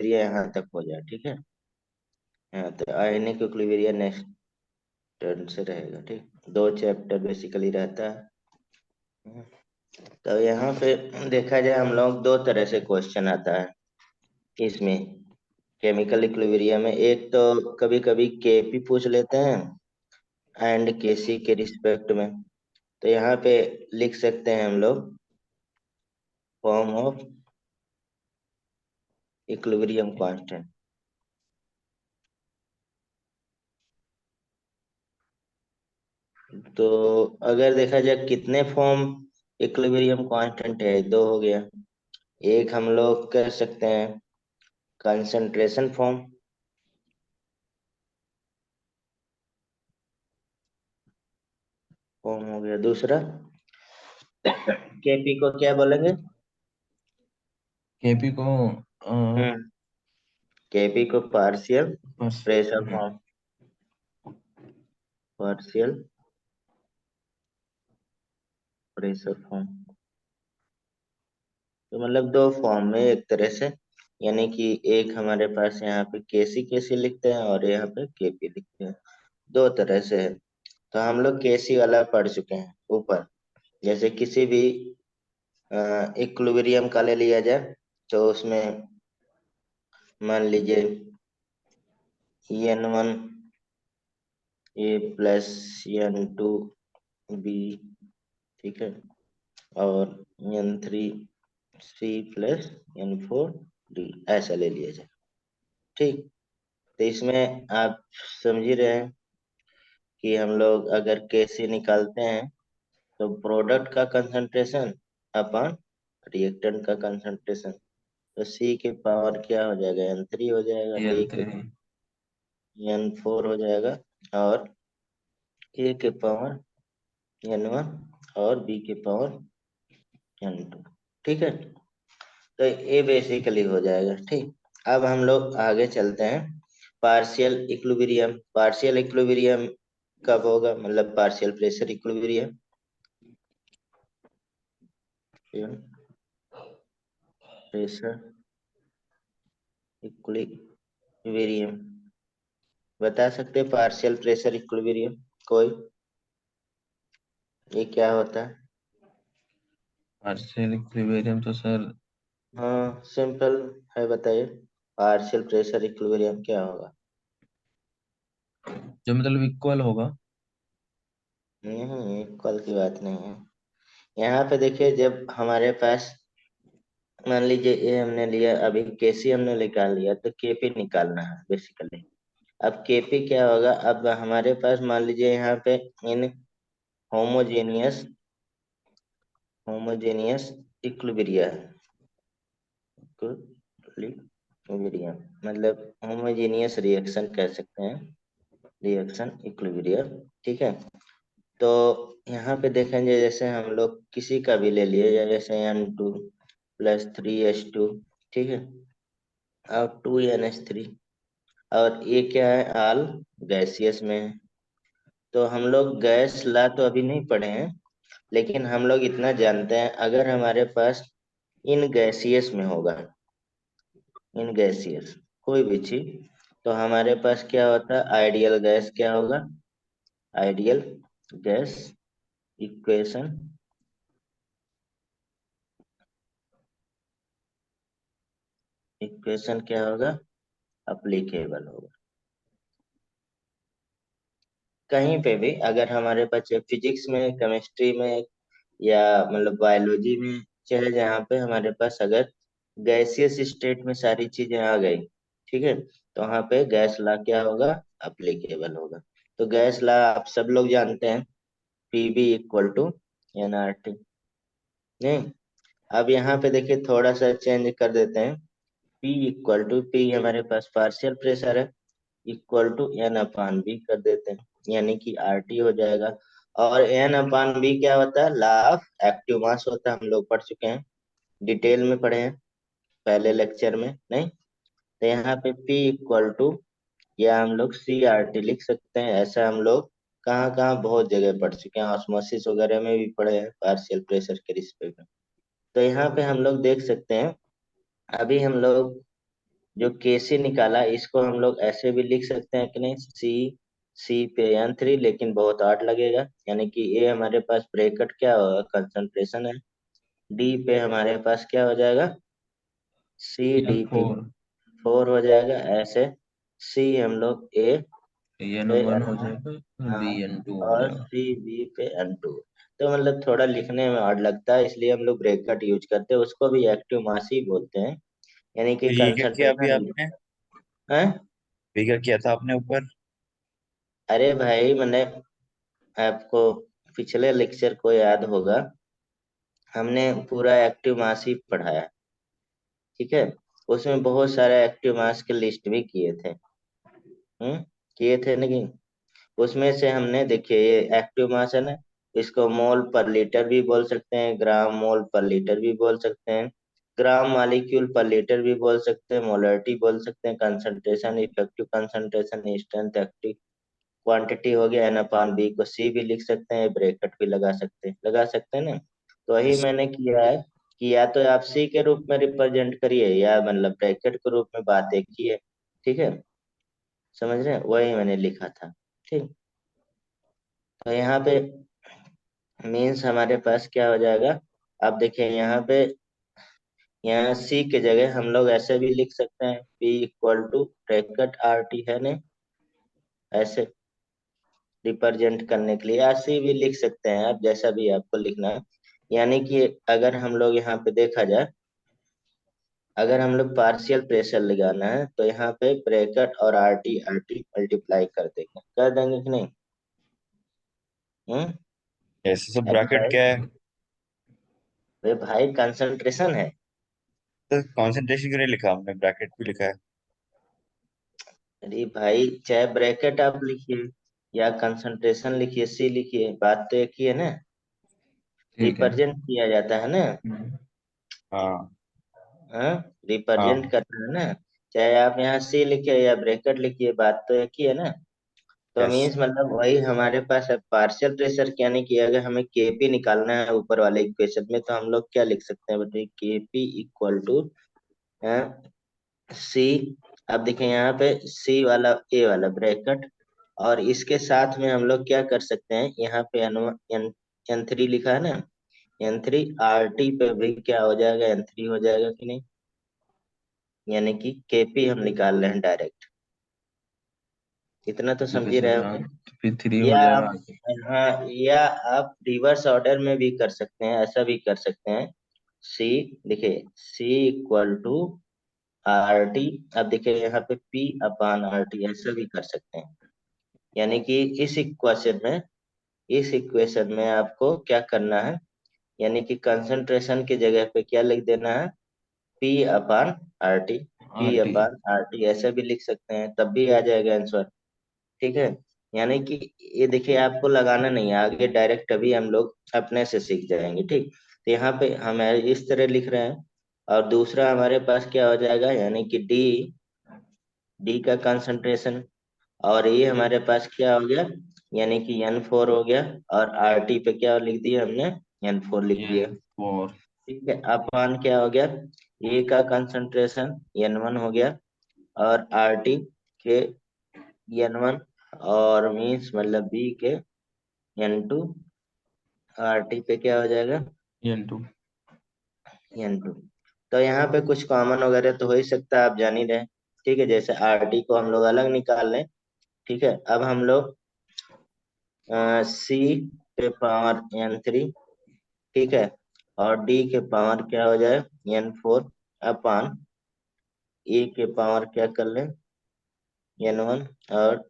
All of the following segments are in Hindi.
यहाँ तक हो जाए, ठीक है। हाँ, तो आयनिक इक्विलिब्रियम नेक्स्ट टर्न से रहेगा, ठीक। 2 चैप्टर बेसिकली रहता है। तो यहाँ पे देखा जाए, हम लोग 2 तरह से क्वेश्चन आता है इसमें केमिकल इक्विलिब्रियम में। एक तो कभी कभी केपी पूछ लेते हैं एंड केसी के रिस्पेक्ट में। तो यहाँ पे लिख सकते हैं हम लोग फॉर्म ऑफ इक्विलिब्रियम कांस्टेंट। तो अगर देखा जाए कितने फॉर्म इक्विलिब्रियम कांस्टेंट है, 2 हो गया। एक हम लोग कह सकते हैं कंसंट्रेशन फॉर्म, फॉर्म हो गया। दूसरा केपी को क्या बोलेंगे? केपी को हम्म केपी को पार्शियल बस। Pressure form, partial pressure form. तो मतलब 2 फॉर्म में एक तरह से, यानी कि एक हमारे पास यहाँ पे केसी केसी लिखते हैं और यहाँ पे केपी लिखते हैं, 2 तरह से है। तो हम लोग केसी वाला पढ़ चुके हैं ऊपर। जैसे किसी भी इक्विलिब्रियम का ले लिया जाए, तो उसमें मान लीजिए n1 ए प्लस n2 बी, ठीक है, और n3 C plus n4 D, ऐसा ले लिया जाए, ठीक। तो इसमें आप समझ ही रहे हैं कि हम लोग अगर केसी निकालते हैं तो प्रोडक्ट का कंसंट्रेशन अपन रिएक्टेंट का कंसंट्रेशन, तो सी के पावर क्या हो जाएगा, n3 हो जाएगा, डी के n3। n4 हो जाएगा, और ए के पावर n1 और बी के पावर n2, ठीक है। तो ये बेसिकली हो जाएगा, ठीक। अब हम लोग आगे चलते हैं। पार्शियल इक्विलिब्रियम, पार्शियल इक्विलिब्रियम कब होगा, मतलब partial pressure equilibrium, pressure equilibrium बता सकते हैं? पार्शियल प्रेशर इक्विलिब्रियम कोई, ये क्या होता है? पार्शियल इक्विलिब्रियम तो सर, हाँ सिंपल है, बताइए। पार्शियल प्रेशर इक्विलिब्रियम क्या होगा? जो मतलब इक्वल होगा। नहीं, इक्वल की बात नहीं है। यहाँ पे देखिए, जब हमारे पास मान लीजिए ये हमने लिया, अभी केसी हमने निकाल लिया, तो केपी निकालना है बेसिकली। अब केपी क्या होगा, अब हमारे पास मान लीजिए यहाँ पे इन होमोजेनियस होमोजेनियस इक्विलिब्रियम है, इक्विलिब्रियम मतलब होमोजेनियस रिएक्शन कह सकते हैं, रिएक्शन इक्विलिब्रियम, ठीक है। तो यहाँ पे देखेंगे, जैसे हम लोग किसी का भी ले लिए, या जैसे n2 + 3s2, ठीक है, और 2n3, और ये क्या है, आल गैसियस में है। तो हम लोग गैस ला तो अभी नहीं पढ़े हैं, लेकिन हम लोग इतना जानते हैं, अगर हमारे पास इन गैसियस में होगा, इन गैसियस कोई भी चीज, तो हमारे पास क्या होता है, आइडियल गैस क्या होगा, आइडियल गैस इक्वेशन, इक्वेशन क्या होगा, अप्लीकेबल होगा। कहीं पे भी अगर हमारे पास फिजिक्स में, केमिस्ट्री में, या मतलब बायोलॉजी में, चाहे जहाँ पे हमारे पास अगर गैसियस स्टेट में सारी चीजें आ गई, ठीक है, तो वहाँ पे गैस लॉ क्या होगा, अप्लीकेबल होगा। तो गैस लॉ आप सब लोग जानते हैं, PV = nRT, नहीं। अब यहाँ पे देखिए थोड़ा सा चेंज कर देते हैं, P हमारे पास पार्शियल प्रेशर है, N/V कर देते हैं, यानी कि RT हो जाएगा। और N/V क्या होता है, लॉ ऑफ एक्टिव मास होता है, हम लोग पढ़ चुके हैं, डिटेल में पढ़े हैं पहले लेक्चर में, नहीं। तो यहाँ पे P या हम लोग CRT लिख सकते हैं। ऐसा हम लोग कहाँ कहाँ बहुत जगह पढ़ चुके हैं, ऑस्मोसिस वगैरह में भी पढ़े हैं पार्शियल प्रेशर के रिस्पेक्ट में। तो यहाँ पे हम लोग देख सकते हैं, अभी हम लोग जो केसी निकाला इसको हम लोग ऐसे भी लिख सकते हैं कि नहीं, सी पे n3, लेकिन बहुत आड लगेगा, यानी कि ए हमारे पास ब्रैकेट क्या होगा, कंसंट्रेशन है, डी पे हमारे पास क्या हो जाएगा, C D N P, four, 4 हो जाएगा ऐसे, सी हम लोग ए एन पे वन हो N1, जाएगा, बी हाँ, एन टू हो और जाएगा। सी बी पे N2। तो मतलब थोड़ा लिखने में हार्ड लगता है, इसलिए हम लोग ब्रैकेट यूज करते हैं, उसको भी एक्टिव मास ही बोलते हैं, यानी कि तो ये क्या किया अभी कंसंट्रेशन आपने? है। फिगर किया था आपने ऊपर? अरे भाई मैंने आपको पिछले लेक्चर को याद होगा, हमने पूरा एक्टिव मास ही पढ़ाया, ठीक है, उसमें बहुत सारे एक्टिव मास के लिस्ट भी किए थे। किए थे नहीं, उसमें से हमने देखिए ये एक्टिव मास है ना, इसको मोल पर लीटर भी बोल सकते हैं, ग्राम मोल पर लीटर भी बोल सकते हैं, ग्राम मालिक्यूल पर लीटर भी बोल सकते हैं, मोलरिटी बोल सकते हैं, concentration, effective concentration, strength, active quantity हो गया, n/b को c भी लिख सकते हैं, ब्रैकेट भी लगा सकते हैं ना। तो वही Yes. मैंने किया है कि या तो आप c के रूप में रिप्रेजेंट करिए, या मतलब ब्रैकेट के रूप में बात एक ही है, ठीक है, समझ रहे हैं, वही मैंने लिखा था, ठीक। तो यहाँ पे मीन्स हमारे पास क्या हो जाएगा, आप देखिए यहाँ पे, यहाँ सी के जगह हम लोग ऐसे भी लिख सकते हैं, P equal to bracket RT है नहीं, ऐसे रिप्रेजेंट करने के लिए, या सी भी लिख सकते हैं आप, जैसा भी आपको लिखना है। यानी कि अगर हम लोग यहाँ पे देखा जाए, अगर हम लोग पार्शियल प्रेशर लगाना है तो यहाँ पे ब्रैकेट और RT RT मल्टीप्लाई कर देंगे कि नहीं। हम्म। ऐसे सब अरे ब्रैकेट भाई, क्या है? अरे भाई कंसंट्रेशन है। तो कॉन्सेंट्रेशन क्यों नहीं लिखा हमने, ब्रैकेट भी लिखा है। अरे भाई चाहे ब्रैकेट आप लिखिए या कंसंट्रेशन लिखिए, सी लिखिए, बात तो एक ही है ना, ठीक है। रिप्रेजेंट किया जाता है ना। हाँ। हाँ, रिप्रेजेंट हाँ। करना है ना, चाहे आप यहाँ सी लिखिए या ब्रैकेट लिखिए, बात तो एक ही है ना। तो यस। मीन्स मतलब वही हमारे पास है, पार्शियल प्रेशर, यानी कि अगर हमें केपी निकालना है ऊपर वाले इक्वेशन में, तो हम लोग क्या लिख सकते हैं, बताइए, केपी इक्वल टू सी, अब देखें यहाँ पे सी वाला ए वाला ब्रैकेट, और इसके साथ में हम लोग क्या कर सकते हैं, यहाँ पे एन थ्री लिखा है ना, n3 RT पे भी क्या हो जाएगा, n3 हो जाएगा कि नहीं, यानी कि केपी हम निकाल रहे हैं डायरेक्ट, इतना तो ठीक है समझ ही रहे सर, हाँ, होंगे। तो फिर थ्री हो या जाएगा आप, आगे। हाँ, या आप रिवर्स ऑर्डर में भी कर सकते हैं, ऐसा भी कर सकते हैं, सी, देखिए सी इक्वल टू RT, अब देखिए यहाँ पे P/RT ऐसा भी कर सकते हैं, यानी कि इस इक्वेशन में आपको क्या करना है, यानी कि कंसंट्रेशन की जगह पे क्या लिख देना है, P/RT, आर टी। P/RT ऐसे भी लिख सकते हैं, तब भी आ जाएगा आंसर, ठीक है। यानी कि ये देखिए आपको लगाना नहीं है, आगे डायरेक्ट अभी हम लोग अपने से सीख जाएंगे, ठीक। तो यहाँ पे हम इस तरह लिख रहे हैं, और दूसरा हमारे पास क्या हो जाएगा, यानी कि डी डी का कंसंट्रेशन, और ये हमारे पास क्या हो गया, यानी कि n4 हो गया, और RT पे क्या लिख दिया हमने, n4 लिख एन दिया, फोर। ठीक है। अपान क्या हो गया, ए का कंसंट्रेशन n1 हो गया, और RT के n1, और मीन्स मतलब बी के n2, RT पे क्या हो जाएगा, एन टू। n2। तो यहाँ पे कुछ कॉमन वगैरह तो हो ही सकता है, आप जान ही रहे, ठीक है, जैसे RT को हम लोग अलग निकाल लें, ठीक है। अब हम लोग सी पे पावर n3, ठीक है, और डी के पावर क्या हो जाए, n4, अपान ए के पावर क्या कर लें, n1, और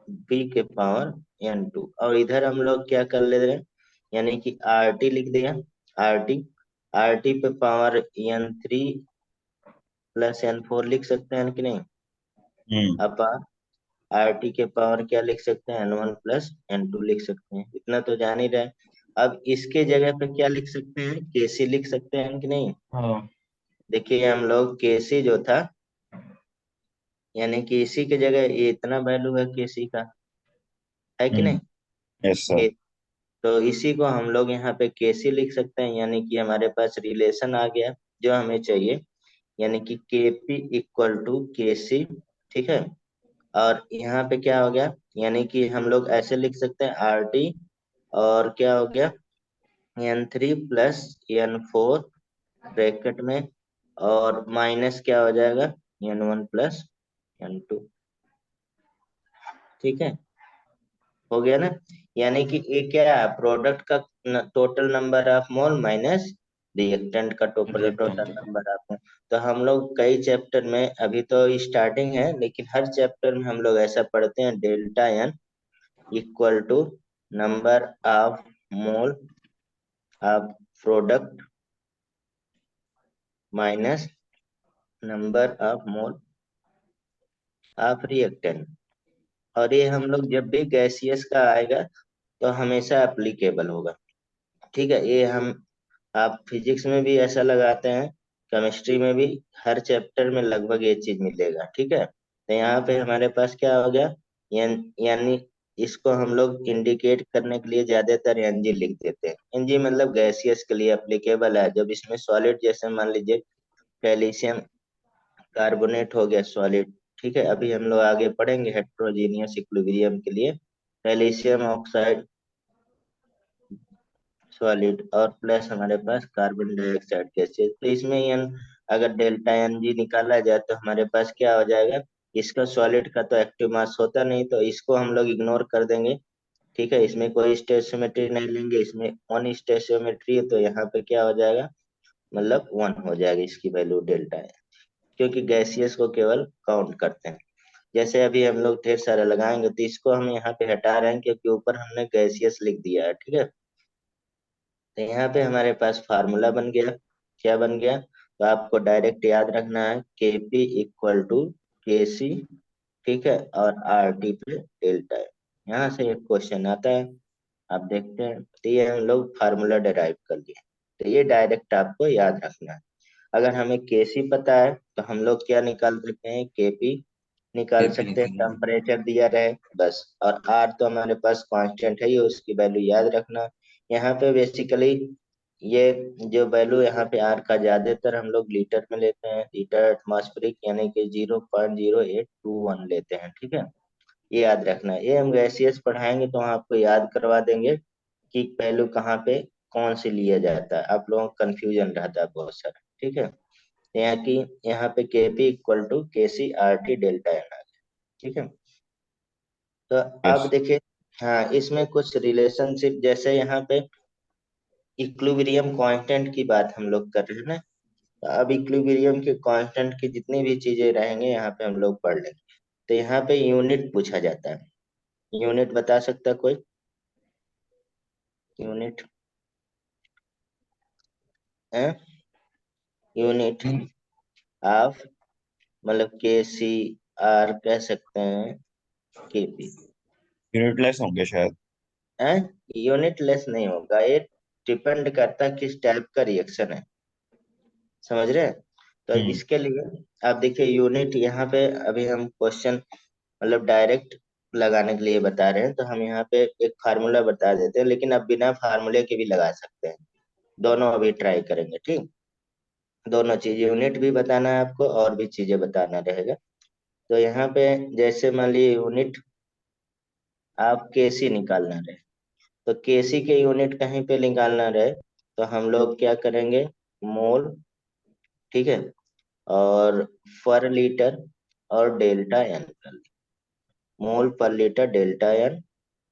बी के पावर n2, और इधर हम लोग क्या कर ले रहे हैं, यानी कि RT लिख दिया, RT RT पे पावर n3 प्लस n4 लिख सकते हैं कि नहीं, हम्म। अपान RT के पावर क्या लिख सकते हैं, n1 प्लस n2 लिख सकते हैं, इतना तो जान ही रहे। अब इसके जगह पे क्या लिख सकते हैं, केसी लिख सकते हैं कि नहीं। हाँ। देखिए हम लोग केसी जो था, यानी कि इसी की जगह ये इतना वैल्यू है केसी का, है कि हम्म। नहीं, यस सर। के, तो इसी को हम लोग यहाँ पे केसी लिख सकते हैं, यानी कि हमारे पास रिलेशन आ गया जो हमें चाहिए, यानी कि Kp इक्वल टू Kc, ठीक है। और यहाँ पे क्या हो गया, यानी कि हम लोग ऐसे लिख सकते हैं RT, और क्या हो गया N3 प्लस N4 ब्रैकेट में, और माइनस क्या हो जाएगा N1 प्लस N2, ठीक है, हो गया ना। यानी कि ये क्या है, प्रोडक्ट का total number of mole minus reactant का total reactant. Total number of mole. तो हम लोग कई चैप्टर में, अभी तो स्टार्टिंग है, लेकिन हर चैप्टर में हम लोग ऐसा पढ़ते हैं, delta N equal to number of mole of product minus number of mole of reactant. और ये हम लोग जब भी गैसियस का आएगा तो हमेशा एप्लीकेबल होगा, ठीक है। ये हम, आप फिजिक्स में भी ऐसा लगाते हैं, केमिस्ट्री में भी, हर चैप्टर में लगभग ये चीज मिलेगा, ठीक है। तो यहाँ पे हमारे पास क्या हो गया, यानी इसको हम लोग इंडिकेट करने के लिए ज्यादातर एनजी लिख देते हैं। एनजी मतलब गैसियस के लिए एप्लीकेबल है। जब इसमें सॉलिड, जैसे मान लीजिए कैल्शियम कार्बोनेट हो गया सॉलिड, ठीक है। अभी हम लोग आगे पढ़ेंगे हेट्रोजीनियस इक्विलिब्रियम के लिए कैल्शियम ऑक्साइड सॉलिड, और प्लस हमारे पास कार्बन डाइऑक्साइड गैसेज। तो इसमें एन, अगर डेल्टा एन जी निकाला जाए तो हमारे पास क्या हो जाएगा, इसका सॉलिड का तो एक्टिव मास होता नहीं, तो इसको हम लोग इग्नोर कर देंगे, ठीक है। इसमें कोई स्टेशियोमेट्री नहीं लेंगे, इसमें वन स्टेशियोमेट्री है, तो यहाँ पे क्या हो जाएगा, मतलब 1 हो जाएगा इसकी वैल्यू डेल्टा है, क्योंकि गैसियस को केवल काउंट करते हैं। जैसे अभी हम लोग ढेर सारा लगाएंगे, तो इसको हम यहाँ पे हटा रहे हैं क्योंकि ऊपर हमने गैसियस लिख दिया है, ठीक है। तो यहाँ पे हमारे पास फार्मूला बन गया, क्या बन गया, तो आपको डायरेक्ट याद रखना है Kp इक्वल टू Kc, ठीक है, और RT पे डेल्टा है। यहाँ से एक क्वेश्चन आता है, आप देखते हैं। तो ये हम लोग फार्मूला डिराइव कर लिए, तो ये डायरेक्ट आपको याद रखना है। अगर हमें Kc पता है तो हम लोग क्या निकाल सकते हैं, Kp निकाल केपी सकते हैं, निकालना। टेम्परेचर दिया रहे बस। और R तो हमारे पास कांस्टेंट है ही, उसकी वैल्यू याद रखना। यहाँ पे बेसिकली ये जो वैल्यू यहाँ पे R का ज्यादातर हम लोग लीटर में लेते हैं, लीटर एटमॉस्फेरिक, यानी कि 0.0821 लेते हैं, ठीक है। ये याद रखना है, ये हम गैसियस पढ़ाएंगे तो हम आपको याद करवा देंगे कि वैल्यू कहाँ पे कौन से लिया जाता है, आप लोगों को कंफ्यूजन रहता है बहुत सारा, ठीक है। यहाँ की, यहाँ पे Kp equal to KC RT delta N आ गया, ठीक है। तो अब यस। देखिए, हाँ, इसमें कुछ रिलेशनशिप, जैसे यहाँ पे इक्विलिब्रियम कांस्टेंट की बात हम लोग कर रहे हैं ना, तो अब इक्विलिब्रियम के कांस्टेंट की जितनी भी चीजें रहेंगे यहाँ पे हम लोग पढ़ लेंगे। तो यहाँ पे यूनिट पूछा जाता है, यूनिट बता सकता है कोई, यूनिट है, यूनिट ऑफ, मतलब KC R कह सकते हैं, Kp यूनिटलेस होंगे शायद। है, यूनिट लेस नहीं होगा ये, डिपेंड करता है किस टाइप का रिएक्शन है, समझ रहे हैं। तो हम्म। इसके लिए आप देखिए यूनिट यहाँ पे, अभी हम क्वेश्चन मतलब डायरेक्ट लगाने के लिए बता रहे हैं, तो हम यहाँ पे एक फार्मूला बता देते हैं, लेकिन आप बिना फार्मूले के भी लगा सकते हैं, दोनों अभी ट्राई करेंगे, ठीक। दोनों चीज, यूनिट भी बताना है आपको और भी चीजें बताना रहेगा। तो यहाँ पे जैसे मान लीजिए यूनिट आप केसी निकालना रहे, तो केसी के यूनिट कहीं पे निकालना रहे, तो हम लोग क्या करेंगे, मोल, ठीक है, और पर लीटर और डेल्टा एन कर, मोल पर लीटर डेल्टा एन,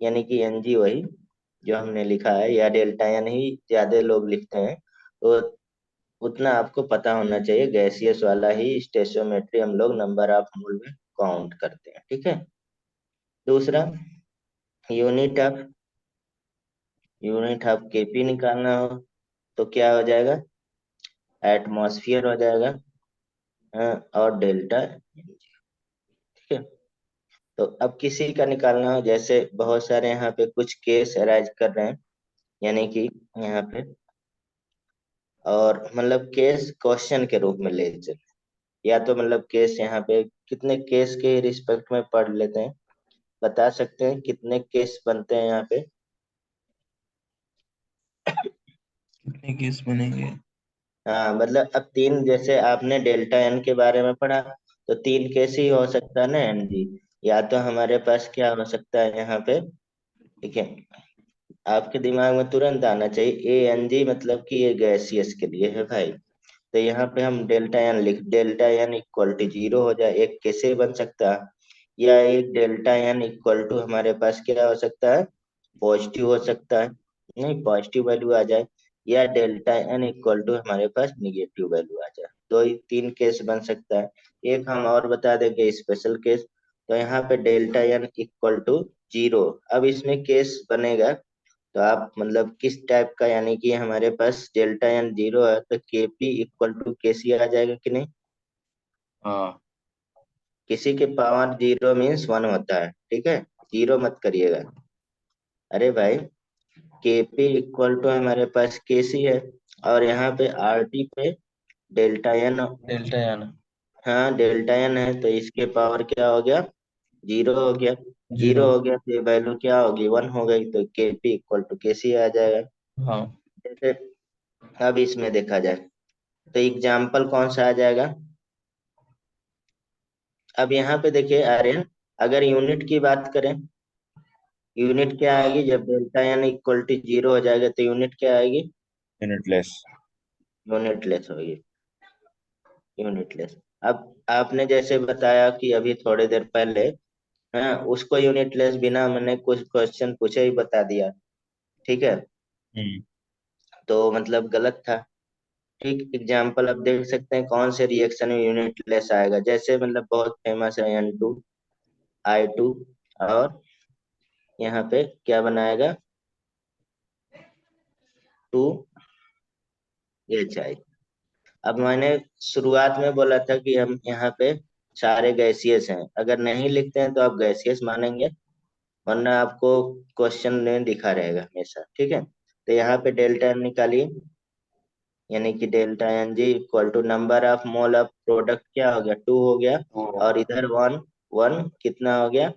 यानी कि एनजी वही जो हमने लिखा है, या डेल्टा एन ही ज्यादा लोग लिखते हैं, तो उतना आपको पता होना चाहिए। गैसियस वाला ही स्टेशियोमेट्री हम लोग नंबर ऑफ मोल में काउंट करते हैं, ठीक है। दूसरा, unit of, unit of KP निकालना हो तो क्या हो जाएगा, एटमॉस्फेयर हो जाएगा, और डेल्टा, ठीक है। तो अब किसी का निकालना हो, जैसे बहुत सारे यहाँ पे कुछ केस अराइज कर रहे हैं, यानी कि यहाँ पे, और मतलब केस क्वेश्चन के रूप में ले चले, या तो मतलब केस यहाँ पे कितने केस के रिस्पेक्ट में पढ़ लेते हैं, बता सकते हैं कितने केस बनते हैं यहाँ पे, कितने केस बनेंगे? हाँ मतलब अब तीन, जैसे आपने डेल्टा एन के बारे में पढ़ा, तो तीन केस ही हो सकता है ना एन जी। या तो हमारे पास क्या हो सकता है यहाँ पे, ठीक है, आपके दिमाग में तुरंत आना चाहिए ए एन जी, मतलब कि ये गैसियस के लिए है भाई। तो यहाँ पे हम delta n delta N equal to zero हो जाए, एक कैसे बन सकता है, या एक डेल्टा एन इक्वल टू हमारे पास क्या हो सकता है, पॉजिटिव हो सकता है, नहीं पॉजिटिव वैल्यू आ जाए, या डेल्टा एन इक्वल टू हमारे पास निगेटिव वैल्यू आ जाए। तो ये तीन केस बन सकता है। एक हम और बता देंगे स्पेशल केस। तो यहाँ पे delta N equal to zero, अब इसमें केस बनेगा, तो आप मतलब किस टाइप का, यानी कि हमारे पास डेल्टा एन जीरो है तो के पी इक्वल टू के सी आ जाएगा कि नहीं। हाँ किसी के पावर जीरो मीन्स वन होता है, ठीक है, जीरो मत करिएगा। अरे भाई, के पी इक्वल टू हमारे पास के सी है, और यहाँ पे आर टी पे डेल्टा एन, डेल्टा एन हाँ डेल्टा एन है, तो इसके पावर क्या हो गया, जीरो हो गया। जीरो। जीरो हो गया तो ये वैल्यू क्या होगी, वन हो गई, तो के पी इक्वल टू के सी आ जाएगा। हाँ जैसे अब इसमें देखा जाए, तो एग्जाम्पल कौन सा आ जाएगा। अब यहाँ पे देखिए आर्यन, अगर यूनिट की बात करें, यूनिट क्या आएगी जब delta N equal to zero हो जाएगा, तो यूनिट क्या आएगी, यूनिटलेस। यूनिटलेस होगी, यूनिटलेस। अब आपने जैसे बताया कि अभी थोड़ी देर पहले, हाँ उसको यूनिटलेस बिना मैंने कुछ क्वेश्चन पूछे ही बता दिया, ठीक है, हम्म। तो मतलब गलत था। ठीक एग्जाम्पल अब देख सकते हैं कौन से रिएक्शन में यूनिटलेस आएगा, जैसे मतलब बहुत फेमस है एन टू आई टू, और यहाँ पे क्या बनाएगा, टू एच आई। अब मैंने शुरुआत में बोला था कि हम यहाँ पे सारे गैसियस हैं, अगर नहीं लिखते हैं तो आप गैसियस मानेंगे, वरना आपको क्वेश्चन में दिखा रहेगा हमेशा, ठीक है। तो यहाँ पे डेल्टा एन निकालिए, यानी कि delta n g equal to number of mole of product क्या हो गया, टू हो गया, टू। और इधर वन, वन कितना हो गया,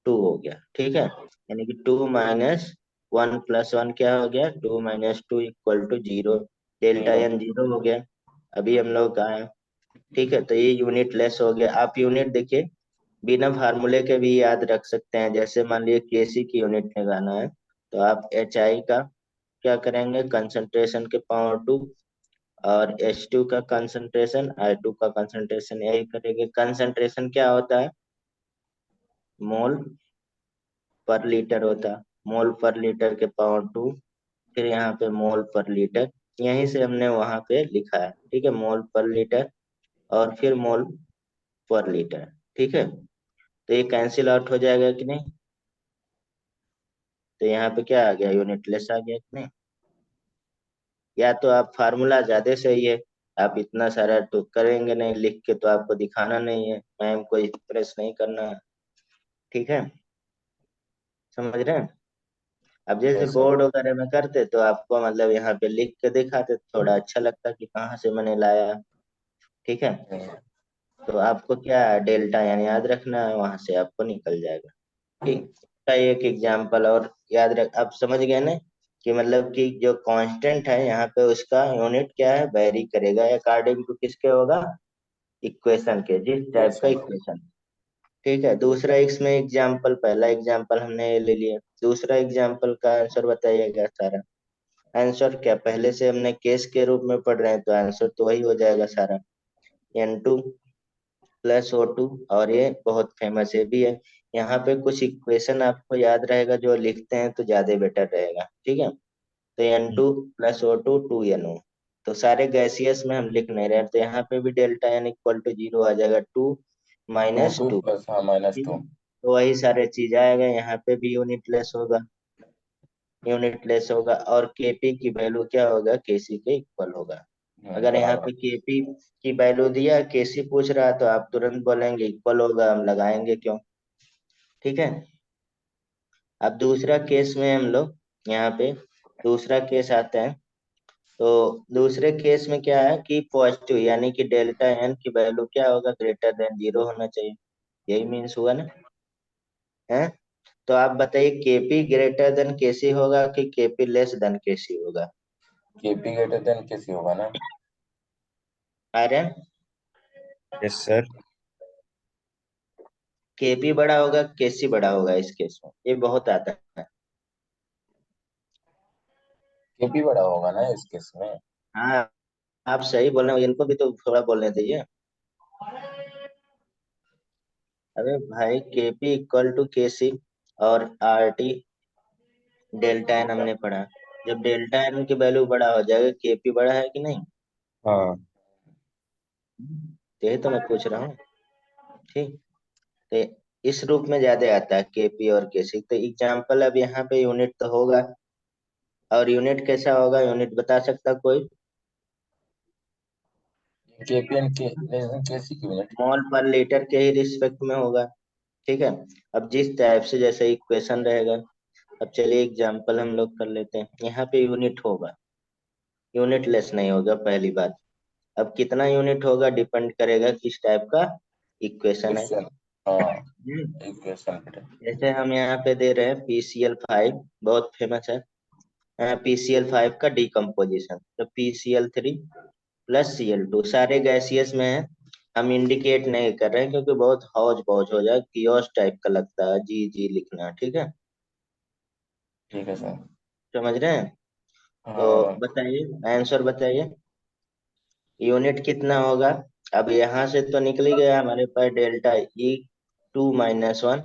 टू हो गया, ठीक है। यानी कि two minus one plus one क्या हो गया, two minus two equal to zero, delta zero. N zero हो गया। अभी हम लोग आए, ठीक है, तो ये यूनिट लेस हो गया। आप यूनिट देखिए, बिना फार्मूले के भी याद रख सकते हैं, जैसे मान लीजिए केसी की यूनिट निकालना है, तो आप एच आई का क्या करेंगे, कंसंट्रेशन के पावर टू, और एच टू का कंसंट्रेशन, आई टू का कंसंट्रेशन, यही करेंगे। कंसंट्रेशन क्या होता है, मोल पर लीटर होता है, मोल पर लीटर के पावर टू, फिर यहाँ पे मोल पर लीटर, यहीं से हमने वहां पे लिखा है, ठीक है, मोल पर लीटर, और फिर मोल पर लीटर, ठीक है। तो ये कैंसिल आउट हो जाएगा कि नहीं, तो यहाँ पे क्या आ गया, यूनिटलेस आ गया कि नहीं। या तो आप फार्मूला ज्यादा सही है, आप इतना सारा तो करेंगे नहीं लिख के, तो आपको दिखाना नहीं है, मैम को प्रेस नहीं करना है, ठीक है, समझ रहे हैं। अब जैसे यस सर। बोर्ड वगैरह में करते तो आपको मतलब यहाँ पे लिख के दिखाते तो थोड़ा अच्छा लगता कि कहाँ से मैंने लाया, ठीक है। तो आपको क्या डेल्टा यानी याद रखना है, वहां से आपको निकल जाएगा, ठीक। का एक एग्जांपल और याद रख, आप समझ गए ना, कि मतलब कि जो कांस्टेंट है यहाँ पे उसका यूनिट क्या है, वेरी करेगा अकॉर्डिंग टू किसके होगा, इक्वेशन के, जिस टाइप यस का सर। इक्वेशन, ठीक है। दूसरा इसमें एग्जांपल, पहला एग्जांपल हमने ये ले लिया, दूसरा एग्जांपल का आंसर बताइएगा सारा। आंसर क्या, पहले से हमने केस के रूप में पढ़ रहे हैं, तो आंसर तो वही हो जाएगा सारा, N two plus O two, और ये बहुत फेमस है भी है। यहाँ पे कुछ इक्वेशन आपको याद रहेगा, जो लिखते हैं तो ज्यादा बेटर रहेगा, ठीक है। तो N two plus O two two N O, तो सारे गैसियस में हम लिख नहीं रहे, तो यहाँ पे भी delta N equal to zero आ जाएगा, two two minus two two, plus, हाँ माइनस ठीक टू। है। तो वही सारे चीज आएगा, यहाँ पे भी यूनिटलेस होगा, यूनिटलेस होगा, और केपी की वैल्यू क्या होगा, केसी के इक्वल होगा। अगर यहाँ बराबर। पे केपी की वैल्यू दिया, केसी पूछ रहा, तो आप तुरंत बोलेंगे इक्वल होगा, हम लगाएंगे क्यों, ठीक है। अब दूसरा केस में हम लोग यहाँ पे दूसरा केस आता है, तो दूसरे केस में क्या है कि पॉजिटिव, यानी कि डेल्टा एन की वैल्यू क्या होगा, ग्रेटर देन जीरो होना चाहिए, यही मीन्स हुआ ना, है। तो आप बताइए केपी ग्रेटर देन केसी होगा कि केपी लेस देन केसी होगा। केपी ग्रेटर देन केसी होगा ना। Aryan, yes sir. केपी बड़ा होगा केसी बड़ा होगा इस केस में, ये बहुत आता है। केपी बड़ा होगा ना इस केस में। हाँ, आप सही बोल रहे हो, इनको भी तो थोड़ा बोलने दीजिए। अरे भाई, केपी इक्वल टू केसी और आर टी डेल्टा एन हमने पढ़ा। जब डेल्टा एन की वैल्यू बड़ा हो जाएगा, केपी बड़ा है कि नहीं? हाँ। यही तो मैं पूछ रहा हूँ। ठीक। तो इस रूप में ज्यादा आता है केपी और केसी। तो एग्जाम्पल अब यहाँ पे यूनिट तो होगा, और यूनिट कैसा होगा, यूनिट बता सकता कोई? केपीएन के केसी की यूनिट। मोल पर लीटर के ही रिस्पेक्ट में होगा। ठीक है। अब जिस टाइप से जैसे इक्वेशन रहेगा, अब चलिए एग्जाम्पल हम लोग कर लेते हैं। यहाँ पे यूनिट होगा, यूनिट लेस नहीं होगा पहली बात। अब कितना यूनिट होगा डिपेंड करेगा किस टाइप का इक्वेशन है। क्वेश्चन। हाँ। हम्म, इक्वेशन पे। जैसे हम यहाँ पे दे रहे हैं PCl5, बहुत फेमस है। PCl5 का डिकम्पोजिशन, तो PCl3 प्लस Cl2 सारे गैसियस में है। हम इंडिकेट नहीं कर रहे हैं क्योंकि बहुत हौज पौज हो जाए, कियोस टाइप का लगता है जी जी लिखना। ठीक है, ठीक है सर। समझ रहे हैं? तो हाँ। बताइए, आंसर बताइए, यूनिट कितना होगा? अब यहाँ से तो निकल ही गया हमारे पास डेल्टा E2 - 1,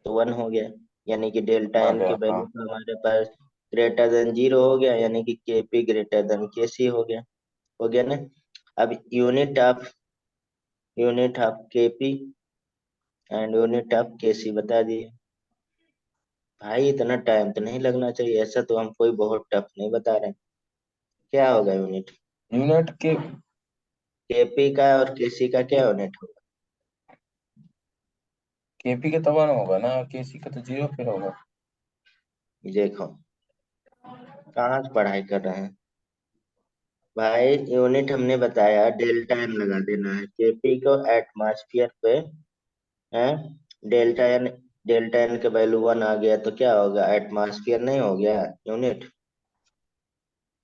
तो 1 हो गया। यानी कि डेल्टा आ एन की गया हाँ। वैल्यू तो हमारे पास ग्रेटर देन 0 हो गया, यानी कि केपी ग्रेटर देन केसी हो गया। हो गया ना? अब unit of KP and unit of KC बता दिए। भाई इतना टाइम तो नहीं लगना चाहिए, ऐसा तो हम कोई बहुत टफ नहीं बता रहे हैं। क्या होगा यूनिट? यूनिट के। केपी का और केसी का क्या यूनिट होगा? केपी के तो 1 होगा ना, केसी का तो 0 फिर होगा। देखो, कहाँ से पढ़ाई कर रहे हैं भाई। यूनिट हमने बताया डेल्टा एन लगा देना है, केपी को एटमॉस्फेयर पे है। डेल्टा एन, डेल्टा एन के वैल्यू 1 आ गया तो क्या होगा, एटमॉस्फेयर नहीं हो गया यूनिट?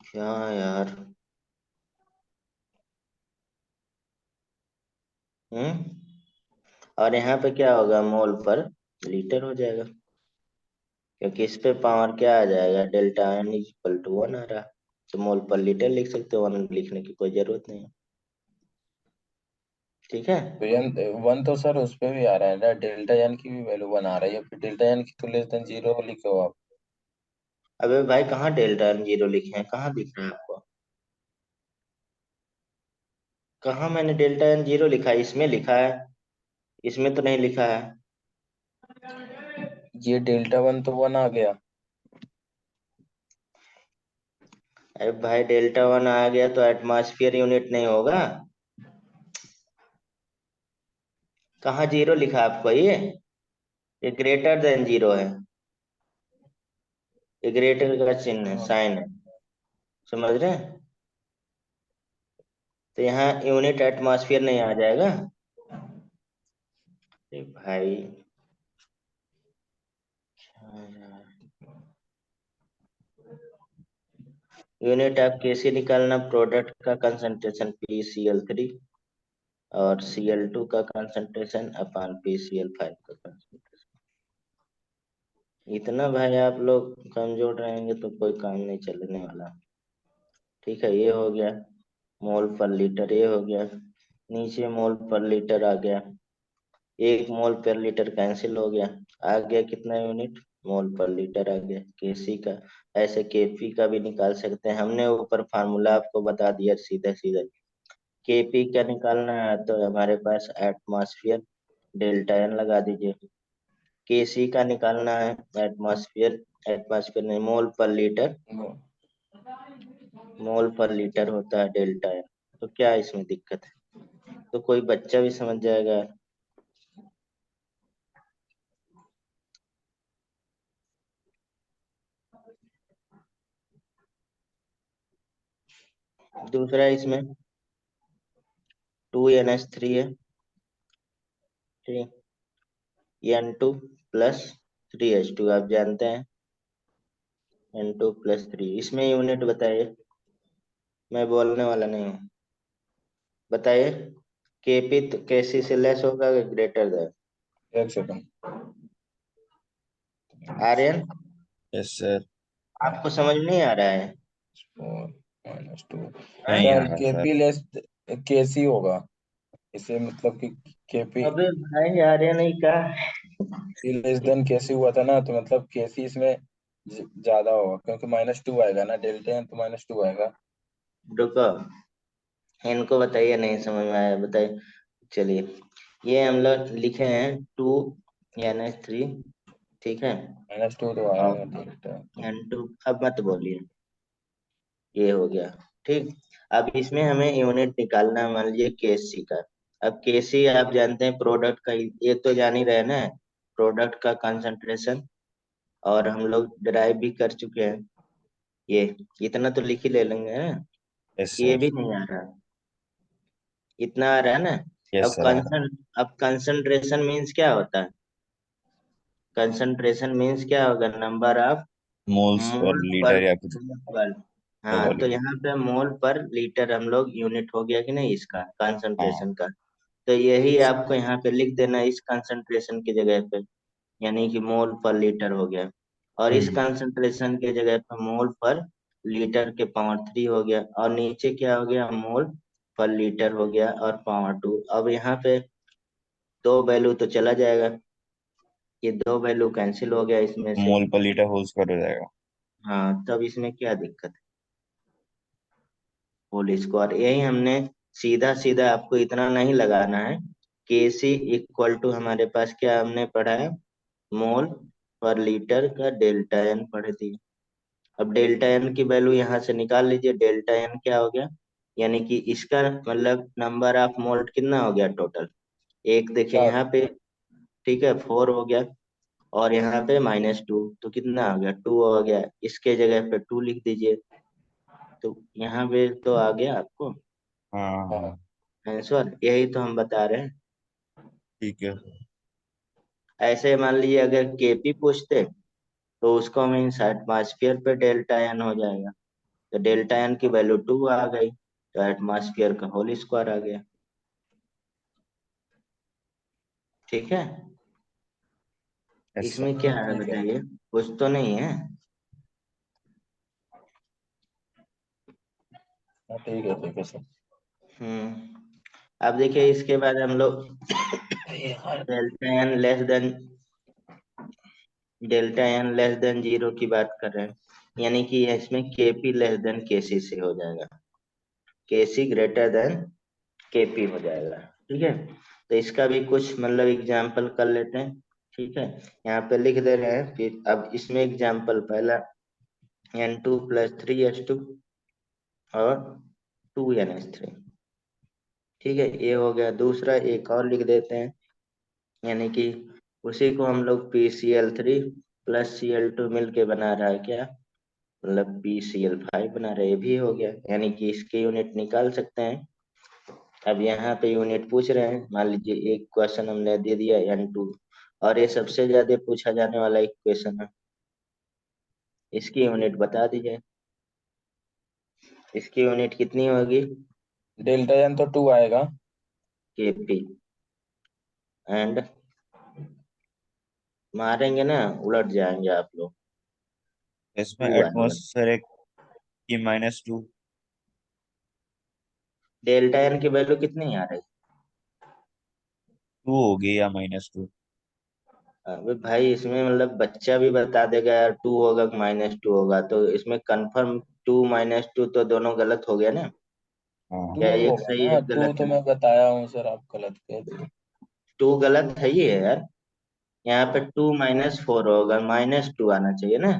क्या यार। हम्म। और यहाँ पे क्या होगा, मोल पर लीटर हो जाएगा, क्योंकि इस पे पावर क्या आ जाएगा, डेल्टा एन इक्वल टू 1 आ रहा। तो मोल पर लीटर लिख सकते हो, 1 लिखने की कोई जरूरत नहीं है। ठीक है। तो एन 1 तो सर उस पे भी आ रहा है ना, डेल्टा एन की भी वैल्यू 1 आ रही है, फिर डेल्टा एन की तो लेस देन 0 लिखो आप। अबे भाई, कहाँ डेल्टा एन 0 लिखे हैं, कहाँ दिख रहा है आपको? कहाँ मैंने डेल्टा एन 0 लिखा है? इसमें लिखा है, इसमें तो नहीं लिखा है। ये डेल्टा 1 तो 1 आ गया। अरे भाई, डेल्टा 1 आ गया तो एटमॉस्फेयर यूनिट नहीं होगा? कहाँ 0 लिखा है आपको? ये ग्रेटर देन 0 है, ये ग्रेटर का चिन्ह है, हाँ। साइन है। समझ रहे हैं? तो यहाँ यूनिट एटमॉस्फेयर नहीं आ जाएगा। अरे भाई, यूनिट ऑफ कैसे निकालना, प्रोडक्ट का कंसंट्रेशन PCl3 और Cl2 का कंसंट्रेशन अपॉन PCl5 का कंसंट्रेशन। इतना भाई आप लोग कमजोर रहेंगे तो कोई काम नहीं चलने वाला। ठीक है, ये हो गया मोल पर लीटर, ये हो गया। नीचे मोल पर लीटर आ गया, 1 मोल पर लीटर कैंसिल हो गया। आ गया कितना यूनिट, मोल पर लीटर आ गया केसी का। ऐसे केपी का भी निकाल सकते हैं, हमने ऊपर फार्मूला आपको बता दिया सीधे सीधे। केपी का निकालना है तो हमारे पास एटमॉस्फेयर डेल्टा एन लगा दीजिए। केसी का निकालना है एटमॉस्फेयर, एटमॉस्फेयर नहीं, मोल पर लीटर, मोल पर लीटर होता है डेल्टा एन। तो क्या इसमें दिक्कत है? तो कोई बच्चा भी समझ जाएगा। दूसरा इसमें 2NH3 है। ठीक, N2 + 3H2 आप जानते हैं, N2 + 3। इसमें यूनिट बताइए, मैं बोलने वाला नहीं हूँ, बताइए, केपी केसी से लेस होगा कि ग्रेटर देन? एक सेकंड। Aryan, yes sir. आपको समझ नहीं आ रहा है? 4 - 2 हाँ? नहीं आ सर, रहा सर। केपी लेस केसी होगा। इसे मतलब कि केपी अबे भाई, आर्यन ही कहा। लेस देन केसी हुआ था ना, तो मतलब केसी इसमें ज्यादा होगा, क्योंकि -2 आएगा ना, डेल्टा एन तो -2 आएगा। रुको, इनको बताइए, नहीं समझ में आया, बताइए। चलिए, ये हम लोग लिखे हैं 2 n/3, ठीक है। -2 तो आया और है डेल्टा। n2, अब मत बोलिए, ये हो गया। ठीक। अब इसमें हमें यूनिट निकालना है, मान लीजिए केसी का। अब केसी आप जानते हैं प्रोडक्ट का, ये तो जान ही रहे ना, प्रोडक्ट का कंसंट्रेशन। और हम लोग डिराइव भी कर चुके हैं ये, इतना तो लिख ही ले लेंगे ना, यस ये सर। भी नहीं आ रहा, इतना आ रहा है ना। यस अब सर आ रहा। कंसंट्रेशन मीन्स क्या होता है? कंसंट्रेशन मीन्स क्या होगा? नंबर ऑफ मोल्स पर मोल पर लीटर या कुछ पर। वो हाँ, तो वाली। यहाँ पे मोल पर लीटर हम लोग यूनिट हो गया कि नहीं इसका, हाँ। कंसंट्रेशन का। तो यही आपको यहाँ पे लिख देना है इस कंसंट्रेशन की जगह पे, यानी कि मोल पर लीटर हो गया। और इस हम्म। कंसंट्रेशन के जगह पे मोल पर लीटर के पावर 3 हो गया, और नीचे क्या हो गया? मोल पर लीटर हो गया और पावर 2। अब यहाँ पे दो वैल्यू तो चला जाएगा, ये दो वैल्यू कैंसिल हो गया इसमें से। मोल पर लीटर होल स्क्वायर हो जाएगा। हाँ, तब इसमें क्या दिक्कत है? होल स्क्वायर, यही हमने सीधा सीधा, आपको इतना नहीं लगाना है। के सी इक्वल टू हमारे पास क्या हमने पढ़ा है? मोल पर लीटर का डेल्टा एन पढ़ दिए। अब डेल्टा एन की वैल्यू यहाँ से निकाल लीजिए, डेल्टा एन क्या हो गया? यानी कि इसका मतलब नंबर ऑफ मोल्ट कितना हो गया टोटल? एक देखिए 7। यहाँ पे, ठीक है, 4 हो गया। और यहाँ पे -2, तो कितना हो गया? 2 हो गया, इसके जगह पे 2 लिख दीजिए। तो यहाँ पे तो आ गया आपको हाँ। हाँ। आंसर, यही तो हम बता रहे हैं। ठीक है। ऐसे मान लीजिए अगर केपी पूछते, तो उसको मीन्स एटमॉस्फेयर पे डेल्टा एन हो जाएगा। तो डेल्टा एन की वैल्यू 2 आ गई, तो एटमॉस्फेयर का होल स्क्वायर आ गया। ठीक है। यस इसमें सर। क्या है ठीक है। बताइए, कुछ तो नहीं है? हाँ, ठीक है सर। अब देखिए, इसके बाद हम लोग यार। Delta n less than zero की बात कर रहे हैं, यानी कि इसमें केपी लेस देन केसी से हो जाएगा, केसी ग्रेटर देन केपी हो जाएगा। ठीक है। तो इसका भी कुछ मतलब एग्जाम्पल कर लेते हैं। ठीक है, यहाँ पे लिख दे रहे हैं। फिर अब इसमें एग्जाम्पल पहला, n2 + 3s2 और 2 n h3। ठीक है, ये हो गया। दूसरा एक और लिख देते हैं, यानी कि उसी को हम लोग PCl3 + Cl2 मिल के बना रहा है क्या, मतलब PCl5 बना रहे हैं, ये भी हो गया। यानी कि इसके यूनिट निकाल सकते हैं। अब यहाँ पे यूनिट पूछ रहे हैं, मान लीजिए एक क्वेश्चन हमने दे दिया n2, और ये सबसे ज्यादा पूछा जाने वाला एक क्वेश्चन है, इसकी यूनिट बता दीजिए। इसकी यूनिट कितनी होगी? डेल्टा एन तो 2 आएगा। केपी। एंड मारेंगे ना, उलट जाएंगे आप लोग। इसमें 2 आएगा। एटमॉस्फेरिक की -2। डेल्टा एन की वैल्यू कितनी आ रही? 2 होगी या -2। अबे भाई, इसमें मतलब बच्चा भी बता देगा यार 2 होगा कि -2 होगा, तो इसमें कंफर्म 2 - 2 तो दोनों गलत हो गया ना? हाँ। 2 क्या एक होगा सही ना, एक 2 गलत तो है? मैं बताया हूँ सर, आप गलत कह दिए। 2 गलत है ही है यार। यहाँ पे 2 - 4 होगा, -2 आना चाहिए ना।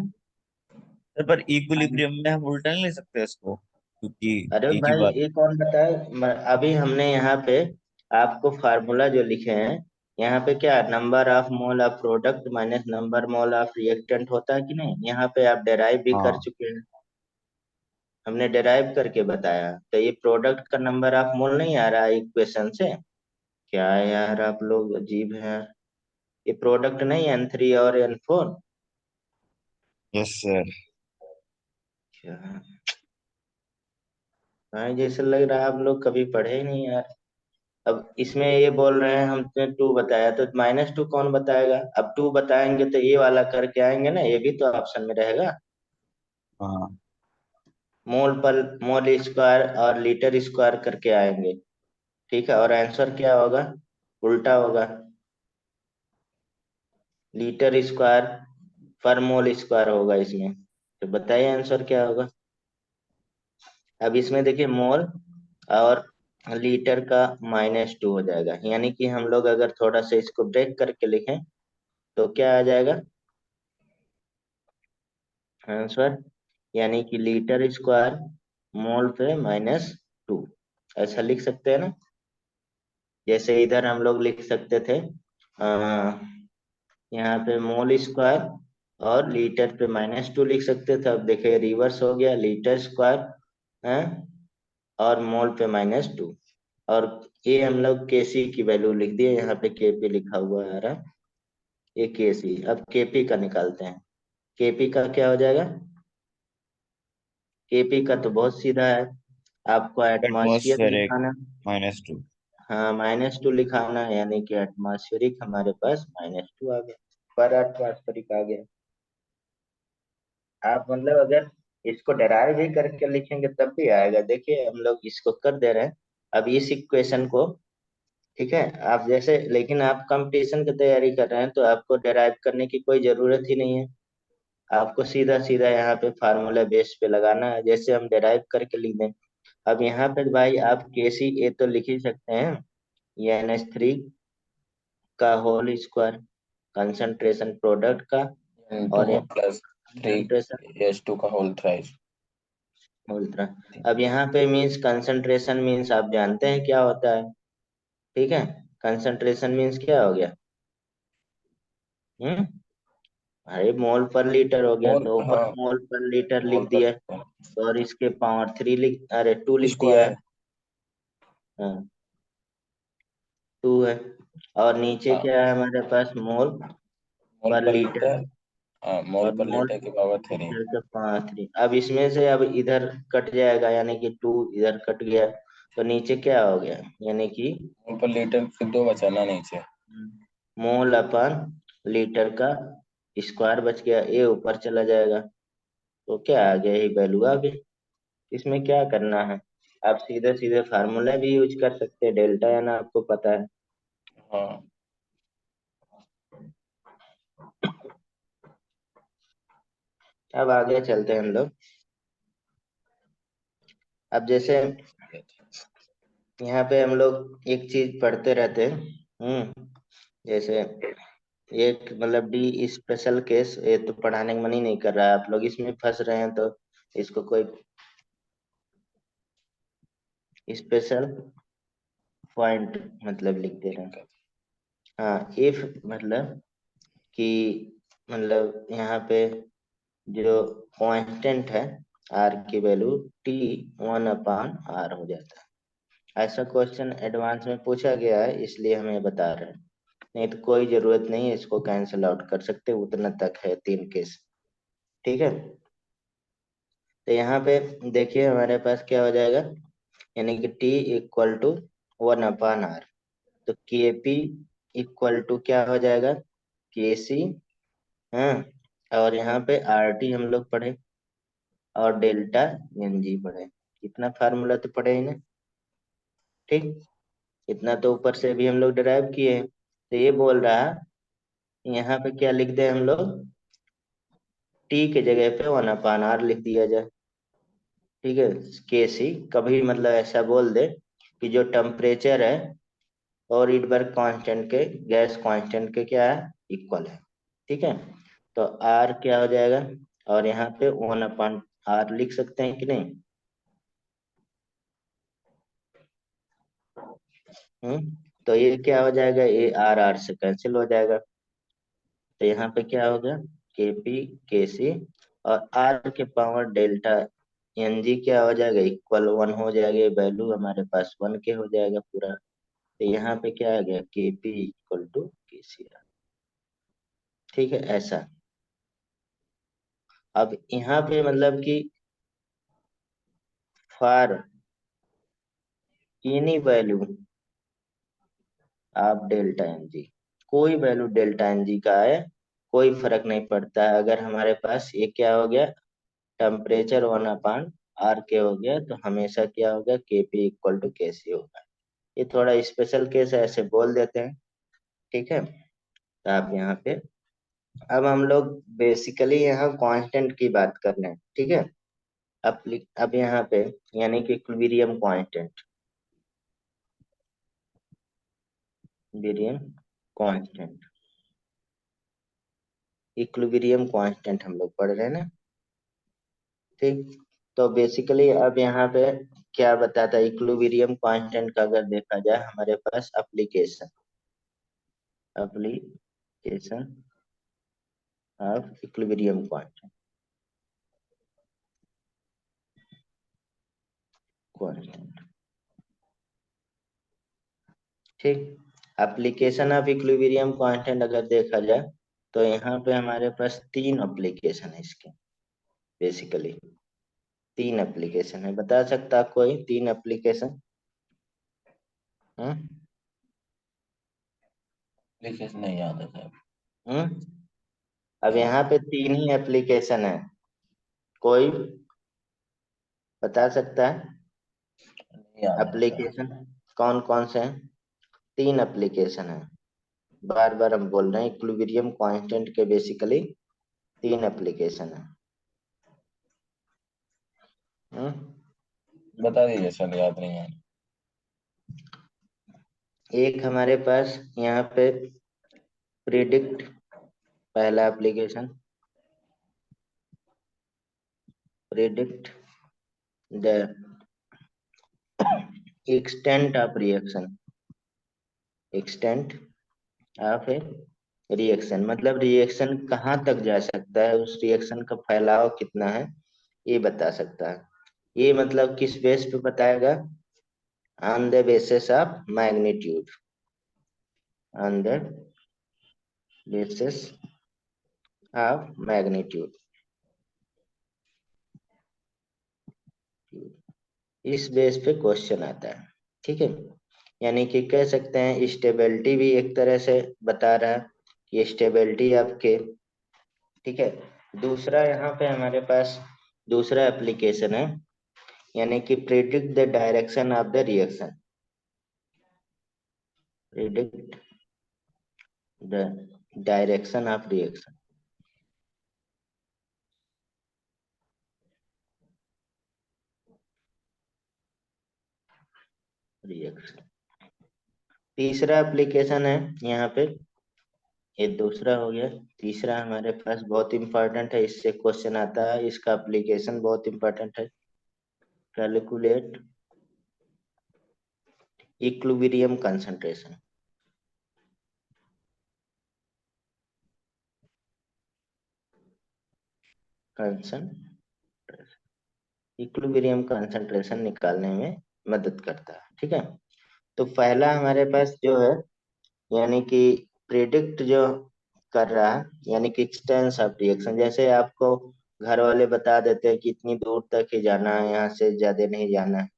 सर पर इक्विलिब्रियम में हम उल्टा नहीं ले सकते इसको, क्योंकि अरे एक ही भाई, बात। एक और बताए, अभी हमने यहाँ पे आपको फार्मूला जो लिखे हैं, यहाँ पे क्या, number of mole of product minus number mole of reactant होता है कि नहीं? यहाँ पे आप डेराइव भी कर हाँ। चुके हैं, हमने डेराइव करके बताया। तो ये प्रोडक्ट का नंबर ऑफ मोल नहीं आ रहा है इक्वेशन से? क्या है यार, आप लोग अजीब हैं। ये प्रोडक्ट नहीं, n3 और n4? Yes sir. क्या? हाँ, जैसे लग रहा है आप लोग कभी पढ़े ही नहीं यार। अब इसमें ये बोल रहे हैं हमने 2 बताया, तो -2 कौन बताएगा? अब 2 बताएंगे तो ये वाला करके आएंगे ना, ये भी तो ऑप्शन में रहेगा। हाँ मोल पर मोल स्क्वायर और लीटर स्क्वायर करके आएंगे। ठीक है, और आंसर क्या होगा? उल्टा होगा, लीटर स्क्वायर पर मोल स्क्वायर होगा इसमें। तो बताइए आंसर क्या होगा? अब इसमें देखिए मोल और लीटर का -2 हो जाएगा, यानी कि हम लोग अगर थोड़ा सा इसको ब्रेक करके लिखें तो क्या आ जाएगा आंसर? यानी कि लीटर स्क्वायर मोल पे -2, ऐसा लिख सकते हैं ना। जैसे इधर हम लोग लिख सकते थे यहाँ पे मोल स्क्वायर और लीटर पे -2 लिख सकते थे। अब देखिए रिवर्स हो गया, लीटर स्क्वायर है और मोल पे -2। और ये हम लोग केसी की वैल्यू लिख दिए, यहाँ पे केपी लिखा हुआ आ रहा है, ये केसी। अब केपी का निकालते हैं। केपी का क्या हो जाएगा? केपी का तो बहुत सीधा है, आपको एटमॉस्फेयर एटमॉस्फेरिक लिखाना। -2। हाँ, -2 लिखाना है, यानी कि एटमॉस्फेरिक हमारे पास -2 आ गया, पर एटमॉस्फेरिक आ गया। आप मतलब अगर इसको डराइव भी करके लिखेंगे तब भी आएगा। देखिए हम लोग इसको कर दे रहे हैं अब इस इक्वेशन को। ठीक है, आप जैसे, लेकिन आप कंपटीशन की तैयारी कर रहे हैं तो आपको डराइव करने की कोई जरूरत ही नहीं है। आपको सीधा सीधा यहाँ पे फार्मूला बेस पे लगाना है, जैसे हम डराइव करके लिख दें। अब यहाँ पे भाई आप केसी ए तो लिख ही सकते हैं, ये NH3 का होल स्क्वायर, कंसंट्रेशन प्रोडक्ट का, इंटू और यहाँ +3 कंसंट्रेशन H2 का होल थ्राइस। अल्ट्रा। अब यहाँ पे मीन्स कंसंट्रेशन मीन्स आप जानते हैं क्या होता है। ठीक है, कंसंट्रेशन मीन्स क्या हो गया? हम्म अरे मोल पर लीटर हो गया, मोल, तो ऊपर हाँ, मोल पर लीटर मोल लिख पर दिया, और इसके पावर 3 लिख, अरे 2 लिख दिया स्क्वायर। है। हाँ, 2 है। और नीचे हाँ, क्या है हमारे पास? मोल मोल पर पर लीटर, लीटर। हाँ, मोल और पर मोल लीटर की पावर 3। लीटर का पावर 3। अब इसमें से अब इधर कट जाएगा, यानी कि 2 इधर कट गया, तो नीचे क्या हो गया? यानी कि मोल पर लीटर फिर 2 बचा ना नीचे। मोल अपन लीटर का स्क्वायर बच गया, ये ऊपर चला जाएगा, तो क्या आ गया? ये वैल्यू आ गई। इसमें क्या करना है? आप सीधे सीधे फार्मूला भी यूज कर सकते हैं, डेल्टा है ना, आपको पता है। हाँ, अब आगे चलते हैं हम लोग। अब जैसे यहाँ पे हम लोग एक चीज पढ़ते रहते हैं, जैसे एक मतलब डी स्पेशल केस, ये तो पढ़ाने का मन ही नहीं कर रहा है, आप लोग इसमें फंस रहे हैं, तो इसको कोई स्पेशल पॉइंट मतलब लिख दे रहे हैं। दिक्कत। हाँ, इफ मतलब कि मतलब यहाँ पे जो कांस्टेंट है आर की वैल्यू T1/R हो जाता है। ऐसा क्वेश्चन एडवांस में पूछा गया है, इसलिए हमें बता रहे हैं, नहीं तो कोई जरूरत नहीं है, इसको कैंसिल आउट कर सकते, उतना तक है 3 केस। ठीक है, तो यहाँ पे देखिए हमारे पास क्या हो जाएगा, यानी कि T = 1/R, तो Kp = क्या हो जाएगा? Kc। हाँ, और यहाँ पे RT हम लोग पढ़े, और डेल्टा Ng पढ़े, इतना फार्मूला तो पढ़े ही ना। ठीक, इतना तो ऊपर से भी हम लोग डिराइव किए हैं। तो ये बोल रहा है यहाँ पे क्या लिख दे हम लोग? टी के जगह पे 1/R लिख दिया जाए। ठीक है, केसी कभी मतलब ऐसा बोल दे कि जो टेम्परेचर है और हीटवर्क कांस्टेंट के, गैस कांस्टेंट के क्या है? इक्वल है। ठीक है, तो आर क्या हो जाएगा? और यहाँ पे 1/R लिख सकते हैं कि नहीं? तो ये क्या हो जाएगा? ये R से कैंसिल हो जाएगा, तो यहाँ पे क्या हो गया? Kp Kc, और R के पावर डेल्टा Ng क्या हो जाएगा? =1 हो जाएगा, वैल्यू हमारे पास 1 के हो जाएगा पूरा। तो यहाँ पे क्या आ गया? Kp = Kc। ठीक है, ऐसा। अब यहाँ पे मतलब कि for any value of delta n g, कोई वैल्यू डेल्टा एन जी का है, कोई फर्क नहीं पड़ता है। अगर हमारे पास ये क्या हो गया, टेम्परेचर 1 आर के हो गया, तो हमेशा क्या होगा, के पी इक्वल टू के सी होगा। ये थोड़ा स्पेशल केस है, ऐसे बोल देते हैं, ठीक है। तो आप यहाँ पे, अब हम लोग बेसिकली यहाँ कांस्टेंट की बात कर रहे हैं, ठीक है। अब यहाँ पे यानी कि equilibrium constant, constant equilibrium constant हम लोग पढ़ रहे हैं ना, ठीक। तो बेसिकली अब यहाँ पे क्या बताता है, इक्विलिब्रियम कांस्टेंट का अगर देखा जाए हमारे पास एप्लीकेशन ऑफ इक्विलिब्रियम कांस्टेंट, ठीक। एप्लीकेशन ऑफ इक्विलिब्रियम कांस्टेंट अगर देखा जाए तो यहाँ पे हमारे पास 3 एप्लीकेशन है इसके, बेसिकली 3 एप्लीकेशन है। बता सकता कोई 3 एप्लीकेशन? हम्म एप्लीकेशन नहीं याद है साहब। अब यहाँ पे 3 ही एप्लीकेशन है, कोई बता सकता है नहीं याद है साहब। एप्लीकेशन कौन कौन से हैं? 3 एप्लीकेशन है, बार बार हम बोल रहे हैं, इक्विलिब्रियम कांस्टेंट के बेसिकली 3 एप्लीकेशन है। बता दीजिए सर, याद नहीं है। एक हमारे पास यहाँ पे प्रिडिक्ट, पहला application predict the extent of reaction, extent of A reaction मतलब रिएक्शन कहाँ तक जा सकता है, उस रिएक्शन का फैलाव कितना है, ये बता सकता है। ये मतलब किस बेस पे बताएगा, on the basis of magnitude, on the basis of magnitude, इस बेस पे क्वेश्चन आता है, ठीक है। यानी कि कह सकते हैं स्टेबिलिटी भी एक तरह से बता रहा है कि स्टेबिलिटी आपके, ठीक है। दूसरा यहाँ पे हमारे पास दूसरा एप्लीकेशन है, यानी कि predict the direction of the reaction, predict the direction of reaction, reaction तीसरा एप्लीकेशन है यहाँ पे, ये दूसरा हो गया। तीसरा हमारे पास बहुत इंपॉर्टेंट है, इससे क्वेश्चन आता है, इसका एप्लीकेशन बहुत इंपॉर्टेंट है, calculate equilibrium concentration, equilibrium concentration निकालने में मदद करता है, ठीक है। तो पहला हमारे पास जो है, यानी कि प्रिडिक्ट जो कर रहा है, यानी कि एक्सटेंस ऑफ रिएक्शन, जैसे आपको घर वाले बता देते हैं कि इतनी दूर तक ही जाना है, यहाँ से ज्यादा नहीं जाना है,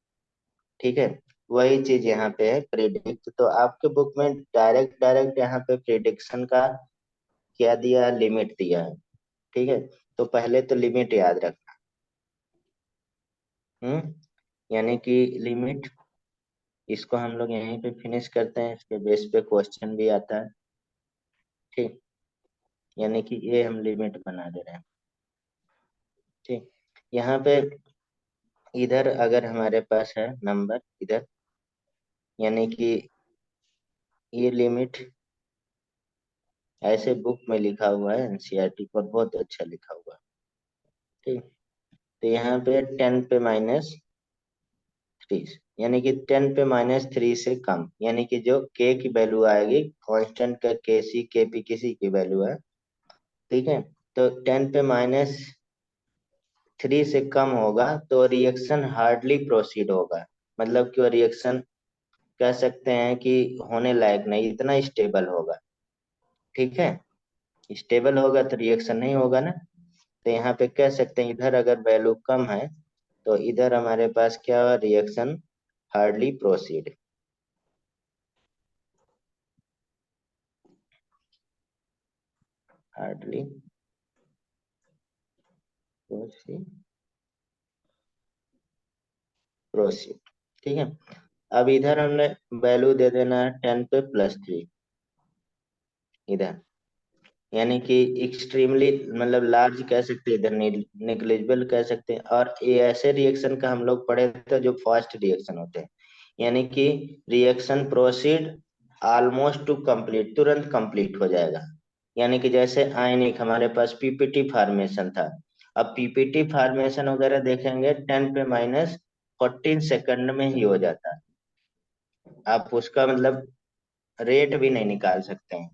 ठीक है। वही चीज यहाँ पे है प्रिडिक्ट। तो आपके बुक में डायरेक्ट डायरेक्ट यहाँ पे प्रिडिक्शन का क्या दिया है, लिमिट दिया है, ठीक है। तो पहले तो लिमिट याद रखना, यानी कि लिमिट, इसको हम लोग यहीं पे फिनिश करते हैं, इसके बेस पे क्वेश्चन भी आता है, ठीक। यानी कि ये हम लिमिट बना दे रहे हैं, ठीक। यहाँ पे इधर अगर हमारे पास है नंबर इधर, यानी कि ये लिमिट ऐसे बुक में लिखा हुआ है एनसीईआरटी पर, बहुत अच्छा लिखा हुआ है, ठीक। तो यहाँ पे 10 पे -3, यानी कि 10 पे -3 से कम, यानी कि जो के की वैल्यू आएगी, कांस्टेंट का के सी के पी किसी की वैल्यू है, ठीक है। तो 10 पे -3 से कम होगा तो रिएक्शन हार्डली प्रोसीड होगा, मतलब कि वो रिएक्शन कह सकते हैं कि होने लायक नहीं, इतना स्टेबल होगा, ठीक है। स्टेबल होगा तो रिएक्शन नहीं होगा ना। तो यहाँ पे कह सकते हैं इधर अगर वैल्यू कम है तो इधर हमारे पास क्या हुआ, reaction hardly proceed. Hardly proceed. ठीक है, अब इधर हमने वैल्यू दे देना है 10 पे +3 इधर, यानी कि एक्सट्रीमली मतलब लार्ज कह सकते हैं, इधर नेग्लिजिबल कह सकते हैं। और ये ऐसे रिएक्शन का हम लोग पढ़े थे जो फास्ट रिएक्शन होते हैं, यानी कि reaction proceed almost two complete, तुरंत कंप्लीट हो जाएगा। यानी कि जैसे आयनिक हमारे पास पीपीटी फॉर्मेशन था, अब पीपीटी फॉर्मेशन वगैरह देखेंगे 10 पे -14 सेकंड में ही हो जाता है। आप उसका मतलब रेट भी नहीं निकाल सकते हैं।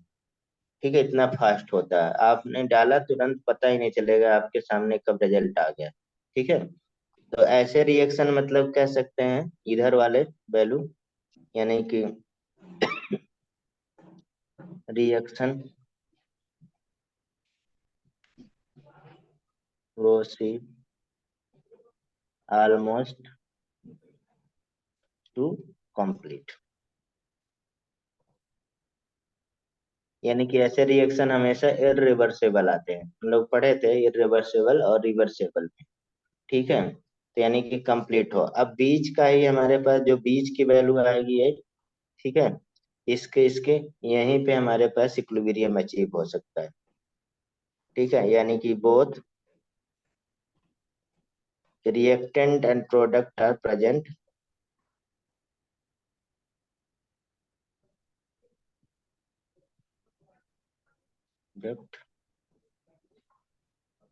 ठीक है, इतना फास्ट होता है, आपने डाला तुरंत पता ही नहीं चलेगा आपके सामने कब रिजल्ट आ गया। ठीक है, तो ऐसे रिएक्शन मतलब कह सकते हैं इधर वाले वैल्यू, यानी कि reaction proceed almost two complete, यानी कि ऐसे रिएक्शन हमेशा इरिवर्सिबल आते हैं। हम लोग पढ़े थे इरिवर्सिबल और रिवर्सिबल में। ठीक है, तो यानी कि कंप्लीट हो। अब बीच का ही हमारे पास जो बीच की वैल्यू आएगी है, ठीक है, इसके इसके यहीं पे हमारे पास इक्विलिब्रियम अचीव हो सकता है। ठीक है, यानी कि both reactant and product are present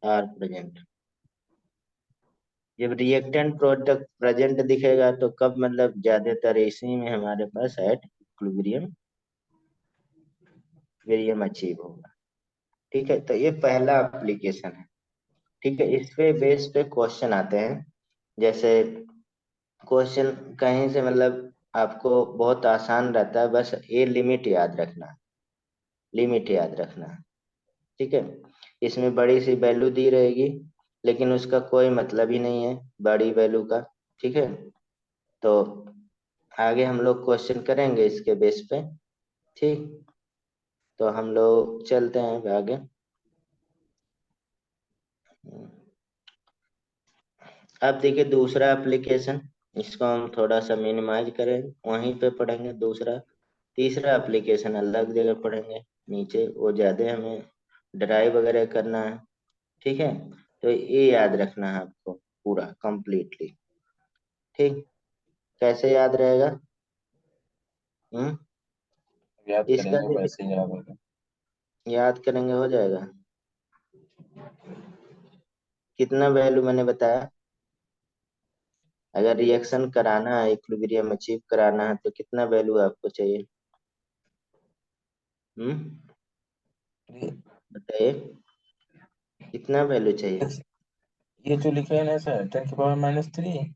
are present. जब रिएक्टेंट प्रोडक्ट प्रेजेंट दिखेगा तो कब, मतलब ज्यादातर इसी में हमारे पास एट इक्विलिब्रियम वेरियम अचीव होगा। ठीक है, तो ये पहला एप्लीकेशन है। ठीक है, इस पे बेस पे क्वेश्चन आते हैं। जैसे क्वेश्चन कहीं से मतलब आपको बहुत आसान रहता है, बस ये लिमिट याद रखना, लिमिट याद रखना। ठीक है, इसमें बड़ी सी वैल्यू दी रहेगी, लेकिन उसका कोई मतलब ही नहीं है बड़ी वैल्यू का। ठीक है, तो आगे हम लोग क्वेश्चन करेंगे इसके बेस पे। ठीक, तो हम लोग चलते हैं आगे। अब देखिए दूसरा एप्लीकेशन, इसको हम थोड़ा सा मिनिमाइज करें, वहीं पे पढ़ेंगे दूसरा। तीसरा एप्लीकेशन अलग जगह पढ़ेंगे, नीचे वो ज्यादा हमें ड्राइव वगैरह करना है। ठीक है, तो ये याद रखना है आपको पूरा कंप्लीटली। ठीक, कैसे याद रहेगा? हम्म, याद इसका करेंगे देखिए, वैसे ही याद होगा। याद करेंगे हो जाएगा। कितना वैल्यू मैंने बताया? अगर रिएक्शन कराना है, इक्विलिब्रियम अचीव कराना है, तो कितना वैल्यू आपको चाहिए? हम्म, ये बताइए कितना वैल्यू चाहिए? ये जो लिखे हैं ना सर, 10⁻³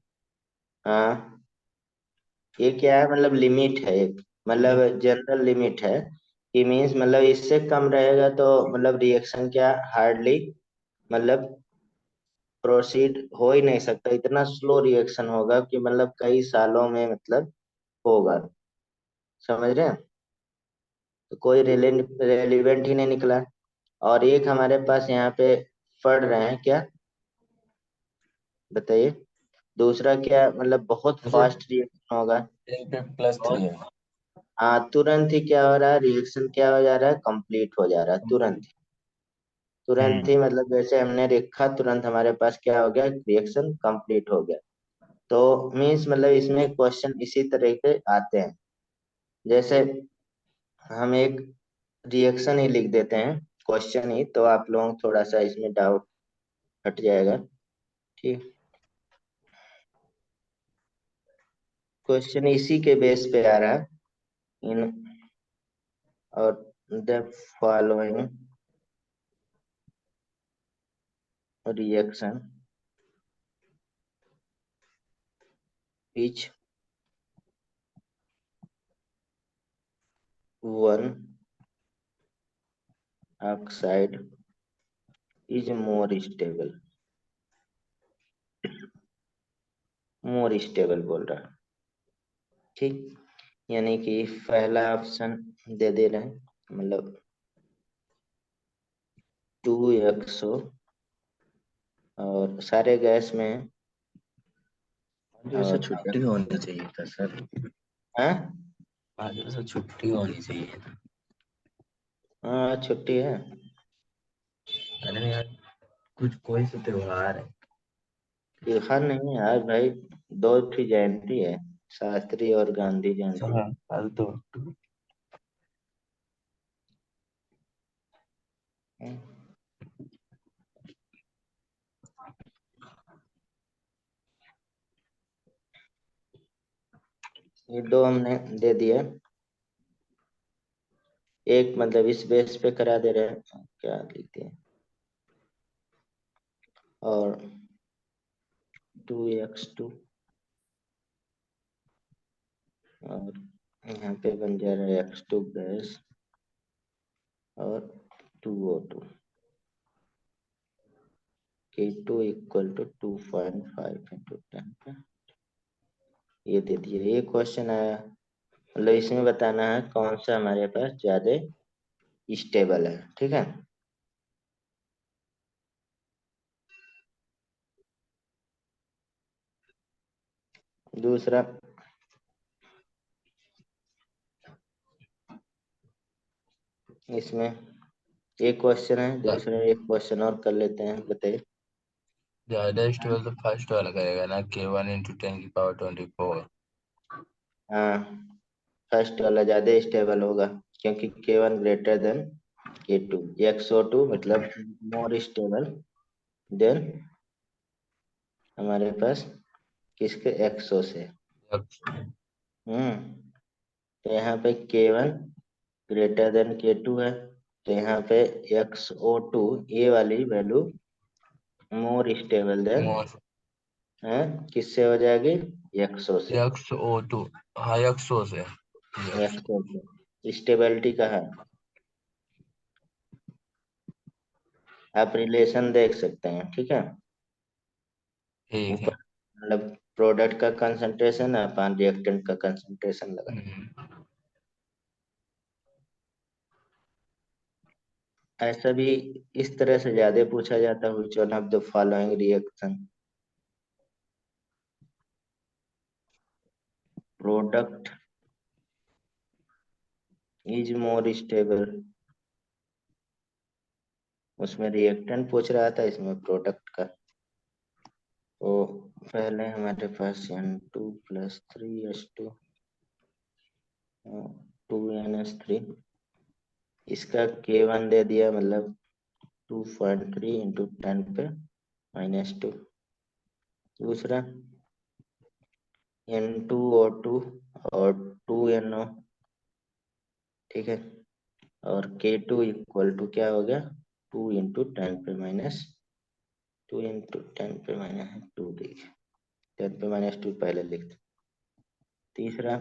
हाँ, ये क्या है, मतलब लिमिट है एक, मतलब जनरल लिमिट है कि मीन्स मतलब इससे कम रहेगा तो मतलब रिएक्शन क्या हार्डली मतलब प्रोसीड हो ही नहीं सकता, इतना स्लो रिएक्शन होगा कि मतलब कई सालों में मतलब होगा। समझ रहे हैं? तो कोई रेलिवेंट ही नहीं निकला। और एक हमारे पास यहाँ पे पढ़ रहे हैं क्या, बताइए दूसरा क्या, मतलब बहुत जैसे फास्ट रिएक्शन होगा 10 पे +3 और है। हाँ तुरंत ही क्या हो रहा है, रिएक्शन क्या हो जा रहा है, कंप्लीट हो जा रहा है तुरंत। तुरंत ही मतलब जैसे हमने देखा तुरंत हमारे पास क्या हो गया, रिएक्शन कंप्लीट हो गया। तो मीन्स मतलब इसमें क्वेश्चन इसी तरह के आते हैं। जैसे हम एक रिएक्शन ही लिख देते हैं, क्वेश्चन ही, तो आप लोगों को थोड़ा सा इसमें डाउट हट जाएगा। ठीक, क्वेश्चन इसी के बेस पे आ रहा है। इन और the following reaction each one oxide is more stable बोल रहा है। ठीक, यानी कि पहला ऑप्शन दे दे रहे हैं, मतलब 2xo, और सारे गैस में है। आज वैसे और छुट्टी होनी चाहिए था सर, हाँ आज वैसे छुट्टी होनी चाहिए था। हाँ, छुट्टी है। अरे यार कुछ कोई सा त्योहार है। त्योहार नहीं है आज भाई, दो की जयंती है, शास्त्री और गांधी जयंती। हाँ कल तो हम्म, ये दो हमने दे दिया, एक मतलब इस बेस पे करा दे रहे हैं, क्या लिखते हैं, और 2x2, और यहाँ पे बन जा रहा है x2 गैस, और 2O2, K2 equal to 2.5 into 10 पे, ये दे दिया। ये क्वेश्चन आया, मतलब इसमें बताना है कौन सा हमारे पास ज्यादा स्टेबल है, ठीक है। दूसरा, इसमें एक क्वेश्चन है, दूसरा एक क्वेश्चन और कर लेते हैं, बताइए। ज्यादा स्टेबल तो फर्स्ट वाला करेगा ना, K1 इंटू 10 की पावर 24। हाँ, फर्स्ट वाला ज्यादा स्टेबल होगा, क्योंकि K1 greater than K2, XO2 मतलब मोर स्टेबल देन हमारे पास किसके, एक्सो से। हम्म, तो यहाँ पे K1 ग्रेटर देन K2 है, तो यहाँ पे XO2 ये वाली वैल्यू मोर स्टेबल देन है, किससे हो जाएगी, एक्सो से। XO2, हाँ XO से। एक्सो से स्टेबिलिटी का है, आप रिलेशन देख सकते हैं, ठीक है। ठीक ऊपर है। मतलब प्रोडक्ट का कंसंट्रेशन है, अपन रिएक्टेंट का कंसंट्रेशन लगा। ऐसा भी इस तरह से ज्यादा पूछा जाता है, which one of the following reaction product is more stable, उसमें रिएक्टेंट पूछ रहा था, इसमें प्रोडक्ट का। तो पहले हमारे पास N2 प्लस 3H2 2NH3, इसका K1 दे दिया, मतलब 2.3 इंटू 10 पे -2। दूसरा N2O2 और 2NO, ठीक है, और K2 इक्वल टू क्या हो गया, 2 इंटू 10 पे -2 इंटू 10 पे -2, देखिए 10 पे -2 पहले लिखते। तीसरा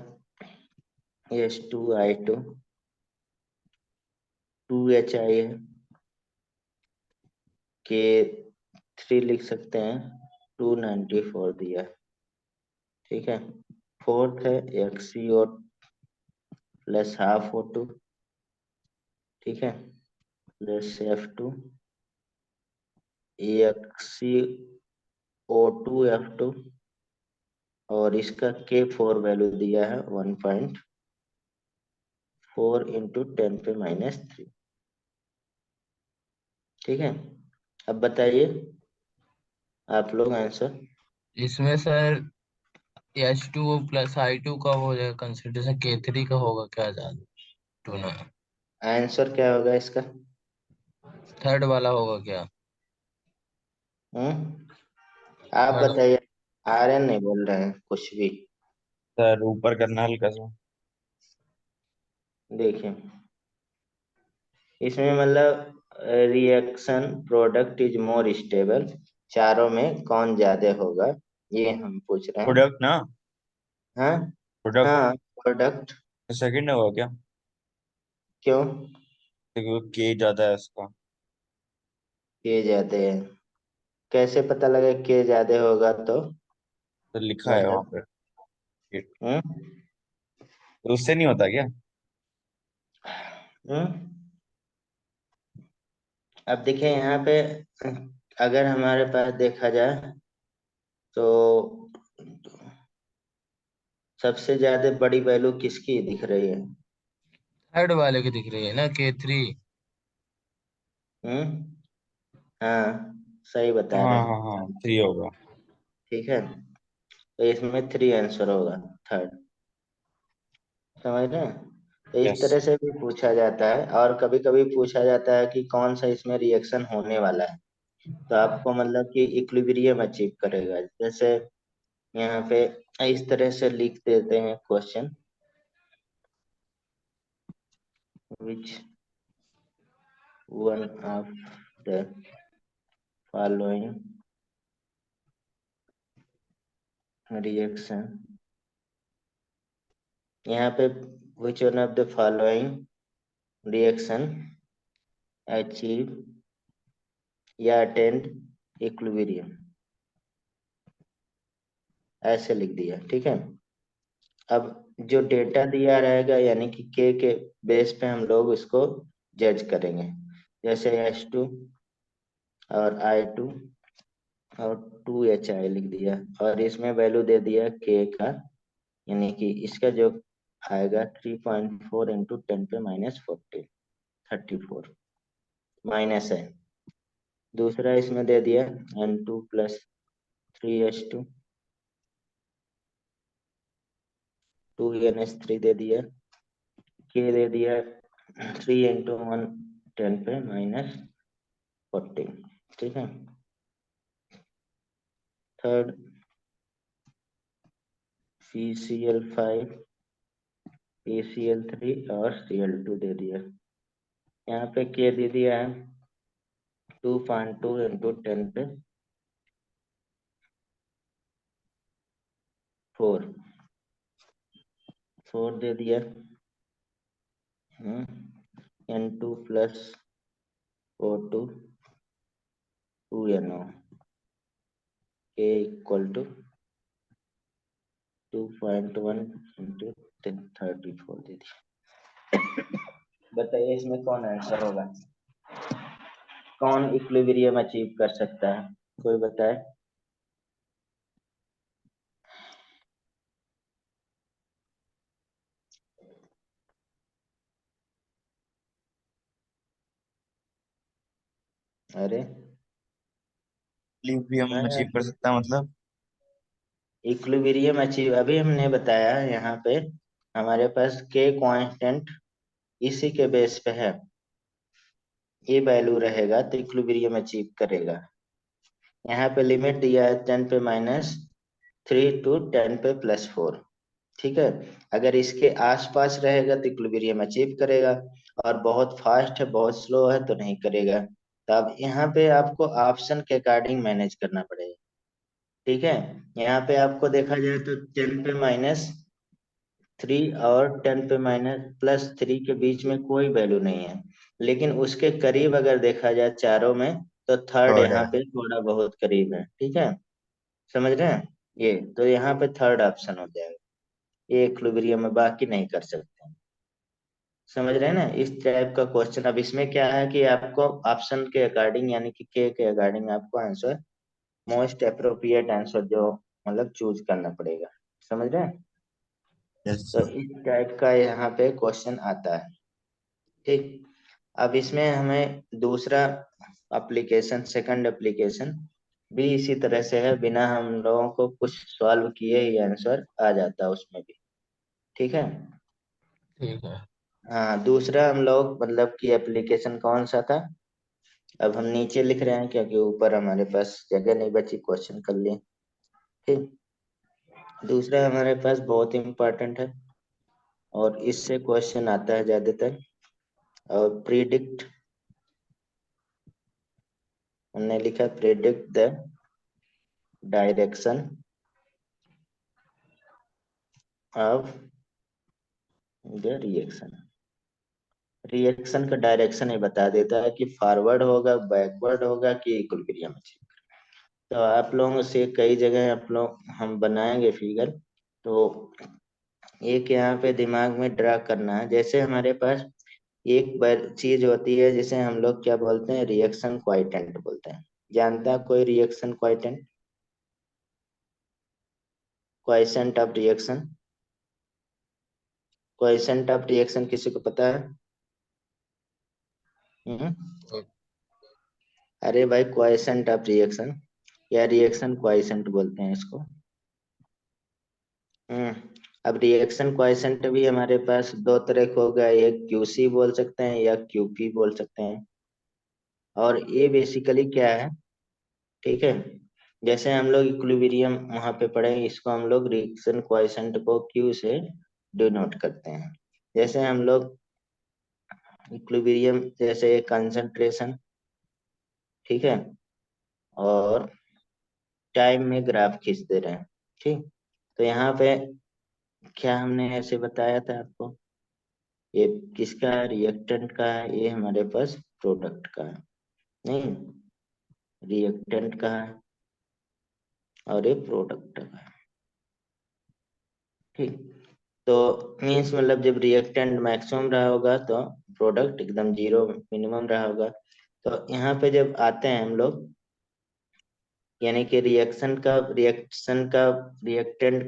H2I2 2HI है, K3 लिख सकते हैं, 294 दिया, ठीक है। फोर्थ है XCO प्लस ½ O2, ठीक है, प्लस F2 XCO2F2, और इसका K4 वैल्यू दिया है 1.4 इंटू 10 पे -3, ठीक है। अब बताइए आप लोग आंसर। इसमें सर H2O प्लस I2 का हो जाएगा कंसंट्रेशन, K3 का होगा क्या जान टू ना, आंसर क्या होगा इसका? थर्ड वाला होगा क्या? आप थर्ड। बताइए, आर्यन नहीं बोल रहे हैं कुछ भी। सर ऊपर करना हल्का सा। देखिए, इसमें मतलब reaction product is more stable, चारों में कौन ज्यादा होगा, ये हम पूछ रहे हैं। प्रोडक्ट ना, हाँ प्रोडक्ट हाँ, प्रोडक्ट। सेकंड होगा क्या? क्यों क्योंकि के ज्यादा है इसका। के ज्यादा है? कैसे पता लगा के ज्यादा होगा तो? तो लिखा है वहां मतलब पे। हम्म तो उससे नहीं होता क्या? हम्म। अब देखिए यहाँ पे, अगर हमारे पास देखा जाए तो सबसे ज्यादा बड़ी वैल्यू किसकी दिख रही है? थर्ड वाले की दिख रही है ना, K3। हम्म। हाँ, सही बता रहे हाँ हाँ हैं। हाँ, 3 होगा। ठीक है, तो इसमें 3 आंसर होगा, थर्ड। समझ रहे हैं? तो इस यस। तरह से भी पूछा जाता है, और कभी कभी पूछा जाता है कि कौन सा इसमें रिएक्शन होने वाला है। तो आपको मतलब कि इक्विलिब्रियम अचीव करेगा। जैसे यहाँ पे इस तरह से लिख देते हैं question, which one of the following reaction, यहाँ पे which one of the following reaction achieve या अटेंड इक्विलिब्रियम, ऐसे लिख दिया। ठीक है, अब जो डेटा दिया रहेगा यानी कि के बेस पे हम लोग इसको जज करेंगे। जैसे H2 और I2 और 2HI लिख दिया, और इसमें वैल्यू दे दिया के का, यानी कि इसका जो आएगा 3.4 इंटू 10⁻⁴, 34 माइनस है। दूसरा इसमें दे दिया N2 प्लस 3H2, 2NH3 दे दिया, के दे दिया 3 इंटू 1 10⁻⁴। ठीक है, थर्ड CCl5, ACl3 और Cl2 दे दिया। यहाँ पे के दे दिया है 2.2 इंटू 10⁴, 4 दे दिया। N2 प्लस O2 2NO, के इक्वल टू 2.1 इंटू 34 दे दिया। बताइए इसमें कौन आंसर होगा? कौन इक्विलिब्रियम अचीव कर सकता है? कोई बताए। अरे इक्विलिब्रियम हाँ, अचीव कर सकता है मतलब? इक्विलिब्रियम अचीव अभी हमने बताया यहाँ पे, हमारे पास के कांस्टेंट इसी के बेस पे है, ये वैल्यू रहेगा तो इक्विलिब्रियम अचीव करेगा। यहाँ पे लिमिट दिया है 10⁻³ टू 10⁻+4। ठीक है, अगर इसके आसपास रहेगा तो इक्विलिब्रियम अचीव करेगा, और बहुत फास्ट है बहुत स्लो है तो नहीं करेगा। तो अब यहाँ पे आपको ऑप्शन के अकॉर्डिंग मैनेज करना पड़ेगा। ठीक है, यहाँ पे आपको देखा जाए तो 10⁻³ और 10⁻+3 के बीच में कोई वैल्यू नहीं है, लेकिन उसके करीब अगर देखा जाए चारों में, तो थर्ड थर्ड यहाँ है। पे थोड़ा बहुत करीब है। ठीक है, समझ रहे हैं? ये तो यहाँ पे थर्ड ऑप्शन हो जाएगा, ये इक्विलिब्रियम में बाकी नहीं कर सकते। समझ रहे हैं ना? इस टाइप का क्वेश्चन। अब इसमें क्या है कि आपको ऑप्शन के अकॉर्डिंग यानी कि के अकॉर्डिंग आपको आंसर, मोस्ट अप्रोप्रिएट आंसर जो मतलब चूज करना पड़ेगा। समझ रहे हैं? यस तो सर। इस टाइप का यहाँ पे क्वेश्चन आता है। ठीक, अब इसमें हमें दूसरा एप्लीकेशन, सेकंड एप्लीकेशन भी इसी तरह से है, बिना हम लोगों को कुछ सॉल्व किए ही आंसर आ जाता है उसमें भी। ठीक है, ठीक है। हाँ, दूसरा हम लोग मतलब कि एप्लीकेशन कौन सा था, अब हम नीचे लिख रहे हैं क्योंकि ऊपर हमारे पास जगह नहीं बची, क्वेश्चन कर लिए। ठीक, दूसरा हमारे पास बहुत इंपॉर्टेंट है, और इससे क्वेश्चन आता है ज्यादातर, और प्रिडिक्ट, हमने लिखा predict the direction of the reaction. Reaction का डायरेक्शन ये बता देता है कि फॉरवर्ड होगा, बैकवर्ड होगा, कि इक्विलिब्रियम अचीव। तो आप लोगों से कई जगह आप लोग हम बनाएंगे फिगर, तो एक यहाँ पे दिमाग में ड्रा करना है, जैसे हमारे पास एक चीज होती है जिसे हम लोग क्या बोलते हैं, रिएक्शन क्वाइटेंट बोलते हैं। जानता है कोई reaction quotient? Quotient of reaction, quotient of reaction किसी को पता है? हम्म? अरे भाई, क्वाइसेंट ऑफ रिएक्शन या रिएक्शन क्वाइसेंट बोलते हैं इसको। अब रिएक्शन क्वाइसेंट भी हमारे पास दो तरह का होगा, एक क्यूसी बोल सकते हैं या क्यूपी बोल सकते हैं। और ये बेसिकली क्या है, ठीक है, जैसे हम लोग इक्विलिब्रियम वहां पे पढ़े, इसको हम लोग रिएक्शन क्वाइसेंट को क्यू से डिनोट करते हैं। जैसे हम लोग इक्विलिब्रियम, जैसे कंसंट्रेशन, ठीक है, और टाइम में ग्राफ खींच दे रहे हैं, ठीक। तो यहाँ पे क्या हमने ऐसे बताया था आपको, ये किसका है, रिएक्टेंट का है, ये हमारे पास प्रोडक्ट का है, नहीं, रिएक्टेंट का है और ये प्रोडक्ट का है, ठीक। तो मीन्स मतलब जब रिएक्टेंट मैक्सिमम रहा होगा तो प्रोडक्ट एकदम जीरो मिनिमम रहा होगा। तो यहाँ पे जब आते हैं हम लोग, यानी कि रिएक्टेंट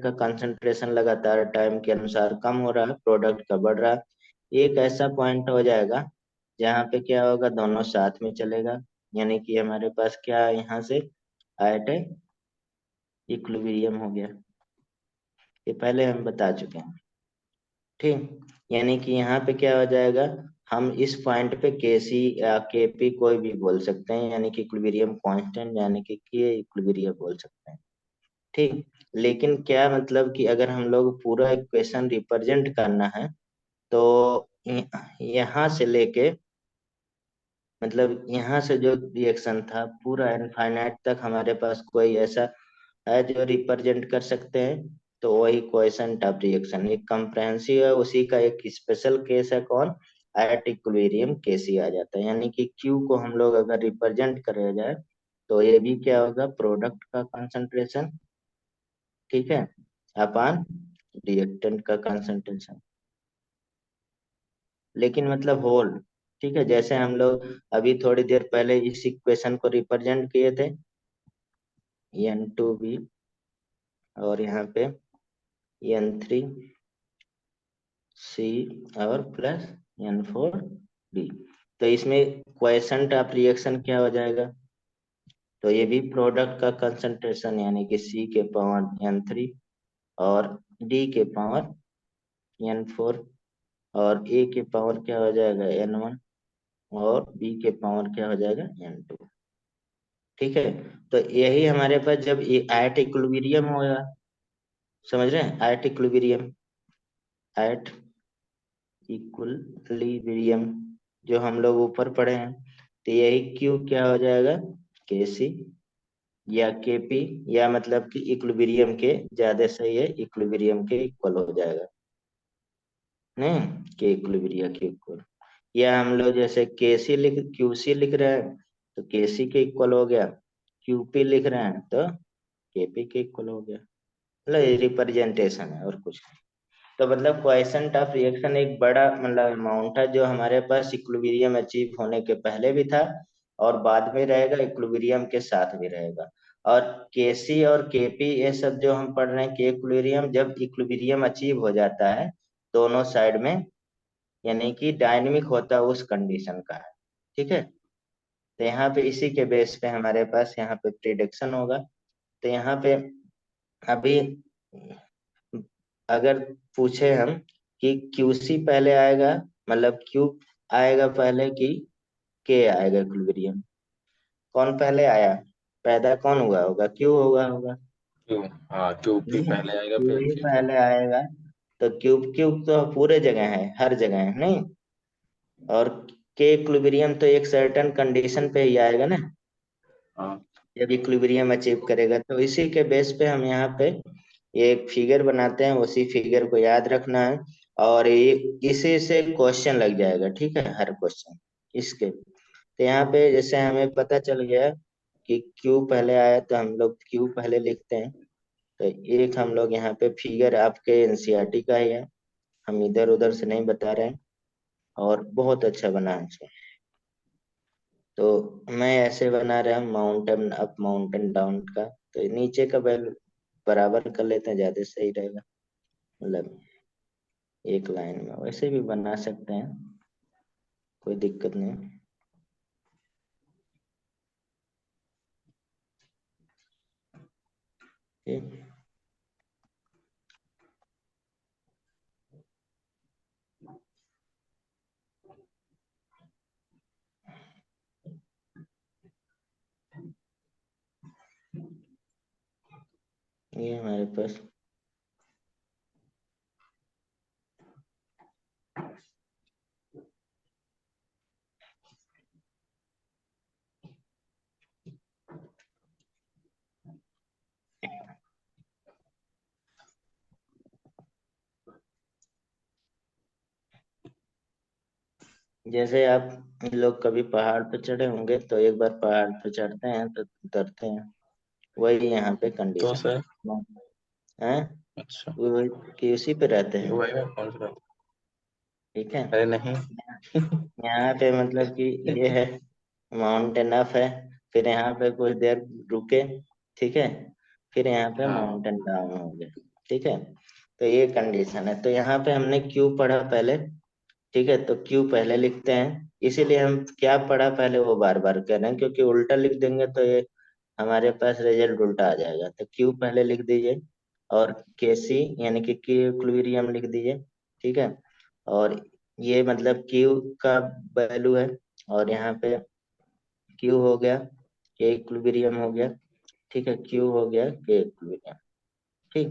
का कंसंट्रेशन लगातार टाइम के अनुसार कम हो रहा है, प्रोडक्ट का बढ़ रहा है। एक ऐसा पॉइंट हो जाएगा जहाँ पे क्या होगा, दोनों साथ में चलेगा, यानी कि हमारे पास क्या यहाँ से एट इक्विलिब्रियम हो गया। ये पहले हम बता चुके हैं, ठीक। यानी कि यहाँ पे क्या हो जाएगा, हम इस पॉइंट पे केसी या केपी कोई भी बोल सकते हैं, यानी कि इक्विलिब्रियम कांस्टेंट, यानी कि के इक्विलिब्रियम बोल सकते हैं, ठीक। लेकिन क्या मतलब कि अगर हम लोग पूरा इक्वेशन रिप्रेजेंट करना है तो यहाँ से लेके, मतलब यहाँ से जो रिएक्शन था पूरा इनफाइनाइट तक हमारे पास कोई ऐसा है जो रिप्रेजेंट कर सकते हैं, तो वही क्वेश्चन ऑफ रिएक्शन एक कंप्रेहेंसिव है, उसी का एक स्पेशल केस है, कौन, एट इक्विलिब्रियम केस ही आ जाता है। यानी कि क्यू को हम लोग अगर रिप्रेजेंट करा जाए तो ये भी क्या होगा, प्रोडक्ट का कंसंट्रेशन, ठीक है, अपान रिएक्टेंट का कंसंट्रेशन, लेकिन मतलब होल, ठीक है। जैसे हम लोग अभी थोड़ी देर पहले इस इक्वेशन को रिप्रेजेंट किए थे, N2B और यहाँ पे N3C और प्लस N4D। तो इसमें क्वेश्चन ऑफ रिएक्शन क्या हो जाएगा, तो ये भी प्रोडक्ट का कंसंट्रेशन, यानी कि C के पावर N3 और D के पावर N4 और A के पावर क्या हो जाएगा, N1 और B के पावर क्या हो जाएगा, N2, ठीक है। तो यही हमारे पास जब ये एट इक्विलिब्रियम होगा, समझ रहे हैं, एट इक्विलिब्रियम, एट इक्विलिब्रियम जो हम लोग ऊपर पढ़े हैं, तो यही क्यू क्या हो जाएगा, के सी या के पी, या मतलब कि इक्विलिब्रियम के, ज्यादा सही है, इक्विलिब्रियम के इक्वल हो जाएगा, नहीं, के इक्विलिब्रियम के इक्वल। या हम लोग जैसे के सी लिख, क्यू सी लिख रहे हैं तो के सी के इक्वल हो गया, क्यू पी लिख रहे हैं तो के पी के इक्वल हो गया, मतलब रिप्रेजेंटेशन है और कुछ नहीं। तो मतलब क्वेश्चन ऑफ रिएक्शन एक बड़ा मतलब अमाउंट है जो हमारे पास इक्विलिब्रियम अचीव होने के पहले भी था और बाद में रहेगा, इक्विलिब्रियम के साथ भी रहेगा। और केसी और केपी ये सब जो हम पढ़ रहे हैं, के इक्विलिब्रियम जब इक्विलिब्रियम अचीव हो जाता है दोनों साइड में, यानी कि डायनेमिक होता है उस कंडीशन का है, ठीक है। तो यहाँ पे इसी के बेस पे हमारे पास यहाँ पे प्रिडिक्शन होगा। तो यहाँ पे अभी अगर पूछे हम कि क्यूसी पहले आएगा, मतलब क्यू आएगा पहले कि के आएगा इक्विलिब्रियम, कौन पहले आया, पैदा कौन हुआ होगा, क्यू हुआ होगा, क्यू, हाँ क्यू पी नहीं, पहले आएगा क्यू फिर ही फिर पहले आएगा। तो क्यूब क्यूब तो पूरे जगह है, हर जगह है, नहीं, और के इक्विलिब्रियम तो एक सर्टेन कंडीशन पे ही आएगा ना, हाँ जब इक्विलिब्रियम अचीव करेगा। तो इसी के बेस पे हम यहाँ पे ये एक फिगर बनाते हैं, उसी फिगर को याद रखना है और ये इसी से क्वेश्चन लग जाएगा, ठीक है, हर क्वेश्चन इसके। तो यहाँ पे जैसे हमें पता चल गया कि क्यू पहले आया तो हम लोग क्यू पहले लिखते हैं, तो एक हम लोग यहाँ पे फिगर आपके एनसीईआरटी का ही है, हम इधर उधर से नहीं बता रहे हैं, और बहुत अच्छा बना है इसका। तो मैं ऐसे बना रहा हूँ माउंटेन अप माउंटेन डाउन का, तो नीचे का बैल बराबर कर लेते हैं, ज्यादा सही रहेगा, मतलब एक लाइन में वैसे भी बना सकते हैं, कोई दिक्कत नहीं। ठीक, ये हमारे पास जैसे आप लोग कभी पहाड़ पे चढ़े होंगे, तो एक बार पहाड़ पे चढ़ते हैं तो उतरते हैं, वही यहाँ पे तो कंडीशन सर है, अच्छा वही कि उसी पे रहते हैं। वही मैं पहुंच रहा हूँ। ठीक है, अरे नहीं। यहाँ पे मतलब कि ये है माउंटेन अप है, फिर यहाँ पे कुछ देर रुके, ठीक है, फिर यहाँ पे हाँ माउंटेन डाउन हो गया। ठीक है, तो ये कंडीशन है। तो यहाँ पे हमने क्यू पढ़ा पहले, ठीक है, तो क्यू पहले लिखते हैं, इसीलिए हम क्या पढ़ा पहले वो बार बार कर रहे हैं, क्योंकि उल्टा लिख देंगे तो ये हमारे पास रिजल्ट उल्टा आ जाएगा। तो क्यू पहले लिख दीजिए, और के सी यानी कि क्यू इक्विलिब्रियम लिख दीजिए। ठीक है, और ये मतलब क्यू का वैल्यू है, और यहाँ पे क्यू हो गया, के इक्विलिब्रियम हो गया। ठीक है, क्यू हो गया के इक्विलिब्रियम। ठीक,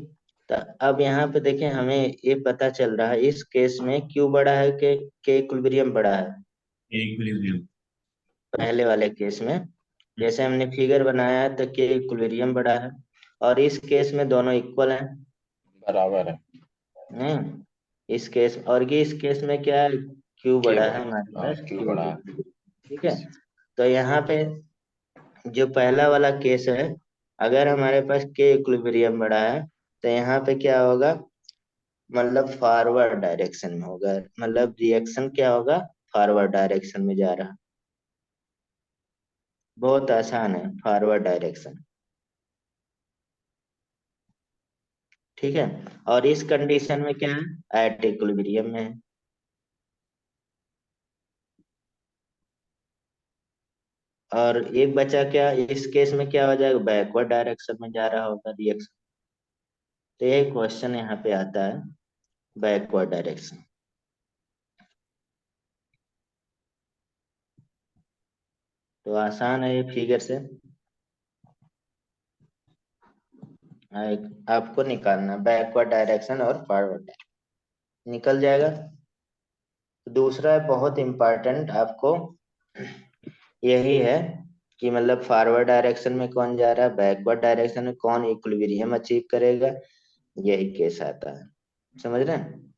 तो अब यहाँ पे देखें, हमें ये पता चल रहा है इस केस में क्यू बड़ा है के इक्विलिब्रियम बड़ा है। इक्विलिब्रियम। पहले वाले केस में जैसे हमने फिगर बनाया है तो के इक्विलिब्रियम बड़ा है, और इस केस में दोनों इक्वल हैं। बराबर है। इस केस और ये इस केस में क्या है, क्यू के बड़ा है बड़ा। हमारे हाँ पास क्यों के बड़ा है। इक्विलिब्रियम। ठीक है, तो यहाँ पे जो पहला वाला केस है, अगर हमारे पास के इक्विलिब्रियम बड़ा है, तो यहाँ पे क्या होगा, मतलब फॉरवर्ड डायरेक्शन में होगा, मतलब रिएक्शन क्या होगा, फॉरवर्ड डायरेक्शन में जा रहा। बहुत आसान है फॉरवर्ड डायरेक्शन। ठीक है, और इस कंडीशन में क्या है, एट इक्विलिब्रियम में है। और एक बचा क्या, इस केस में क्या हो जाएगा, बैकवर्ड डायरेक्शन में जा रहा होगा रिएक्शन। तो ये क्वेश्चन यहाँ पे आता है, बैकवर्ड डायरेक्शन। तो आसान है ये फिगर से, आपको निकालना बैकवर्ड डायरेक्शन और फॉरवर्ड डायरेक्शन, निकल जाएगा। दूसरा बहुत इंपॉर्टेंट आपको यही है कि मतलब फॉरवर्ड डायरेक्शन में कौन जा रहा है, बैकवर्ड डायरेक्शन में कौन इक्विलिब्रियम अचीव करेगा, यही केस आता है। समझ रहे हैं,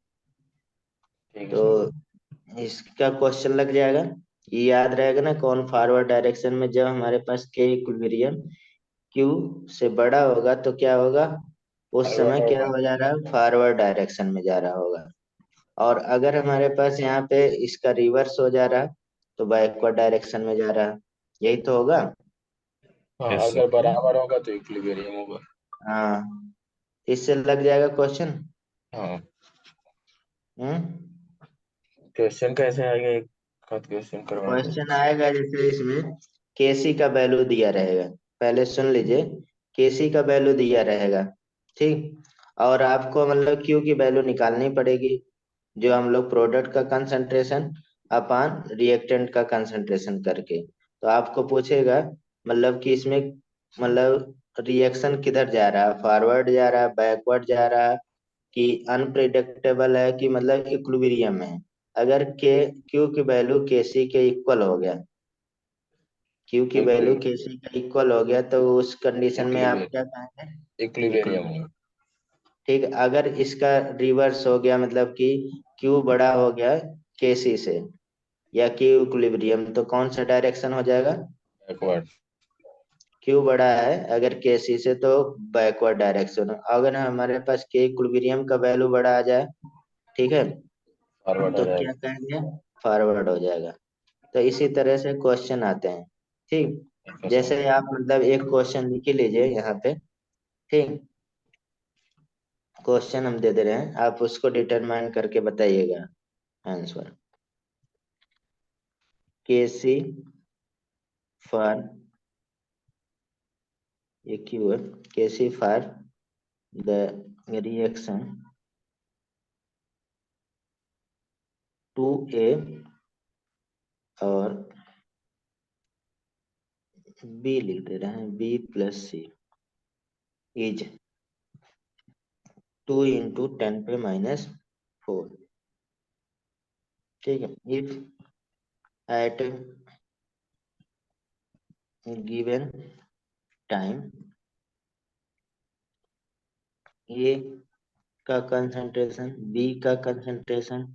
ठीक है तो सर। इसका क्वेश्चन लग जाएगा, ये याद रहेगा ना, कौन फॉरवर्ड डायरेक्शन में जब हमारे पास के इक्विलिब्रियम क्यू से बड़ा होगा तो क्या होगा, उस फॉरवर्ड समय क्या होगा। हो जा रहा है, फॉरवर्ड डायरेक्शन में जा रहा होगा। और अगर हमारे पास यहाँ पे इसका रिवर्स हो जा रहा है, तो बैकवर्ड डायरेक्शन में जा रहा है, यही तो होगा। हाँ यस अगर सर। बराबर होगा तो इक्विलिब्रियम होगा। हाँ, इससे लग जाएगा क्वेश्चन। हाँ हम्म, क्वेश्चन कैसे आएगा, एक क्वेश्चन करवा दो। क्वेश्चन आएगा जैसे इसमें केसी का वैल्यू दिया रहेगा, पहले सुन लीजिए, केसी का वैल्यू दिया रहेगा, ठीक, और आपको मतलब क्यू की वैल्यू निकालनी पड़ेगी, जो हम लोग प्रोडक्ट का कंसंट्रेशन अपान रिएक्टेंट का कंसंट्रेशन करके। तो आपको पूछेगा मतलब कि इसमें मतलब रिएक्शन किधर जा रहा है, फॉरवर्ड जा रहा है, बैकवर्ड जा रहा है, कि अनप्रिडिक्टेबल है, कि मतलब इक्विलिब्रियम में है। अगर के क्यू की वैल्यू के सी के इक्वल हो गया, क्यू की वैल्यू के सी के इक्वल हो गया, तो उस कंडीशन में आप क्या कहेंगे, इक्विलिब्रियम इक्विलिब्रियम। होगा। ठीक, अगर इसका रिवर्स हो गया, मतलब कि क्यू बड़ा हो गया के सी से, या क्यू इक्विलिब्रियम, तो कौन सा डायरेक्शन हो जाएगा, बैकवर्ड। क्यू बड़ा है अगर के सी से तो बैकवर्ड डायरेक्शन। अगर हमारे पास के इक्विलिब्रियम का वैल्यू बड़ा आ जाए, ठीक है, फॉरवर्ड हो तो क्या जाएगा। कहेंगे, फॉरवर्ड हो जाएगा। तो इसी तरह से क्वेश्चन आते हैं। ठीक, ठीक है सर। जैसे आप मतलब एक क्वेश्चन लिख ही लीजिए यहाँ पे। ठीक, क्वेश्चन हम दे दे रहे हैं, आप उसको डिटरमाइन करके बताइएगा आंसर। के सी फॉर, ये क्यू है, के सी फॉर द रिएक्शन 2A और बी लिख दे रहे हैं, B plus C is 2 into 10⁻⁴। ठीक है, if at given time A का कंसंट्रेशन, बी का concentration,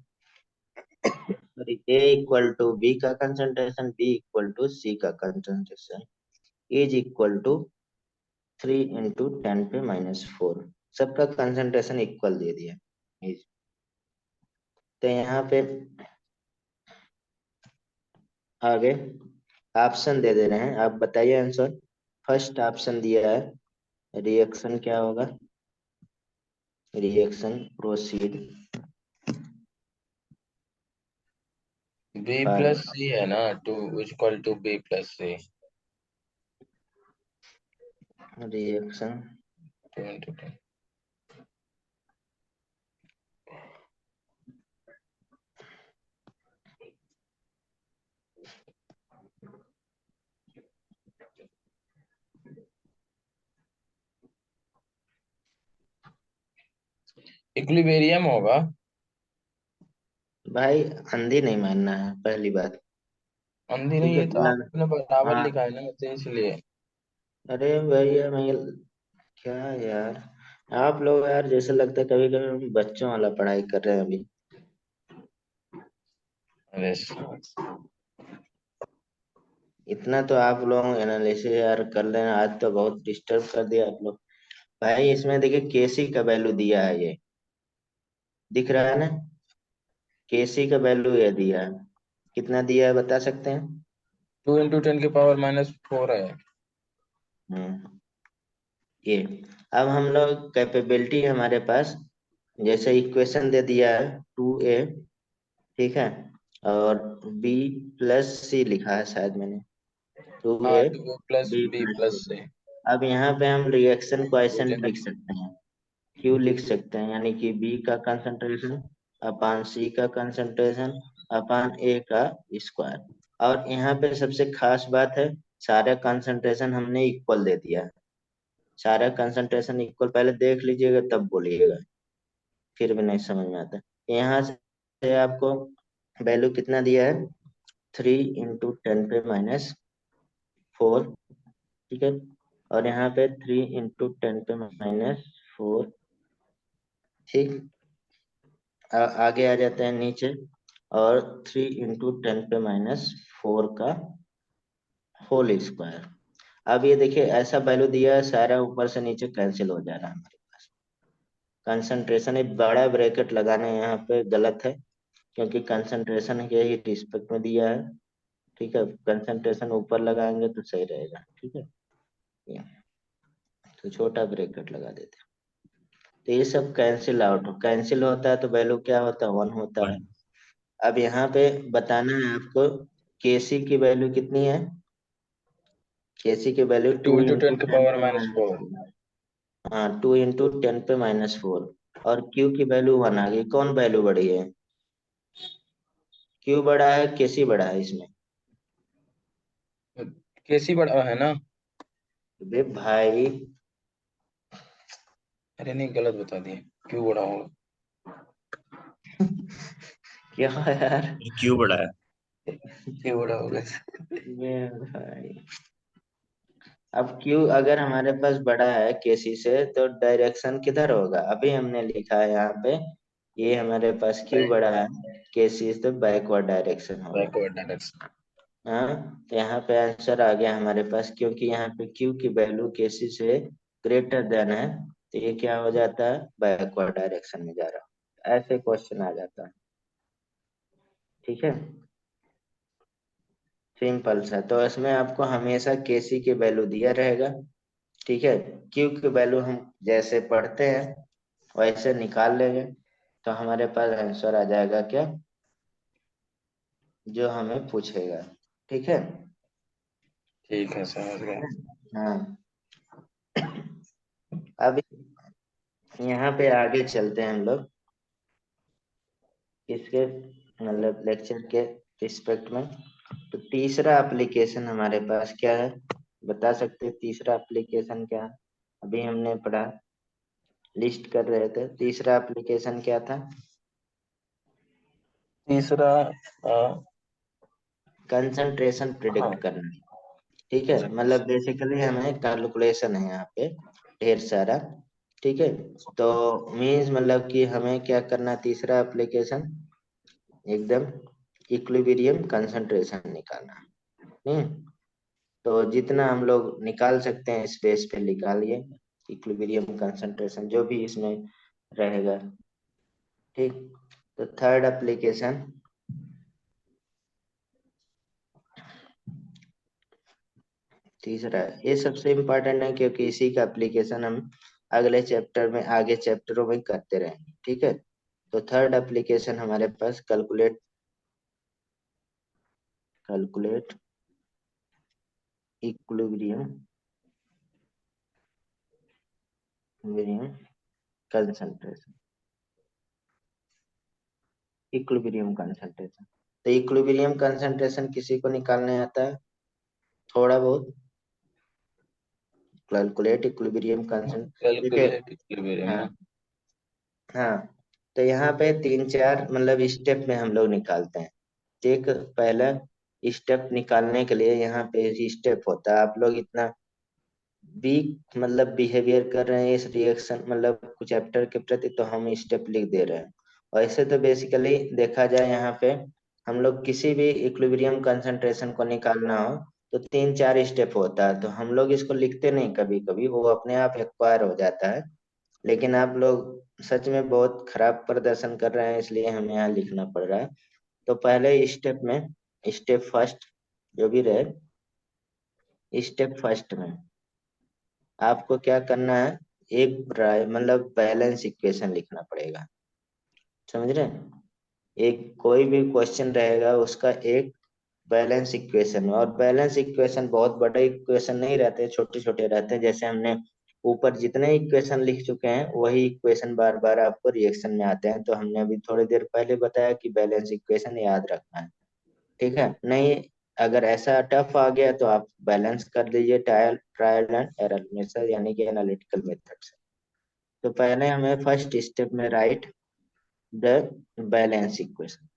sorry, A equal to B का concentration, B equal to C का concentration is equal to 3 into 10⁻⁴। सबका कंसंट्रेशन इक्वल दे दिया। तो यहाँ पे आगे ऑप्शन दे दे रहे हैं, आप बताइए आंसर। फर्स्ट ऑप्शन दिया है, रिएक्शन क्या होगा, reaction proceed B for plus C है ना, two equal to B plus C. Reaction 2 into 10। Equilibrium होगा। भाई अंधी नहीं मानना है पहली बात। अंधी ठीक नहीं, है ये तो ना, आपने बराबर हाँ। लिखा है ना, तो इसलिए। अरे भैया मैं क्या यार, आप लोग यार जैसे लगता है कभी कभी हम बच्चों वाला पढ़ाई कर रहे हैं अभी। अरे इतना तो आप लोग एनालिसिस यार कर रहे हैं, आज तो बहुत डिस्टर्ब कर दिया आप लोग। भाई इसमें देखिए केसी का वैल्यू दिया है, ये दिख रहा है ना, केसी का वैल्यू ये दिया है, कितना दिया है बता सकते हैं। 2 इंटू 10⁻⁴ है। हम्म, ये अब हम लोग कैपेबिलिटी हमारे पास, जैसे इक्वेशन दे दिया है 2A, ठीक है, और बी प्लस सी लिखा है शायद मैंने, टू हाँ, ए 2 प्लस बी बी प्लस सी। प्लस सी। अब यहाँ पे हम रिएक्शन क्वाइसेंट लिख रिएक्शन सकते हैं, क्यू लिख सकते हैं, यानी कि बी का कंसंट्रेशन अपान सी का कंसंट्रेशन अपान ए का स्क्वायर। और यहाँ पे सबसे खास बात है, सारे कंसंट्रेशन हमने इक्वल दे दिया है, सारा कंसंट्रेशन इक्वल, पहले देख लीजिएगा तब बोलिएगा, फिर भी नहीं समझ में आता। यहाँ से आपको वैल्यू कितना दिया है, 3 इंटू 10⁻⁴, ठीक है, और यहाँ पे 3 इंटू 10⁻⁴। ठीक, आगे आ जाते हैं नीचे, और 3 इंटू 10⁻⁴ का होल स्क्वायर। अब ये देखिए ऐसा वैल्यू दिया है, सारा ऊपर से नीचे कैंसिल हो जा रहा है हमारे पास। कंसंट्रेशन, एक बड़ा ब्रैकेट लगाना यहाँ पे गलत है, क्योंकि कंसंट्रेशन के ही रिस्पेक्ट में दिया है। ठीक है, कंसंट्रेशन ऊपर लगाएंगे तो सही रहेगा। ठीक है, ये तो छोटा ब्रैकेट लगा देते हैं, तो ये सब कैंसिल आउट, कैंसिल होता है तो वैल्यू क्या होता है, 1 होता है। 1। अब यहाँ पे बताना है आपको, केसी की वैल्यू कितनी है, केसी की वैल्यू 2 टू इंटू इंटू 10 के टेन पावर पे माइनस माइनस 4 हाँ, 2 इंटू 10⁻⁴। और क्यू की वैल्यू 1 आ गई, कौन वैल्यू बढ़ी है, क्यू बड़ा है केसी बड़ा है इसमें। कैसी बड़ा है ना। बे भाई अरे नहीं, गलत बता दिए, क्यों बड़ा होगा। क्या यार, क्यों बड़ा है? क्यों बड़ा होगा। बे भाई, अब क्यू अगर हमारे पास बड़ा है केसी से तो डायरेक्शन किधर होगा, अभी हमने लिखा है यहाँ पे, ये हमारे पास क्यू बड़ा है, केसी से बैकवर्ड डायरेक्शन होगा। Backward direction. हाँ, तो यहाँ पे आंसर आ गया हमारे पास, क्योंकि यहाँ पे क्यू की वैल्यू केसी से ग्रेटर देन है, तो ये क्या हो जाता है, बैकवर्ड डायरेक्शन में जा रहा है। ऐसे क्वेश्चन आ जाता है। ठीक है, सिंपल सा। तो इसमें आपको हमेशा केसी की वैल्यू दिया रहेगा। ठीक है, क्यू की वैल्यू हम जैसे पढ़ते हैं वैसे निकाल लेंगे, तो हमारे पास आंसर आ जाएगा क्या, जो हमें पूछेगा। ठीक है। ठीक है, समझ गए। हाँ, अब यहाँ पे आगे चलते हैं हम लोग इसके मतलब लेक्चर के रिस्पेक्ट में। तो तीसरा एप्लीकेशन हमारे पास क्या है, बता सकते हैं तीसरा एप्लीकेशन क्या है? अभी हमने पढ़ा, लिस्ट कर रहे थे, तीसरा एप्लीकेशन क्या था? तीसरा कंसंट्रेशन हाँ, प्रिडिक्ट करना। ठीक है, मतलब बेसिकली हमें कैलकुलेशन है यहाँ पे ढेर सारा। ठीक है, तो मीन्स मतलब कि हमें क्या करना, तीसरा एप्लीकेशन एकदम इक्विलिब्रियम कंसंट्रेशन निकालना। हम्म, तो जितना हम लोग निकाल सकते हैं स्पेस पे निकालिए, इक्विलिब्रियम कंसंट्रेशन जो भी इसमें रहेगा। ठीक, तो थर्ड एप्लीकेशन, तीसरा ये सबसे इम्पोर्टेंट है, क्योंकि इसी का एप्लीकेशन हम अगले चैप्टर में, आगे चैप्टरों में करते रहेंगे। ठीक है, तो थर्ड एप्लीकेशन हमारे पास calculate calculate equilibrium concentration, equilibrium concentration. तो इक्विलिब्रियम कंसंट्रेशन किसी को निकालने आता है थोड़ा बहुत? कैलकुलेट इक्विलिब्रियम कंसंट्रेशन, देखिए। कैलकुलेट इक्विलिब्रियम हाँ, ना। हाँ, तो यहाँ पे तीन चार मतलब स्टेप में हम लोग निकालते हैं। एक पहला स्टेप निकालने के लिए यहाँ पे स्टेप होता है, आप लोग इतना वीक मतलब बिहेवियर कर रहे हैं इस रिएक्शन मतलब कुछ चैप्टर के प्रति, तो हम स्टेप लिख दे रहे हैं। वैसे तो बेसिकली देखा जाए यहाँ पे, हम लोग किसी भी इक्विलिब्रियम कंसंट्रेशन को निकालना हो तो तीन चार स्टेप होता है, तो हम लोग इसको लिखते नहीं, कभी कभी वो अपने आप एक्वायर हो जाता है। लेकिन आप लोग सच में बहुत खराब प्रदर्शन कर रहे हैं, इसलिए हमें यहाँ लिखना पड़ रहा है। तो पहले स्टेप में, स्टेप फर्स्ट जो भी रहे, स्टेप फर्स्ट में आपको क्या करना है, एक मतलब बैलेंस इक्वेशन लिखना पड़ेगा। समझ रहे हैं? एक कोई भी क्वेश्चन रहेगा उसका एक बैलेंस इक्वेशन, और बैलेंस इक्वेशन बहुत बड़े इक्वेशन नहीं रहते, छोटे छोटे रहते हैं। जैसे हमने ऊपर जितने इक्वेशन लिख चुके हैं वही इक्वेशन बार बार आपको रिएक्शन में आते हैं, तो हमने अभी थोड़ी देर पहले बताया कि बैलेंस इक्वेशन याद रखना है। ठीक है, नहीं अगर ऐसा टफ आ गया तो आप बैलेंस कर लीजिए trial trial and error method यानी कि एनालिटिकल मेथड से। तो पहले हमें फर्स्ट स्टेप में right the balance equation.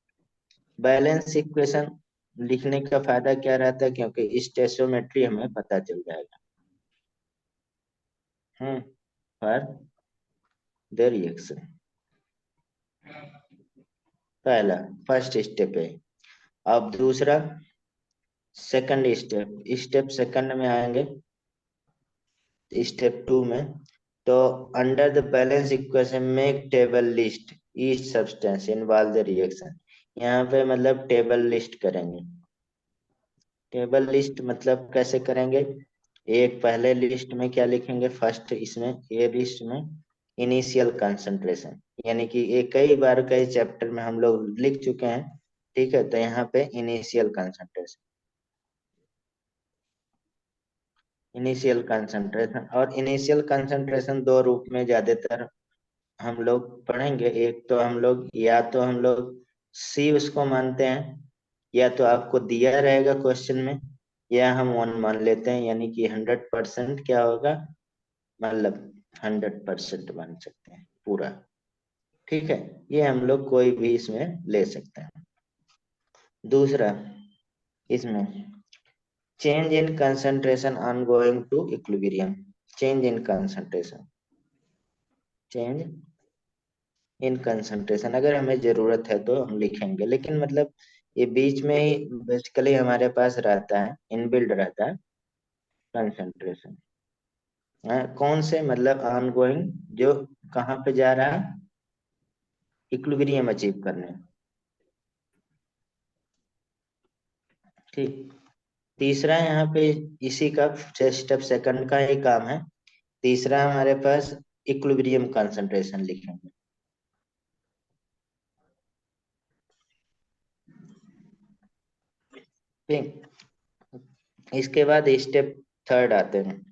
Balance equation लिखने का फायदा क्या रहता है, क्योंकि स्टेशियोमेट्री हमें पता चल जाएगा। फॉर द रिएक्शन, पहला फर्स्ट स्टेप है। अब दूसरा सेकंड स्टेप, स्टेप सेकंड में आएंगे स्टेप टू में। तो अंडर द बैलेंस इक्वेशन में table list each substance involve the reaction, यहाँ पे मतलब टेबल लिस्ट करेंगे। टेबल लिस्ट मतलब कैसे करेंगे, एक पहले लिस्ट में क्या लिखेंगे, फर्स्ट इसमें ए लिस्ट में इनिशियल कंसंट्रेशन, यानी कि ये कई बार कई चैप्टर में हम लोग लिख चुके हैं। ठीक है, तो यहाँ पे इनिशियल कंसंट्रेशन, इनिशियल कंसंट्रेशन और इनिशियल कंसंट्रेशन दो रूप में ज्यादातर हम लोग पढ़ेंगे। एक तो हम लोग या तो हम लोग सी उसको मानते हैं, या तो आपको दिया रहेगा क्वेश्चन में, या हम वन मान लेते हैं, यानी कि 100% क्या होगा, मतलब 100% मान सकते हैं पूरा। ठीक है, ये हम लोग कोई भी इसमें ले सकते हैं। दूसरा इसमें change in concentration on going to equilibrium, change in concentration, change in concentration अगर हमें जरूरत है तो हम लिखेंगे, लेकिन मतलब ये बीच में ही बेसिकली हमारे पास रहता है, इनबिल्ड रहता है कंसंट्रेशन। कौन से, मतलब ऑनगोइंग, जो कहाँ पे जा रहा है, इक्विलिब्रियम अचीव करने। ठीक। तीसरा यहाँ पे इसी का स्टेप सेकंड का ही काम है। तीसरा हमारे पास इक्विलिब्रियम कंसंट्रेशन लिखेंगे। ठीक। इसके बाद स्टेप थर्ड आते हैं।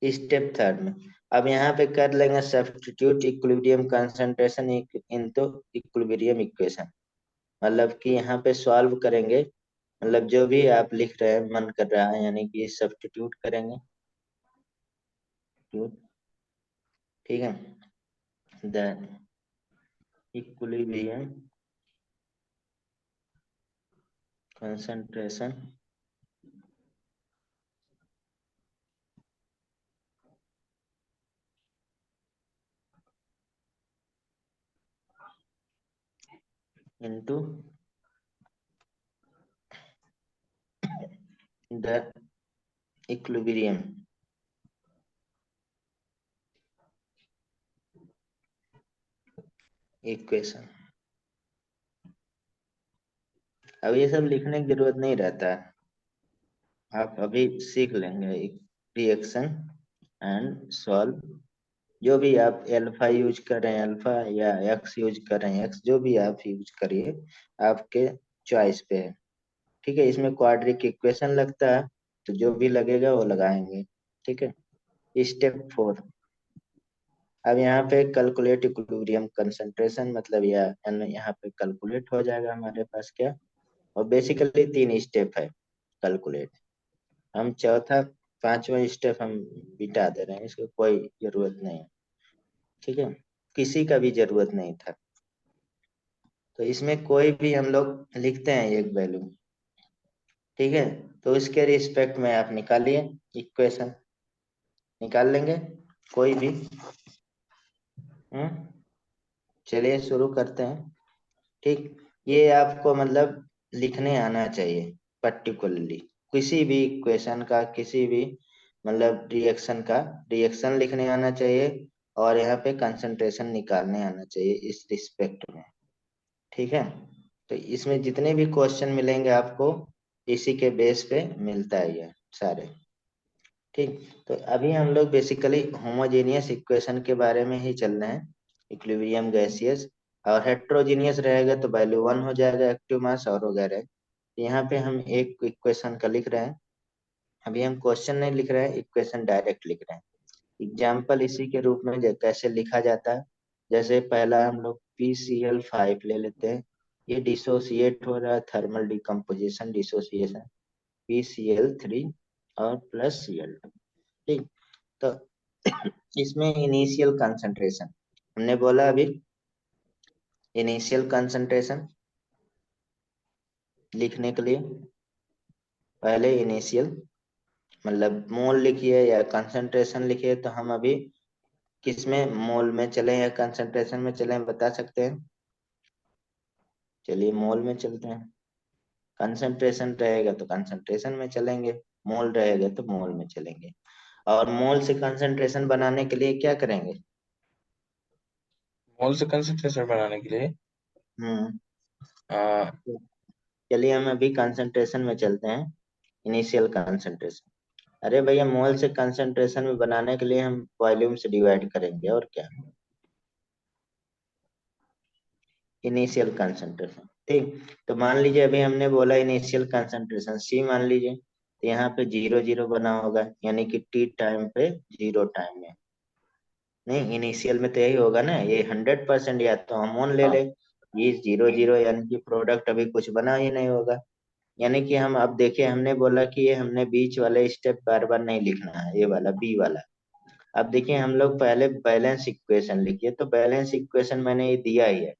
स्टेप थर्ड में अब यहाँ पे कर लेंगे substitute equilibrium concentration into equilibrium equation. मतलब कि यहाँ पे सॉल्व करेंगे, मतलब जो भी आप लिख रहे हैं मन कर रहा है, यानी कि सब्स्टिट्यूट करेंगे। ठीक है। The equilibrium concentration into the equilibrium equation. अब ये सब लिखने की जरूरत नहीं रहता है, आप अभी सीख लेंगे। रिएक्शन एंड सॉल्व, जो भी आप अल्फा यूज कर रहे हैं अल्फा, या एक्स यूज कर रहे हैं एक्स, जो भी आप यूज करिए, आपके चॉइस पे है। ठीक है। इसमें क्वाड्रिक इक्वेशन लगता है, तो जो भी लगेगा वो लगाएंगे। ठीक है। Step four. अब यहाँ पे कैलकुलेट इक्विलिब्रियम कंसंट्रेशन, मतलब यहाँ पे कैलकुलेट हो जाएगा हमारे पास क्या। और बेसिकली 3 स्टेप है कैलकुलेट। हम चौथा पांचवा स्टेप हम बिटा दे रहे हैं, इसको कोई जरूरत नहीं है। ठीक है। किसी का भी जरूरत नहीं था। तो इसमें कोई भी हम लोग लिखते हैं एक वैल्यू। ठीक है। तो इसके रिस्पेक्ट में आप निकालिए इक्वेशन, निकाल लेंगे कोई भी। हम्म चलिए शुरू करते हैं। ठीक। ये आपको मतलब लिखने आना चाहिए पर्टिकुलरली, किसी भी इक्वेशन का, किसी भी मतलब रिएक्शन का रिएक्शन लिखने आना चाहिए, और यहाँ पे कंसंट्रेशन निकालने आना चाहिए इस रिस्पेक्ट में। ठीक है। तो इसमें जितने भी क्वेश्चन मिलेंगे आपको, इसी के बेस पे मिलता है ये सारे। ठीक। तो अभी हम लोग बेसिकली होमोजेनियस इक्वेशन के बारे में ही चल रहे हैं, इक्विलिब्रियम गैसियस। और हेट्रोजीनियस रहेगा तो वैल्यू 1 हो जाएगा, एक्टिव मास और वगैरह। यहाँ पे हम एक इक्वेशन का लिख रहे हैं, अभी हम क्वेश्चन नहीं लिख रहे हैं, इक्वेशन डायरेक्ट लिख रहे हैं। एग्जाम्पल इसी के रूप में कैसे लिखा जाता है। जैसे पहला हम लोग PCl5 ले लेते हैं। ये डिसोसिएट हो रहा है, थर्मल डिकम्पोजिशन डिसोसिएशन, PCl3 और प्लस Cl2। ठीक। तो इसमें इनिशियल कंसंट्रेशन हमने बोला अभी, इनिशियल कंसंट्रेशन लिखने के लिए पहले इनिशियल मतलब मोल लिखिए या कंसंट्रेशन लिखिए। तो हम अभी किस में, मोल में चले या कंसंट्रेशन में चले, बता सकते हैं। चलिए मोल में चलते हैं। कंसंट्रेशन रहेगा तो कंसंट्रेशन में चलेंगे, मोल रहेगा तो मोल में चलेंगे। और मोल से कंसंट्रेशन बनाने के लिए क्या करेंगे। मोल से कंसंट्रेशन बनाने के लिए हम्म आ, चलिए हम अभी कंसंट्रेशन में चलते हैं, इनिशियल कंसंट्रेशन। अरे भैया, मोल से कंसंट्रेशन में बनाने के लिए हम वॉल्यूम से डिवाइड करेंगे, और क्या। Initial concentration. ठीक। तो मान लीजिए अभी हमने बोला इनिशियल कंसंट्रेशन C मान लीजिए, तो यहाँ पे 0 0 बना होगा, यानी कि T टाइम पे 0 टाइम में। नहीं, इनिशियल में तो यही होगा ना, ये 100%, या तो हम ऑन ले ले, ये 0 0, यानी कि प्रोडक्ट अभी कुछ बना ही नहीं होगा। यानी कि हम अब देखिए, हमने बोला कि ये हमने बीच वाले स्टेप बार बार नहीं लिखना है, ये वाला बी वाला। अब देखिए हम लोग पहले बैलेंस इक्वेशन लिखिए, तो बैलेंस इक्वेशन मैंने ये दिया ही है।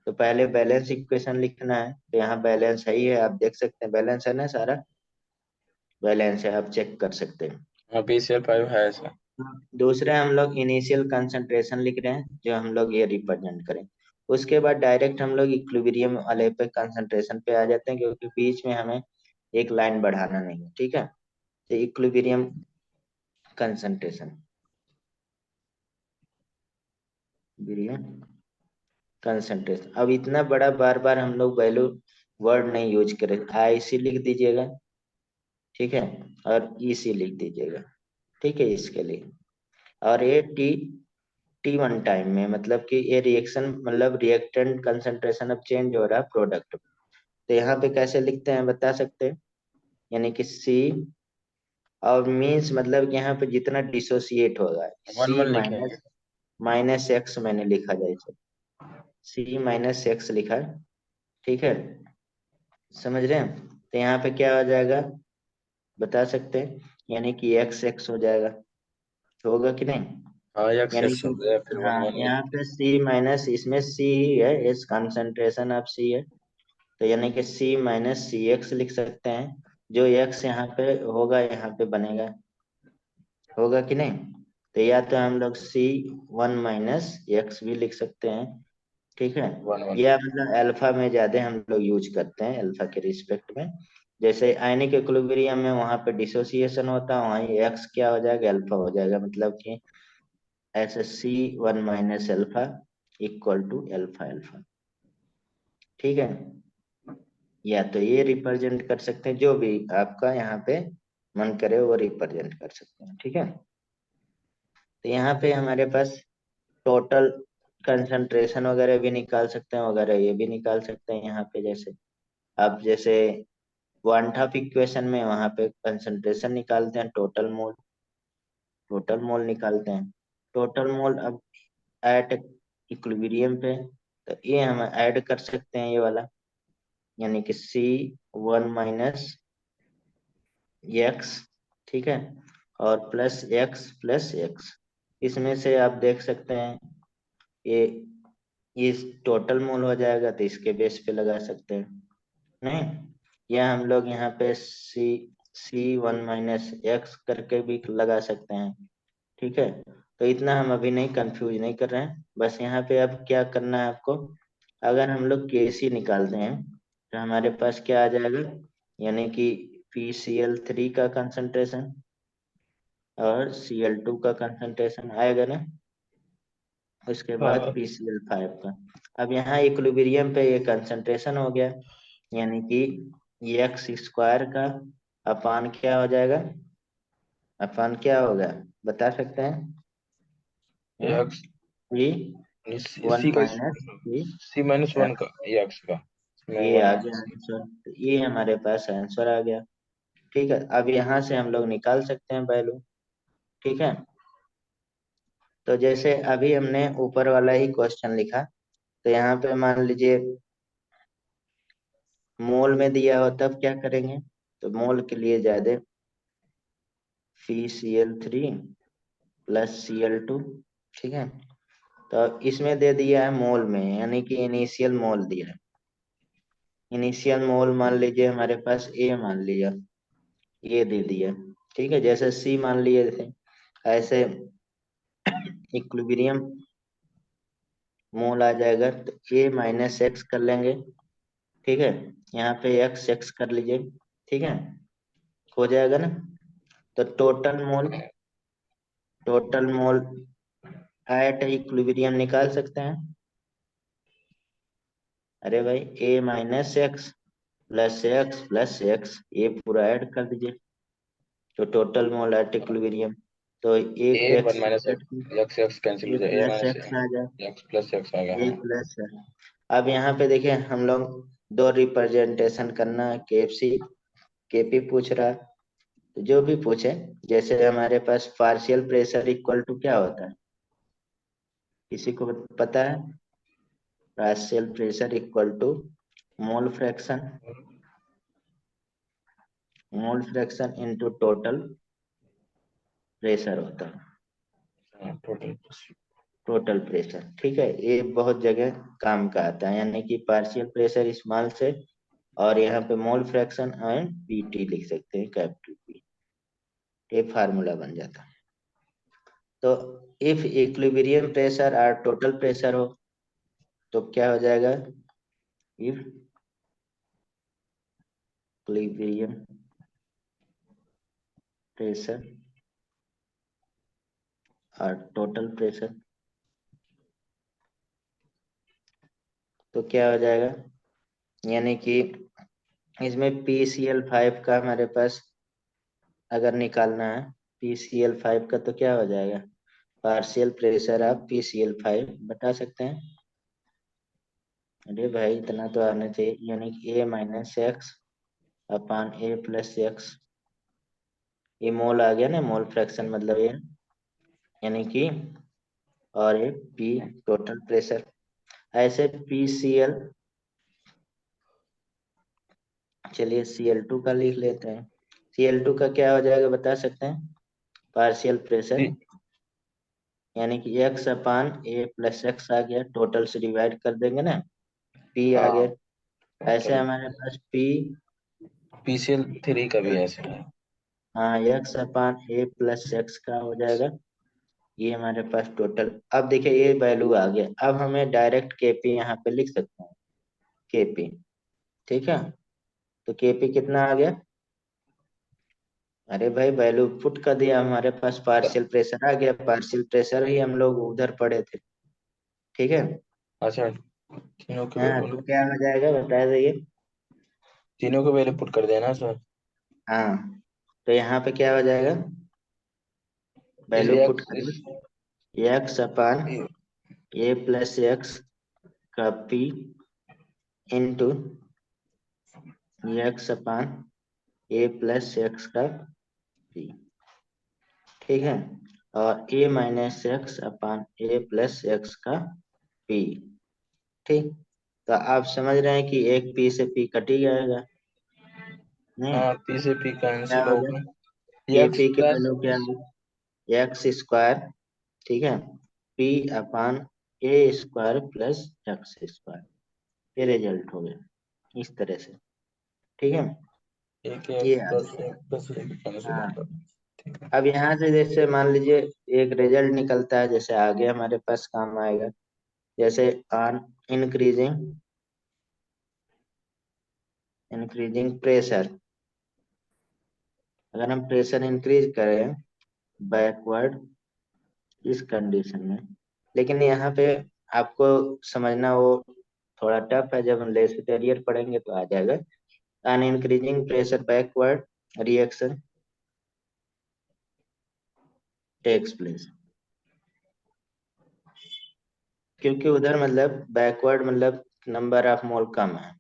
तो पहले बैलेंस इक्वेशन लिखना है, तो यहाँ बैलेंस है ही है, आप देख सकते हैं बैलेंस है ना, सारा बैलेंस है, आप चेक कर सकते हैं। PCl5 है ऐसा। दूसरा हम लोग इनिशियल कंसंट्रेशन लिख रहे हैं, जो हम लोग ये रिप्रेजेंट करें। उसके बाद डायरेक्ट हम लोग इक्विलिब्रियम वाले पे कंसंट्रेशन पे आ जाते हैं, क्योंकि बीच में हमें एक लाइन बढ़ाना नहीं है। ठीक है, तो इक्विलिब्रियम कंसंट्रेशन, कंसंट्रेशन। अब इतना बड़ा बार बार हम लोग वैल्यू वर्ड नहीं यूज करें, IC लिख दीजिएगा, ठीक है, और EC लिख दीजिएगा, ठीक है, इसके लिए। और ये T1 टाइम में, मतलब कि ये रिएक्शन, मतलब रिएक्टेंट कंसंट्रेशन अब चेंज हो रहा है प्रोडक्ट। तो यहाँ पे कैसे लिखते हैं बता सकते हैं, यानी कि C, और मीन्स मतलब कि यहाँ पे जितना डिसोसिएट होगा, 1 1 C लिखेंगे। माइनस एक्स मैंने लिखा जाए, C माइनस एक्स लिखा, ठीक है, समझ रहे हैं। तो यहाँ पे क्या हो जाएगा बता सकते हैं, यानी कि एक्स एक्स हो जाएगा, होगा कि नहीं। हाँ, एक्स यानी एक्स कि हो गया, फिर 1 हाँ, 1 लिख। यहाँ पे C माइनस, इसमें C ही है, इस कंसंट्रेशन ऑफ C है, तो यानी कि C माइनस सी एक्स लिख सकते हैं। जो एक्स यहाँ पे होगा, यहाँ पे बनेगा, होगा कि नहीं। तो या तो हम लोग C1 माइनस एक्स भी लिख सकते हैं, ठीक है, 1 1 या मतलब अल्फा में ज्यादा हम लोग यूज करते हैं, अल्फा के रिस्पेक्ट में। जैसे आयनिक इक्विलिब्रियम में वहां पे डिसोसिएशन होता है, वहीं एक्स क्या हो जाएगा, अल्फा हो जाएगा, मतलब कि ऐसे C1 minus alpha equal to alpha alpha, ठीक है। या तो ये रिप्रेजेंट कर सकते हैं, जो भी आपका यहाँ पे मन करे वो रिप्रेजेंट कर सकते हैं, ठीक है। तो यहाँ पे हमारे पास टोटल कंसंट्रेशन वगैरह भी निकाल सकते हैं, वगैरह ये भी निकाल सकते हैं यहाँ पे। जैसे अब जैसे वन टॉप इक्वेशन में वहां पे कंसंट्रेशन निकालते हैं, टोटल मोल निकालते हैं। टोटल मोल अब एट इक्विलिब्रियम पे, तो ये हम ऐड कर सकते हैं ये वाला, यानी कि C1 माइनस एक्स, ठीक है, और प्लस एक्स। इसमें से आप देख सकते हैं ये इस टोटल मोल हो जाएगा, तो इसके बेस पे लगा सकते हैं, नहीं, या हम लोग यहाँ पे C1 माइनस एक्स करके भी लगा सकते हैं, ठीक है। तो इतना हम अभी नहीं कंफ्यूज नहीं कर रहे हैं, बस यहाँ पे अब क्या करना है आपको। अगर हम लोग KC निकालते हैं तो हमारे पास क्या आ जाएगा, यानी कि PCl3 का कंसंट्रेशन और Cl2 का कंसंट्रेशन आएगा ना, उसके बाद हाँ, PCl5 का। अब यहाँ इक्विलिब्रियम पे ये कंसंट्रेशन हो गया, यानी कि एक्स स्क्वायर का अपान क्या हो जाएगा, अपान क्या होगा बता सकते हैं, एक्स थ्री वन सी का, माइनस थ्री, C-1 का, ये एक्स का, इसमें ये 1 आ गया माइनस। आंसर, तो ये हमारे पास आंसर आ गया, ठीक है। अब यहाँ से हम लोग निकाल सकते हैं वैल्यू, ठीक है। तो जैसे अभी हमने ऊपर वाला ही क्वेश्चन लिखा, तो यहाँ पे मान लीजिए मोल में दिया हो तब क्या करेंगे, तो मोल के लिए ज्यादा FeCl3 प्लस Cl2, ठीक है। तो इसमें दे दिया है मोल में, यानी कि इनिशियल मोल दिया है। इनिशियल मोल मान लीजिए हमारे पास A मान लिया, ये दे दिया, ठीक है, जैसे C मान लिए थे, ऐसे इक्विलिब्रियम मोल आ जाएगा, तो A माइनस एक्स कर लेंगे, ठीक है, यहाँ पे एक्स एक्स कर लीजिए, ठीक है, हो जाएगा ना। तो टोटल मोल एट इक्विलिब्रियम निकाल सकते हैं। अरे भाई A minus X plus x, ये पूरा ऐड कर दीजिए, तो टोटल मोल एट इक्विलिब्रियम, तो ए एक 1 X minus X X cancel A हो जाए, ए प्लस माइनस एक्स आ जाए, एक्स प्लस एक्स आ गया। ए हाँ, प्लस है। अब यहाँ पे देखिए हम लोग दो रिप्रेजेंटेशन करना है, KFC KP पूछ रहा है, तो जो भी पूछे, जैसे हमारे पास पार्शियल प्रेशर इक्वल टू क्या होता है, किसी को पता है, partial pressure equal to mole fraction, mole fraction into total pressure होता है, टोटल। टोटल प्रेशर, ठीक है। ये बहुत जगह काम का आता है, यानी कि पार्शियल प्रेशर स्मॉल से, और यहाँ पे मोल फ्रैक्शन एंड PT लिख सकते हैं, कैपिटल P, ये फार्मूला बन जाता है। तो इफ इक्विलिब्रियम प्रेशर और टोटल प्रेशर हो, तो क्या हो जाएगा, इफ इक्विलिब्रियम प्रेशर और टोटल प्रेशर, तो क्या हो जाएगा, यानी कि इसमें PCl5 का हमारे पास अगर निकालना है, PCl5 का तो क्या हो जाएगा, पार्शियल प्रेशर ऑफ PCl5 बता सकते हैं। अरे भाई इतना तो आना चाहिए, यानी कि A minus x upon A plus x, ये मोल आ गया ना, मोल फ्रैक्शन मतलब ये, यानी कि और ये P टोटल प्रेशर। ऐसे PCl, चलिए Cl2 का लिख लेते हैं। Cl2 का क्या हो जाएगा बता सकते हैं, पार्शियल प्रेशर, यानी कि X upon A plus X आ गया, टोटल से डिवाइड कर देंगे ना, P आ हाँ गया। ऐसे हमारे पास P, PCl3 का भी ऐसे है। हाँ x upon A plus x का हो जाएगा, ये हमारे पास टोटल। अब देखिए ये वैल्यू आ गया, अब हमें डायरेक्ट Kp यहाँ पे लिख सकते हैं, Kp, ठीक है। तो Kp कितना आ गया, अरे भाई वैल्यू पुट कर दिया, हमारे पास पार्शियल प्रेशर आ गया, पार्शियल प्रेशर ही हम लोग उधर पढ़े थे, ठीक है। अच्छा, तीनों के हाँ वैल्यू, तो क्या हो जाएगा बता दीजिए। तीनों के वैल्यू पुट कर देना सर। हाँ तो यहाँ पे क्या हो जाएगा, वैल्यू इसे पुट एक्स कर, x upon A plus x का P into x upon A plus x का P, ठीक है, और A minus x upon A plus x का P, ठीक। तो आप समझ रहे हैं कि एक P से P कट ही जाएगा, नहीं हाँ, P से P क्या कैंसिल हो होगा। गया, ये ये एक्स P की प्लस, वैल्यू क्या है, एक्स स्क्वायर, ठीक है, P upon A square plus x square, ये रिजल्ट हो गया इस तरह से, ठीक है। एक ये एक्स आ प्लस गया। एक प्लस एक कैंसिल हाँ होगा। ठीक है। अब यहाँ से जैसे मान लीजिए एक रिजल्ट निकलता है, जैसे आगे हमारे पास काम आएगा, जैसे ऑन इंक्रीजिंग इंक्रीजिंग प्रेशर, अगर हम प्रेशर इंक्रीज करें बैकवर्ड इस कंडीशन में, लेकिन यहाँ पे आपको समझना वो थोड़ा टफ है, जब हम लेसपेरियर पढ़ेंगे तो आ जाएगा। On increasing pressure backward reaction takes place, क्योंकि उधर मतलब बैकवर्ड मतलब नंबर ऑफ मोल कम है,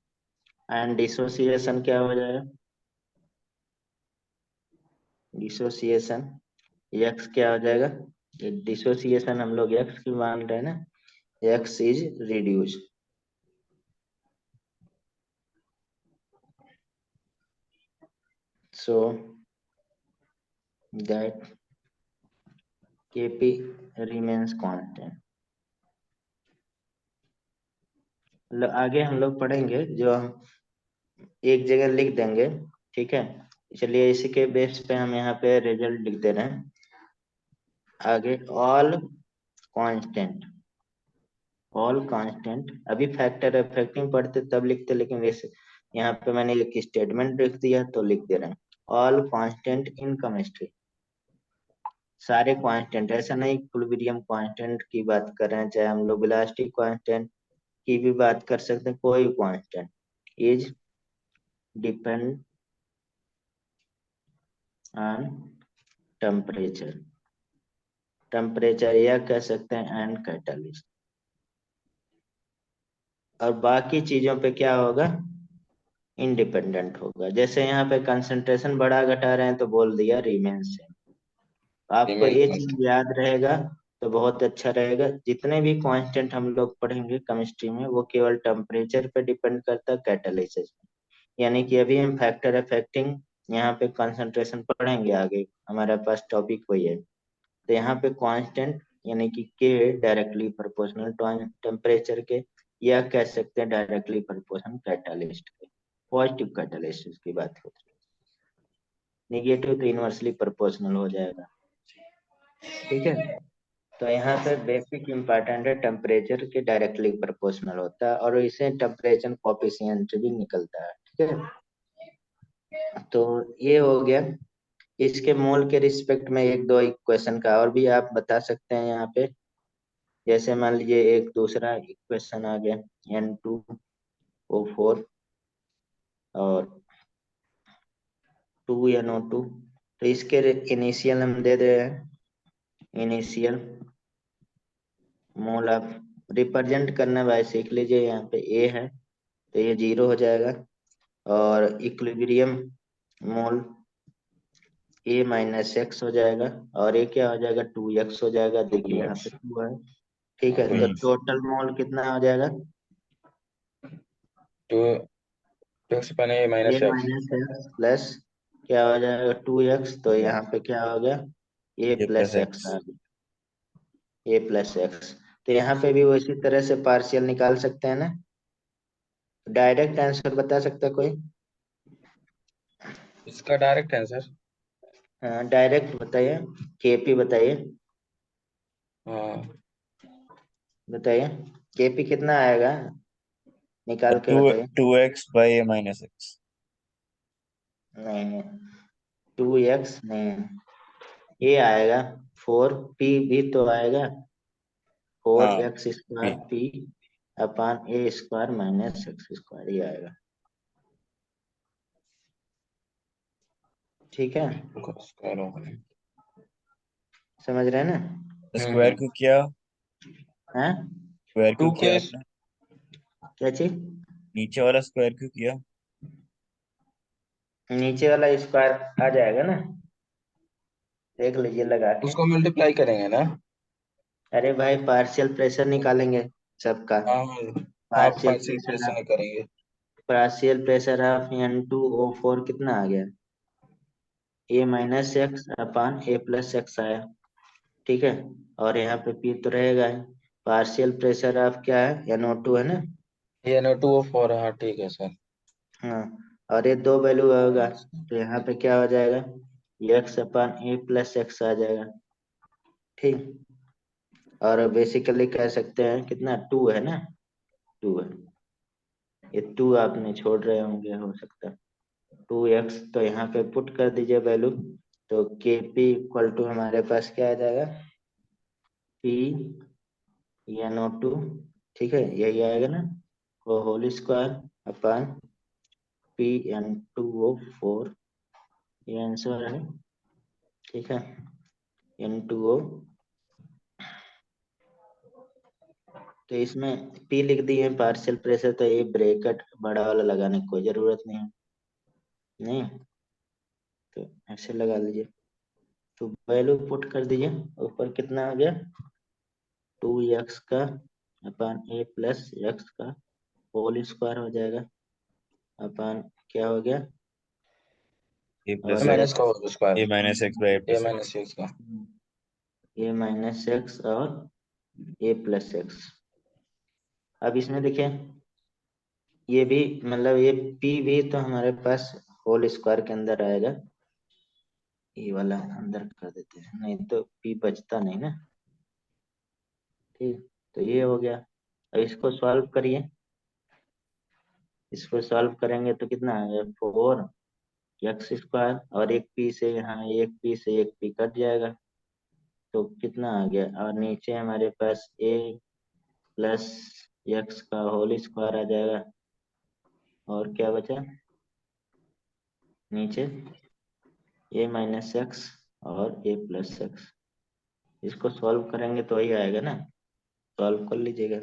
एंड डिसोसिएशन क्या हो जाएगा, डिसोसिएशन एक्स क्या हो जाएगा, ये डिसोसिएशन हम लोग एक्स की मान रहे हैं ना, x is reduce, so that Kp remains constant। मतलब आगे हम लोग पढ़ेंगे, जो हम एक जगह लिख देंगे, ठीक है। चलिए इसी के बेस पे हम यहाँ पे रिजल्ट लिख दे रहे हैं आगे, ऑल कांस्टेंट, ऑल कांस्टेंट, अभी फैक्टर अफेक्टिंग पढ़ते तब लिखते, लेकिन वैसे यहाँ पे मैंने एक स्टेटमेंट लिख दिया तो लिख दे रहे हैं, ऑल कांस्टेंट इन केमिस्ट्री, सारे कांस्टेंट, ऐसा नहीं इक्विलिब्रियम कांस्टेंट की बात कर रहे हैं, चाहे हम लोग इलास्टिक कांस्टेंट की भी बात कर सकते हैं, कोई constant is depend on temperature, temperature या कह सकते हैं एंड कैटलिस्ट, और बाकी चीजों पे क्या होगा, इंडिपेंडेंट होगा। जैसे यहाँ पे कंसंट्रेशन बढ़ा घटा रहे हैं तो बोल दिया रिमेन सेम, आपको रिमेन ये चीज कांस्टेंट। याद रहेगा तो बहुत अच्छा रहेगा। जितने भी कांस्टेंट हम लोग पढ़ेंगे केमिस्ट्री में वो केवल टेम्परेचर पे डिपेंड करता है, कैटालिसिस, यानी कि अभी हम फैक्टर अफेक्टिंग यहाँ पे कंसंट्रेशन पढ़ेंगे, आगे हमारे पास टॉपिक वही है। तो यहाँ पे कांस्टेंट यानी कि के डायरेक्टली प्रोपोर्शनल टेम्परेचर के, या कह सकते हैं डायरेक्टली प्रोपोर्शनल कैटालिस्ट के, पॉजिटिव कैटालिस्ट की बात होती है, निगेटिव तो इनवर्सली प्रोपोर्शनल हो जाएगा, ठीक है। तो यहाँ पे बेसिक इम्पोर्टेंट है, टेम्परेचर के डायरेक्टली प्रोपोर्शनल होता है और इसे टेम्परेचर कोफिशिएंट भी निकलता है। ठीक है, तो ये हो गया। इसके मोल के रिस्पेक्ट में एक दो इक्वेशन का और भी आप बता सकते हैं यहाँ पे। जैसे मान लीजिए एक दूसरा इक्वेशन आ गया N2O4 और 2NO2। तो इसके इनिशियल हम दे दे रहे हैं, इनिशियल मोल आप रिप्रेजेंट करना भाई सीख लीजिए। यहाँ पे ए है तो ये 0 हो जाएगा और इक्विलिब्रियम मोल A-X हो जाएगा और ये क्या हो जाएगा 2x हो जाएगा। देखिए यहाँ पे 2 है। ठीक है, तो टोटल मोल कितना हो जाएगा? टू टू से पहले A minus X. Minus X plus क्या हो जाएगा 2x। तो यहाँ पे क्या हो गया ए A plus plus x x. आ गया, ए प्लस एक्स। तो यहाँ पे भी उसी तरह से पार्शियल निकाल सकते हैं ना। डायरेक्ट आंसर बता सकता है कोई? इसका डायरेक्ट आंसर। हाँ डायरेक्ट बताइए, केपी बताइए, हाँ, बताइए केपी कितना आएगा, निकाल के टू बताइए। 2x/a-x। नहीं नहीं, 2x नहीं, ये आएगा 4p भी तो आएगा, फोर हाँ X p। Square P upon A square minus X square, ये आएगा। ठीक है, स्क्वायर होगा। समझ रहे हैं ना? स्क्वायर क्यों किया? हाँ, स्क्वायर क्यों टू किया के आपने? क्या चीज? नीचे वाला स्क्वायर क्यों किया? नीचे वाला स्क्वायर आ जाएगा ना, देख लीजिए लगा के। उसको मल्टीप्लाई करेंगे ना। अरे भाई पार्शियल प्रेशर निकालेंगे सबका। हाँ हाँ, partial partial pressure fraction of, नहीं करेंगे। पार्शियल प्रेशर ऑफ N2O4 कितना आ गया? A-X अपान A+X आया। ठीक है, और यहाँ पे पी तो रहेगा ही। पार्शियल प्रेशर ऑफ क्या है, NO2 है ना। ये NO2O4, हाँ ठीक है सर। हाँ, और ये दो वैल्यू होगा तो यहाँ पे क्या हो जाएगा, एक्स अपान A+X आ जाएगा। ठीक, और बेसिकली कह सकते हैं कितना 2 है ना, 2 है। ये 2 आपने छोड़ रहे होंगे हो सकता है। 2x तो यहाँ पे पुट कर दीजिए वैल्यू। तो Kp इक्वल टू हमारे पास क्या आ जाएगा, P/NO2। ठीक है, यही आएगा ना, वो होल स्क्वायर अपान P(N2O4), ये आंसर है। ठीक है, N2O। तो इसमें P लिख दिए पार्शियल प्रेशर, तो ये ब्रैकेट बड़ा वाला लगाने की कोई जरूरत नहीं है। नहीं, तो ऐसे लगा लीजिए। तो वैल्यू पुट कर दीजिए, ऊपर कितना आ गया 2x का अपान A+X का होल स्क्वायर हो जाएगा अपान क्या हो गया, ए और प्लस माइनस एक्स। का होगा A square. Minus X by A A plus X. Minus X का। A-X और A+X। अब इसमें देखिए ये भी मतलब ये P भी तो हमारे पास होल स्क्वायर के अंदर आएगा। ये वाला अंदर कर देते हैं, नहीं तो P बचता नहीं ना। ठीक, तो ये हो गया। अब इसको सॉल्व करिए, इसको सॉल्व करेंगे तो कितना आएगा 4x स्क्वायर और एक पी से यहाँ एक पी से एक पी कट जाएगा। तो कितना आ गया, और नीचे हमारे पास A+X का होल स्क्वायर आ जाएगा। और क्या बचा नीचे, A-X और A+X। इसको सॉल्व करेंगे तो वही आएगा ना, सॉल्व कर लीजिएगा,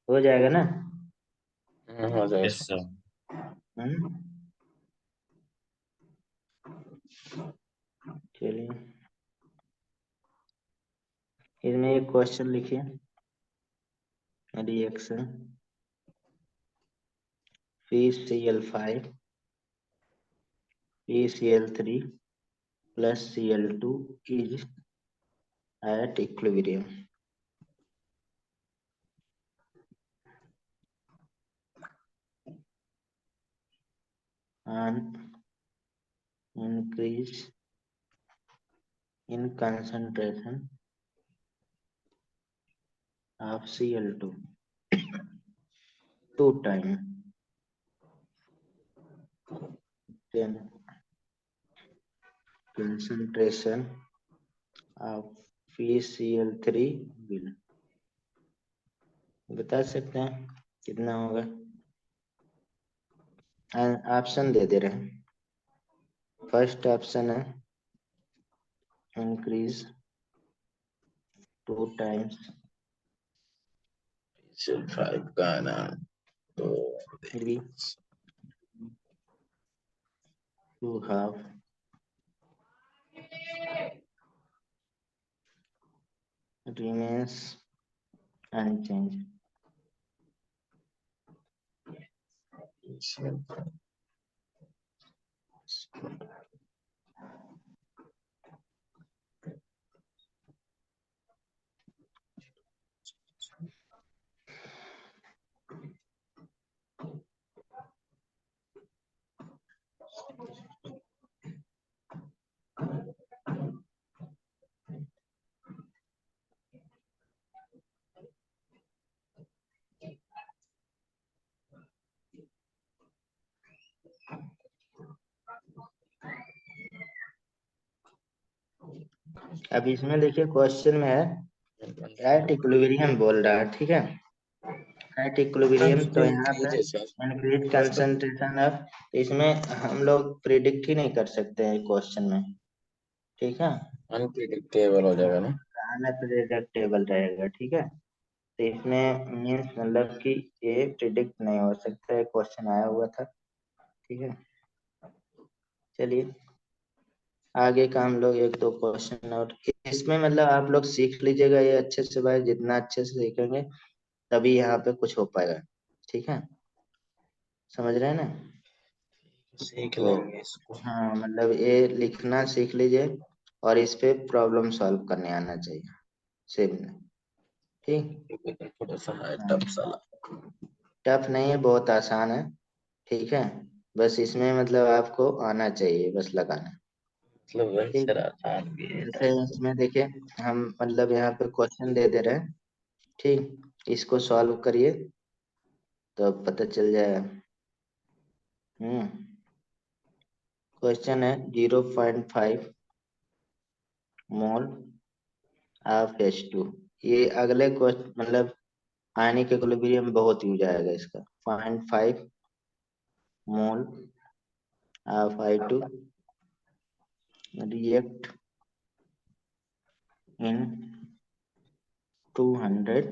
हो जाएगा ना। हो जाएगा यस सर। सर। हम्म, चलिए इसमें एक क्वेश्चन लिखिए, reaction FeCl5 PCl3 plus Cl2 is at equilibrium and increase in concentration of Cl2 2 times, then concentration of FeCl3 will, बता सकते हैं कितना होगा? ऑप्शन दे दे रहे हैं। फर्स्ट ऑप्शन है इंक्रीज 2 times, 5 का है ना, तो बी 2 half, remains unchanged. अब इसमें देखिए क्वेश्चन में है एट इक्विलिब्रियम बोल रहा है, ठीक है। एट इक्विलिब्रियम तो यहाँ पे इंक्रीज कंसंट्रेशन ऑफ, तो इसमें हम लोग प्रिडिक्ट ही नहीं कर सकते हैं क्वेश्चन में, ठीक है। अनप्रिडिक्टेबल हो जाएगा ना, अनप्रिडिक्टेबल रहेगा, ठीक है। तो इसमें मीन्स मतलब कि ये प्रिडिक्ट नहीं हो सकता है, क्वेश्चन आया हुआ था, ठीक है। चलिए आगे का हम लोग एक दो क्वेश्चन और इसमें मतलब आप लोग सीख लीजिएगा ये अच्छे से भाई, जितना अच्छे से सीखेंगे तभी यहाँ पे कुछ हो पाएगा, ठीक है। समझ रहे हैं ना? सीख तो लेंगे इसको। हाँ मतलब ये लिखना सीख लीजिए और इस पे प्रॉब्लम सॉल्व करने आना चाहिए सेम में, ठीक। थोड़ा सा है हाँ टफ साला, टफ नहीं है, बहुत आसान है, ठीक है। बस इसमें मतलब आपको आना चाहिए बस लगाना, मतलब वही ठीक। सर आसान भी है जैसे टफ। इसमें देखिए हम मतलब यहाँ पे क्वेश्चन दे दे रहे हैं, ठीक। इसको सॉल्व करिए तो पता चल जाएगा। क्वेश्चन है 0.5 मोल ऑफ H2, ये अगले क्वेश्चन मतलब आयनिक इक्विलिब्रियम बहुत यूज आएगा इसका। 0.5 mole of I2 react in 200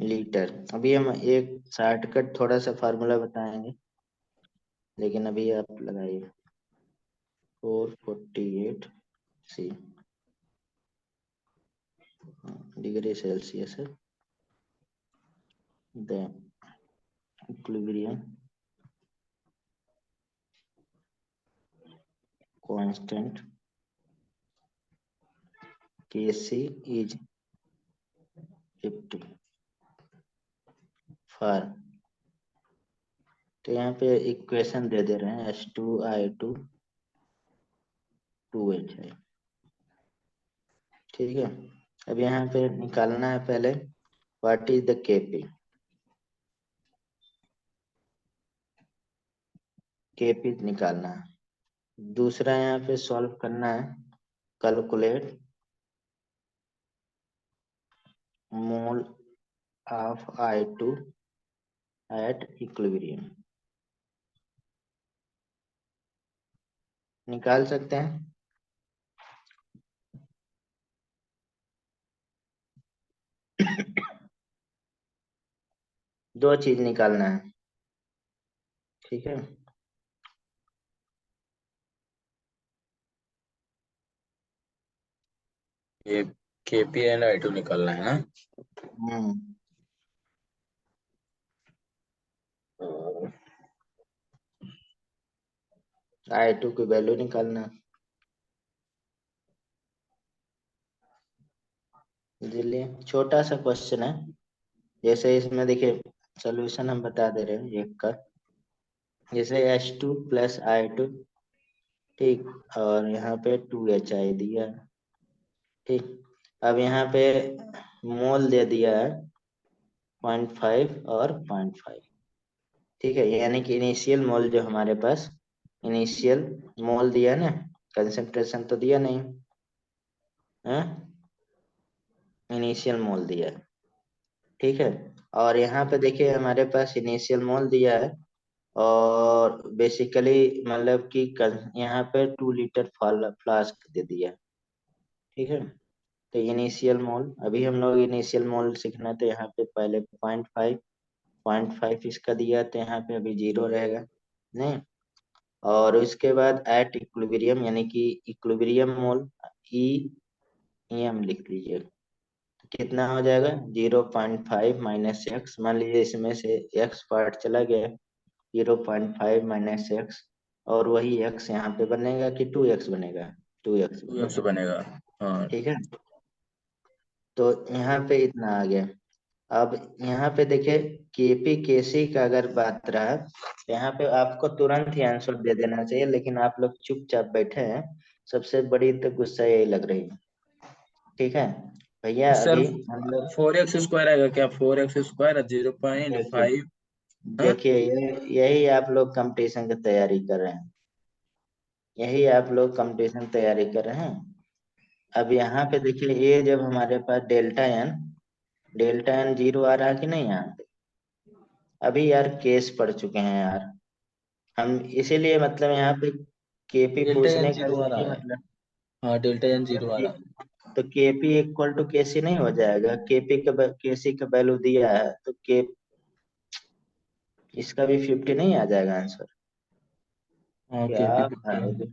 litre. अभी हम एक शॉर्टकट थोड़ा सा फार्मूला बताएंगे, लेकिन अभी आप लगाइए 448 C डिग्री सेल्सियस है the equilibrium constant Kc is 50 for, तो यहाँ पे इक्वेशन दे दे रहे हैं H2I2 2H है, ठीक है। अब यहाँ पे निकालना है पहले what is the Kp, Kp निकालना है। दूसरा यहाँ पे सॉल्व करना है calculate mole of I2 at equilibrium, निकाल सकते हैं। दो चीज निकालना है, ठीक है। ये केपी एंड I2 निकालना है ना। हम्म I2 की वैल्यू निकालना है, इसलिए छोटा सा क्वेश्चन है। जैसे इसमें देखिए सॉल्यूशन हम बता दे रहे हैं एक का, जैसे H2 प्लस I2, ठीक, और यहाँ पे 2HI दिया है। ठीक, अब यहाँ पे मोल दे दिया है 0.5 और 0.5। ठीक है, यानी कि इनिशियल मोल जो हमारे पास इनिशियल मोल दिया ना, कंसेंट्रेशन तो दिया नहीं है, इनिशियल मोल दिया है। ठीक है, और यहाँ पे देखिए हमारे पास इनिशियल मोल दिया है, और बेसिकली मतलब कि यहाँ पे 2 लीटर फ्लास्क दे दिया। ठीक है, तो इनिशियल मोल, अभी हम लोग इनिशियल मोल सीखना, तो यहाँ पे पहले 0.5 इसका दिया, तो यहाँ पे अभी 0 रहेगा नहीं। और उसके बाद एट इक्विलिब्रियम, यानी कि इक्विलिब्रियम मोल ई एम लिख लीजिए, कितना हो जाएगा 0.5 माइनस एक्स, मान लीजिए इसमें से एक्स पार्ट चला गया, 0.5 माइनस एक्स, और वही एक्स यहाँ पे बनेगा कि 2x बनेगा, 2x 2x बनेगा। बनेगा। हाँ। ठीक है, तो यहाँ पे इतना आ गया। अब यहाँ पे देखिए केपी केसी का अगर बात रहा, तो यहाँ पे आपको तुरंत ही आंसर दे देना चाहिए, लेकिन आप लोग चुपचाप बैठे हैं, सबसे बड़ी तो गुस्सा यही लग रही है। ठीक है भैया, सर अभी हम लोग 4x² आएगा क्या? 4x² 0.5। देखिए, हाँ। देखिए यही आप लोग कंपटीशन की तैयारी कर रहे हैं, यही आप लोग कंपटीशन तैयारी कर रहे हैं। अब यहाँ पे देखिए, ये जब हमारे पास डेल्टा एन 0 आ रहा है कि नहीं यहाँ पे, अभी यार केस पढ़ चुके हैं यार हम, इसीलिए मतलब यहाँ पे केपी डेल्टा एन पूछने का 0 आ यही रहा है। मतलब, हाँ, डेल्टा एन 0 आ रहा है। तो केपी इक्वल टू केसी नहीं हो जाएगा, केपी का केसी का वैल्यू दिया है, तो के इसका भी 50 नहीं आ जाएगा आंसर? हाँ, क्या केपी 50 है। भाई,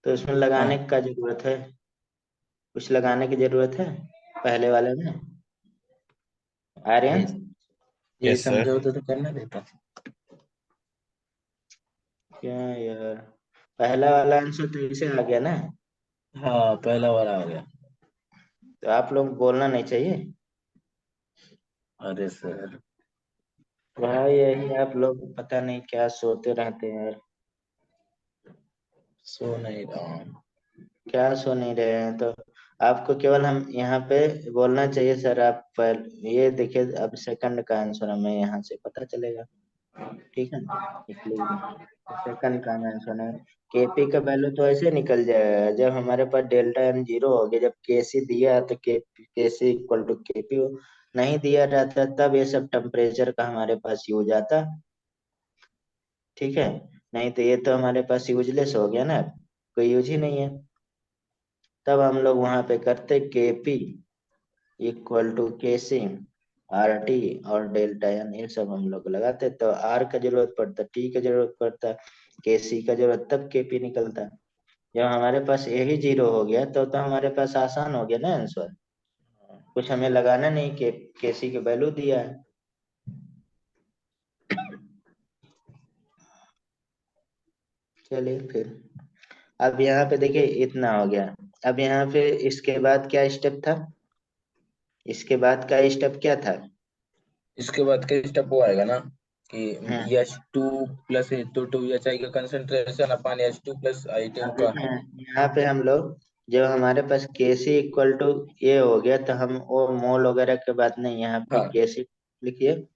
तो इसमें लगाने हाँ। का जरूरत है, कुछ लगाने की जरूरत है पहले वाले में, आर्यन? ये ये यस सर। समझो तो करना देता। क्या यार, पहला वाला आंसर तो इसे आ गया ना, हाँ, पहला वाला आ गया। तो आप लोग बोलना नहीं चाहिए अरे सर। भाई, यही आप लोग पता नहीं क्या सोते रहते हैं यार, सो नहीं रहा हूँ। क्या सो नहीं रहे हैं, तो आपको केवल हम यहाँ पे बोलना चाहिए सर, आप पर ये देखिए, अब सेकंड का आंसर हमें यहाँ से पता चलेगा। ठीक है, इसलिए तो सेकंड का आंसर है, केपी का वैल्यू तो ऐसे निकल जाएगा जब हमारे पास डेल्टा एन 0 हो गया, जब केसी दिया है तो केसी इक्वल टू केपी हो, नहीं दिया रहता तब ये सब टेम्परेचर का हमारे पास यूज आता। ठीक है, नहीं तो ये तो हमारे पास यूजलेस हो गया ना, कोई यूज ही नहीं है, तब हम लोग वहां पे करते Kp equal to Kc R T, और डेल्टा एन, ये सब हम लोग लगाते, तो आर का जरूरत पड़ता, टी का जरूरत पड़ता, केसी का जरूरत, तब केपी निकलता। जब हमारे पास यही 0 हो गया तो हमारे पास आसान हो गया ना आंसर, कुछ हमें लगाना नहीं, के केसी की वैल्यू दिया है। चलिए फिर, अब यहाँ पे देखिए इतना हो गया, अब यहाँ पे इसके बाद क्या स्टेप था, इसके बाद का स्टेप क्या था? इसके बाद का स्टेप वो आएगा ना हम्म, कि H2 + H2 का कंसंट्रेशन अपन H2 + अब का। देखें यहाँ पे हम लोग, जब हमारे पास केसी इक्वल टू ये हो गया, तो हम वो मोल वगैरह के बात नहीं, यहाँ पे हाँ, केसी लिखिए,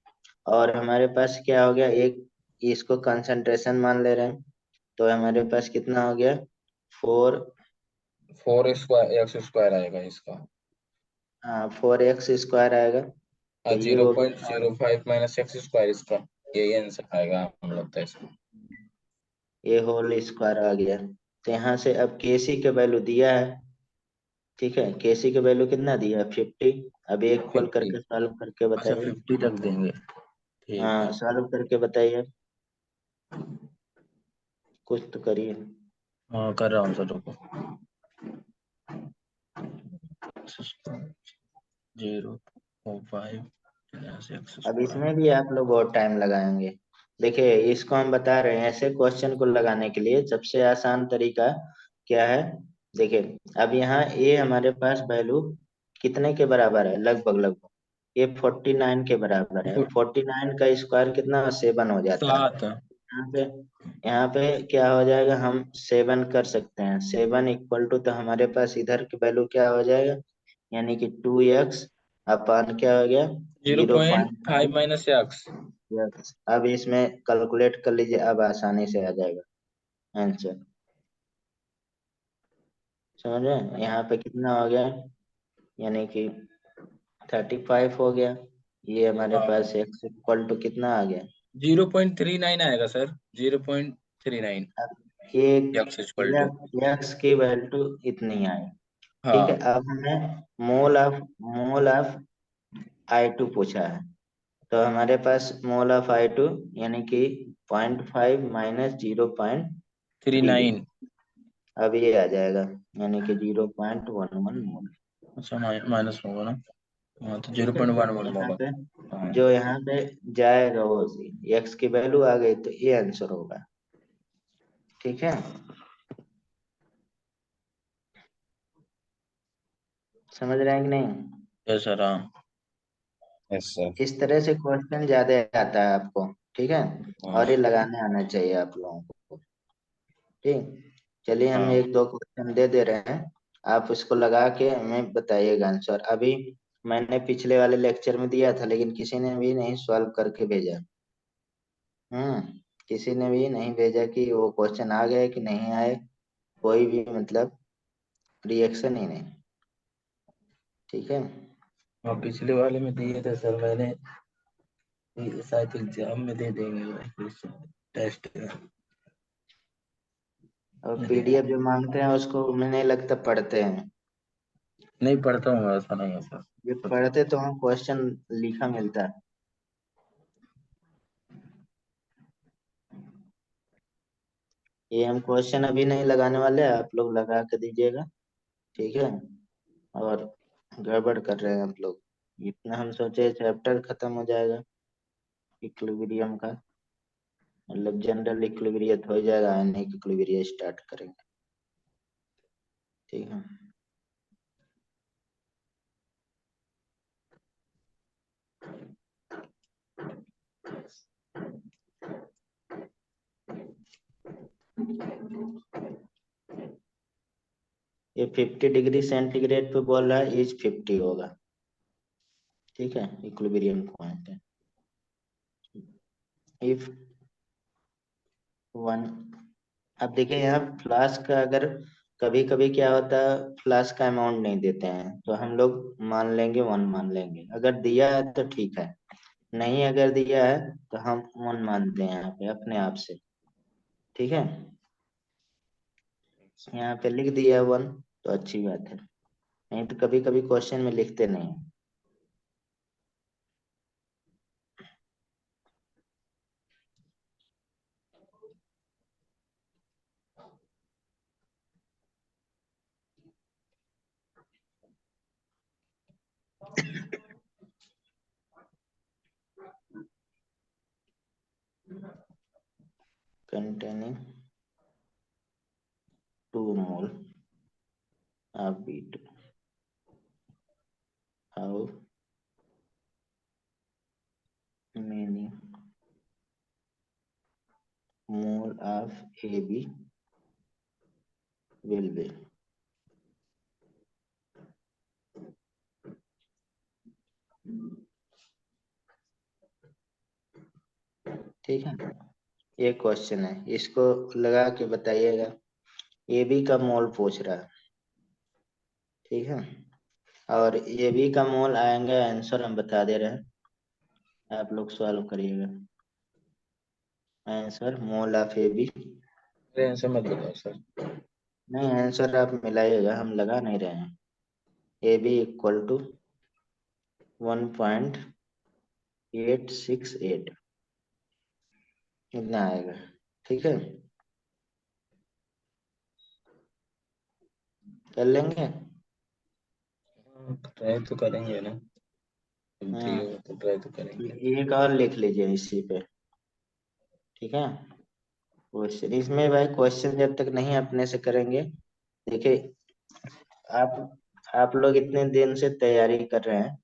और हमारे पास क्या हो गया, एक इसको कंसंट्रेशन मान ले रहे हैं, तो हमारे पास कितना हो गया, 4, 4x² आएगा इसका। 4x² आएगा, तो ये जीरो हो पॉइंट गया, जीरो और फाइव माइनस एक्स स्क्वायर इसका। यही आंसर आएगा हम लगता है इसका। ये होल स्क्वायर आ गया, तो यहाँ से अब केसी के वैल्यू दिया है। ठीक है, केसी के वैल्यू कितना दिया है, 50। अब एक कॉल 50। करके सॉल्व करके अच्छा, बताइए। 50 रख देंगे। ठीक हाँ, है। सॉल्व करके बताइए, कुछ तो करिए। हाँ, कर रहा हूँ सर, रुको। 0.5 एक्स अब स्क्वायर। इसमें भी आप लोग बहुत टाइम लगाएंगे, देखिए इसको हम बता रहे हैं, ऐसे क्वेश्चन को लगाने के लिए सबसे आसान तरीका क्या है, देखिए अब यहाँ ये हमारे पास वैल्यू कितने के बराबर है, लगभग लगभग ये 49 के बराबर है, 49 का स्क्वायर कितना, 7 हो जाता है। 7। यहाँ पे क्या हो जाएगा, हम 7 कर सकते हैं। 7 इक्वल टू, तो हमारे पास इधर की वैल्यू क्या हो जाएगा, यानी कि 2x अपान क्या हो गया, 0.5 0.5 माइनस एक्स। x। अब इसमें कैलकुलेट कर लीजिए, अब आसानी से आ जाएगा आंसर। समझ रहे हैं, यहाँ पे कितना हो गया, यानी कि 35 हो गया। ये हमारे हाँ, पास x इक्वल टू कितना आ गया, 0.39 आएगा सर, 0.39 अब ये एक्स इक्वल टू। x की वैल्यू इतनी आई। ठीक है, हाँ, अब हमें मोल ऑफ I2 पूछा है, तो हमारे पास मोल ऑफ I2 यानी कि 0.5 माइनस 0.3, 39। अब ये आ जाएगा, यानी कि 0.11 मोल। अच्छा, माइनस होगा ना। हाँ, तो ठीक जीरो है, पॉइंट तो वन वन यहाँ होगा। पे हाँ। जो यहाँ पे जाएगा वो x की वैल्यू आ गई, तो ये आंसर होगा। ठीक है, समझ रहे हैं कि नहीं। यस सर, हाँ। Yes sir. इस तरह से क्वेश्चन ज्यादा आता है आपको। ठीक है, और ये हाँ। लगाने आना चाहिए आप लोगों को। ठीक, चलिए हम हाँ, 1-2 क्वेश्चन दे दे रहे हैं, आप उसको लगा के हमें बताइएगा आंसर। अभी मैंने पिछले वाले लेक्चर में दिया था, लेकिन किसी ने भी नहीं सॉल्व करके भेजा। किसी ने भी नहीं भेजा कि वो क्वेश्चन आ गए कि नहीं आए, कोई भी मतलब रिएक्शन ही नहीं। ठीक है, हाँ, पिछले वाले में दिए थे सर मैंने। ये शायद एग्जाम में दे देंगे टेस्ट और में दे पीडीएफ देंगे। जो मांगते हैं उसको मुझे नहीं लगता पढ़ते हैं। नहीं पढ़ता हूँ, ऐसा नहीं है सर। ये पढ़ते तो हम क्वेश्चन लिखा मिलता है। ये हम क्वेश्चन अभी नहीं लगाने वाले, आप लोग लगा के दीजिएगा। ठीक है, और गड़बड़ कर रहे हैं आप लोग। इतना हम सोचे चैप्टर खत्म हो जाएगा इक्विलिब्रियम का, मतलब जनरल इक्विलिब्रियम हो जाएगा, आयनिक इक्विलिब्रियम स्टार्ट करेंगे। ठीक है, ये 50 डिग्री सेंटीग्रेड पे बोल रहा है, एज 50 होगा। ठीक है, इक्विलिब्रियम पॉइंट है। इफ वन, अब देखिए यहाँ फ्लास्क का, अगर कभी कभी क्या होता है फ्लास्क का अमाउंट नहीं देते हैं, तो हम लोग मान लेंगे 1 मान लेंगे। अगर दिया है तो ठीक है, नहीं अगर दिया है तो हम 1 मानते हैं यहाँ पे अपने आप से। ठीक है, यहाँ पे लिख दिया 1, तो अच्छी बात है, नहीं तो कभी कभी क्वेश्चन में लिखते नहीं है। containing 2 mole of B2, how many mole of AB will be। ठीक है, ये क्वेश्चन है, इसको लगा के बताइएगा। ए बी का मोल पूछ रहा है। ठीक है, और ए बी का मोल आएंगे, आंसर हम बता दे रहे हैं, आप लोग सॉल्व करिएगा। Answer mole of A B, अरे ऐसे मत बताओ सर। नहीं आंसर आप मिलाइएगा, हम लगा नहीं रहे हैं। ए बी इक्वल टू 1.868, इतना आएगा। ठीक है, कर लेंगे। ट्राई तो करेंगे ना, जब हम्म, दिए तो ट्राई तो करेंगे। एक और लिख लीजिए इसी पे। ठीक है, क्वेश्चन इसमें भाई, क्वेश्चन जब तक नहीं अपने से करेंगे, देखिए आप आप लोग इतने दिन से तैयारी कर रहे हैं।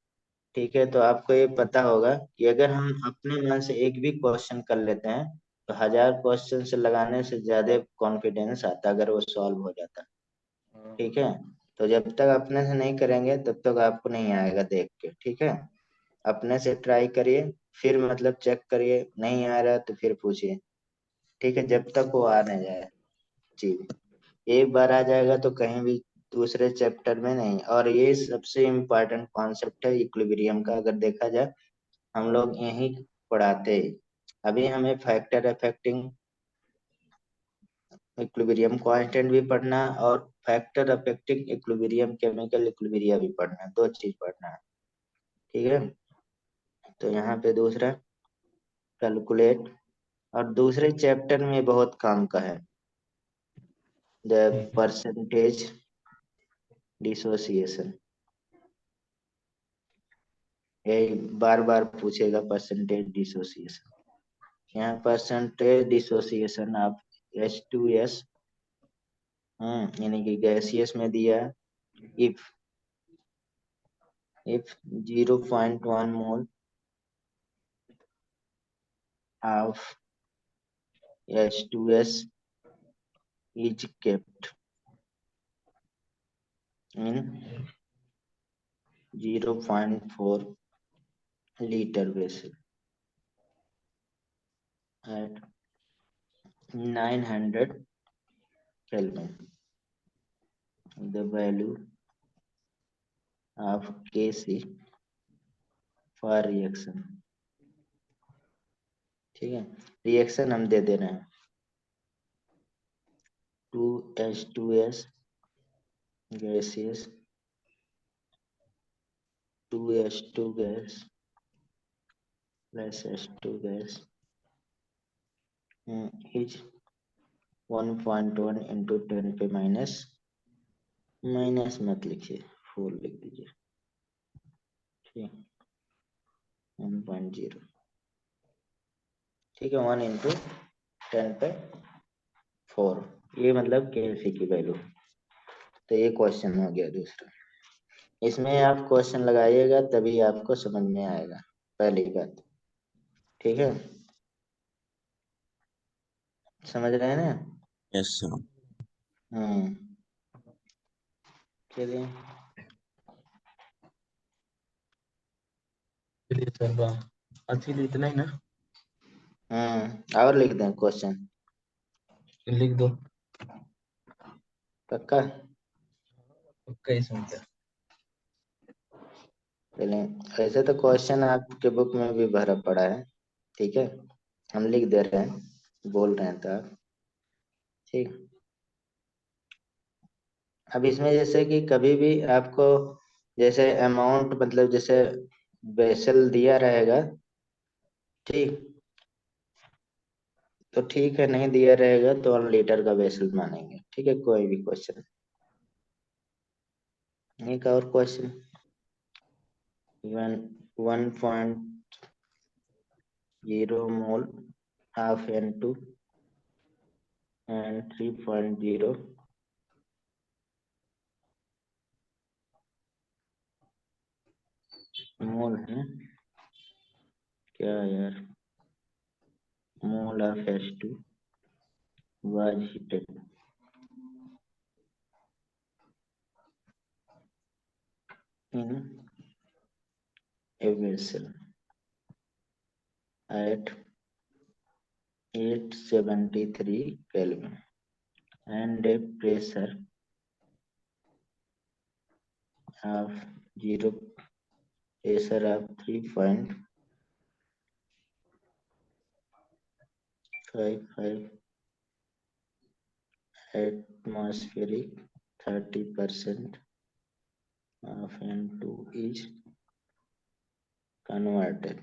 ठीक है, तो आपको ये पता होगा कि अगर हम अपने मन से एक भी क्वेश्चन कर लेते हैं, तो 1000 क्वेश्चन से लगाने से ज्यादा कॉन्फिडेंस आता अगर वो सॉल्व हो जाता। ठीक है, तो जब तक अपने से नहीं करेंगे तब तक आपको नहीं आएगा देख के। ठीक है, अपने से ट्राई करिए, फिर मतलब चेक करिए, नहीं आ रहा तो फिर पूछिए। ठीक है, जब तक वो आ नहीं जाए चीज। एक बार आ जाएगा तो कहीं भी दूसरे चैप्टर में नहीं। और ये सबसे इम्पोर्टेंट कॉन्सेप्ट है इक्विलिब्रियम का, अगर देखा जाए हम लोग यही पढ़ाते हैं। अभी हमें फैक्टर अफेक्टिंग इक्विलिब्रियम कांस्टेंट भी पढ़ना है, और factor affecting equilibrium chemical equilibria भी पढ़ना है, दो चीज पढ़ना है। ठीक है, तो यहाँ पे दूसरा कैलकुलेट, और दूसरे चैप्टर में बहुत काम का है, द परसेंटेज डिसोसिएशन। यही बार बार पूछेगा परसेंटेज डिसोसिएशन। यहाँ परसेंटेज डिसोसिएशन ऑफ H2S, यानी कि गैसियस में दिया, if 0.1 mole of H2S is kept in 0.4 liter vessel at 900 Kelvin. The value of Kc for reaction। ठीक है, रिएक्शन हम दे दे रहे हैं 2H2S gaseous 2H2 gas plus H2 gas is 1.1 into 10 पे माइनस, माइनस मत लिखिए, 4 लिख दीजिए। ठीक, 1.0। ठीक है, 1 इंटू 10 पे 4, ये मतलब Kc की वैल्यू। तो ये क्वेश्चन हो गया दूसरा। इसमें आप क्वेश्चन लगाइएगा तभी आपको समझ में आएगा, पहली बात। ठीक है, समझ रहे हैं ना? Yes sir. हम्म, चलिए। चलिए सर, आज के लिए इतना ही ना। और लिख दें क्वेश्चन? लिख दो। पक्का? पक्का ही सुनते हैं। चलिए, ऐसे तो क्वेश्चन आपके बुक में भी भरा पड़ा है। ठीक है, हम लिख दे रहे हैं, बोल रहे हैं तो आप। ठीक, अब इसमें जैसे कि कभी भी आपको जैसे अमाउंट, मतलब जैसे बेसल दिया रहेगा, ठीक, तो ठीक है, नहीं दिया रहेगा तो 1 लीटर का बेसल मानेंगे। ठीक है, कोई भी क्वेश्चन। एक और question, 1.0 mole of N2 and 3.0 मोल है क्या यार, mole of H2 was heated in a vessel at 873 Kelvin and a pressure of 3.55 atmospheric, 30% of N2 is converted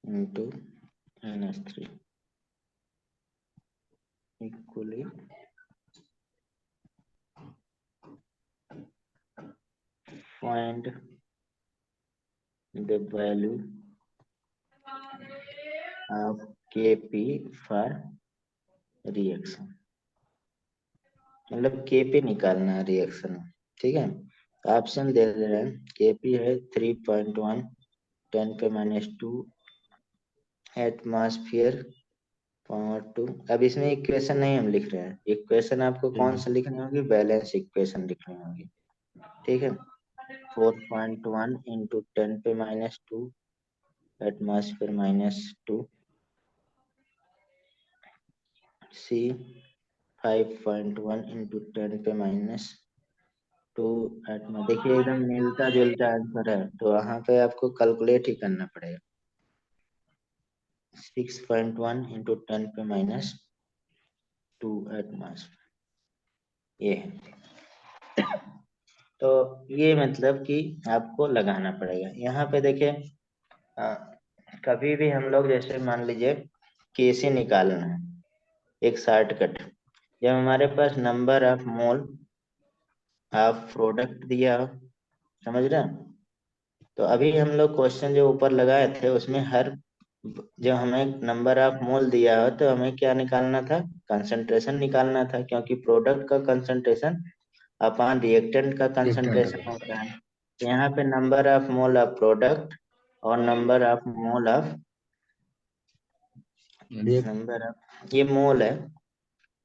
into NH3 equally find the value of Kp for reaction। मतलब Kp निकालना है रिएक्शन में। ठीक है, ऑप्शन दे रहे हैं, Kp है 3.1, 10⁻², एटमॉस्फेयर पावर 2। अब इसमें इक्वेशन नहीं हम लिख रहे हैं, इक्वेशन आपको कौन सा लिखनी होगी, बैलेंस इक्वेशन लिखनी होगी। ठीक है, 4.1 इंटू 10⁻² एटमॉस्फेयर -2 सी 5.1 इंटू 10⁻²। देखिए एकदम मिलता जुलता आंसर है, तो वहां पे आपको कैलकुलेट ही करना पड़ेगा। 6.1 इंटू 10⁻² एटमॉस्फेयर, ये है। तो ये मतलब कि आपको लगाना पड़ेगा। यहाँ पे देखिए कभी भी हम लोग जैसे मान लीजिए केसी निकालना है, एक शॉर्टकट, जब हमारे पास number of mole of product दिया हो, समझ रहे हैं, तो अभी हम लोग क्वेश्चन जो ऊपर लगाए थे उसमें हर जब हमें नंबर ऑफ मोल दिया हो तो हमें क्या निकालना था, कंसंट्रेशन निकालना था, क्योंकि प्रोडक्ट का कंसंट्रेशन अपॉन रिएक्टेंट का कंसंट्रेशन होता है। तो यहाँ पे number of mole of product और नंबर ऑफ मोल ऑफ ये मोल है,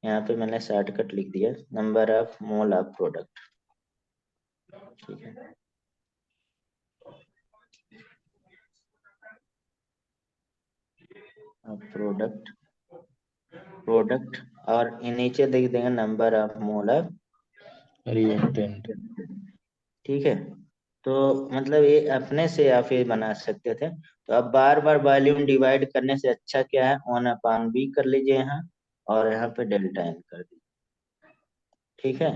यहाँ पे मैंने शॉर्टकट लिख दिया, number of mole of product. ठीक है, प्रोडक्ट और नीचे देख देंगे number of mole of reactant. ठीक है, तो मतलब ये अपने से आप ये बना सकते थे। तो अब बार बार वॉल्यूम डिवाइड करने से अच्छा क्या है, 1/b कर लीजिए यहाँ, और यहाँ पे डेल्टा एन कर दीजिए। ठीक है,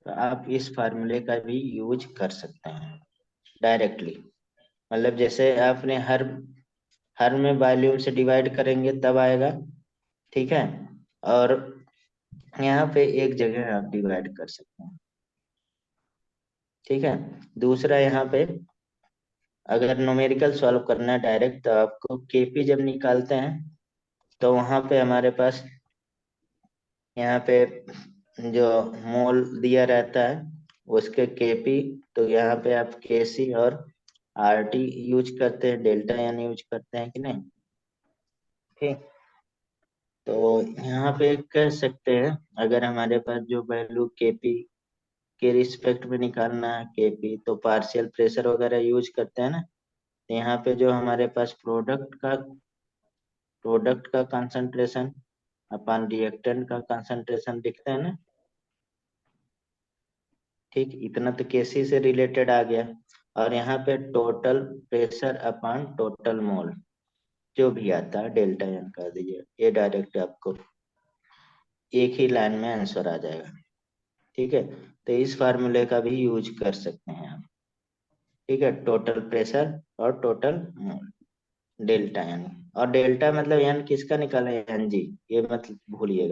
तो आप इस फार्मूले का भी यूज कर सकते हैं डायरेक्टली। मतलब जैसे आपने हर में वॉल्यूम से डिवाइड करेंगे तब आएगा। ठीक है, और यहाँ पे एक जगह आप डिवाइड कर सकते हैं। ठीक है, दूसरा यहाँ पे अगर न्यूमेरिकल सॉल्व करना है डायरेक्ट, तो आपको केपी जब निकालते हैं तो वहां पे हमारे पास यहाँ पे जो मोल दिया रहता है उसके केपी, तो यहाँ पे आप केसी और आरटी यूज करते हैं, डेल्टा एन यूज करते हैं कि नहीं। ठीक, तो यहाँ पे कह सकते हैं अगर हमारे पास जो वैल्यू केपी के रिस्पेक्ट में निकालना है केपी, तो पार्शियल प्रेशर वगैरह यूज करते हैं ना। यहाँ पे जो हमारे पास प्रोडक्ट का कंसंट्रेशन अपन रिएक्टेंट का कंसंट्रेशन दिखते हैं ना। ठीक, इतना तो केसी से रिलेटेड आ गया। और यहाँ पे total pressure upon total mole जो भी आता है डेल्टा एन कर दीजिए, ये डायरेक्ट आपको एक ही लाइन में आंसर आ जाएगा। ठीक है, तो इस फार्मूले का भी यूज कर सकते हैं आप। ठीक है, टोटल प्रेशर और टोटल मोल डेल्टा एन, और डेल्टा मतलब एन किसका निकाला है, एन जी, ये मतलब भूलिएगा।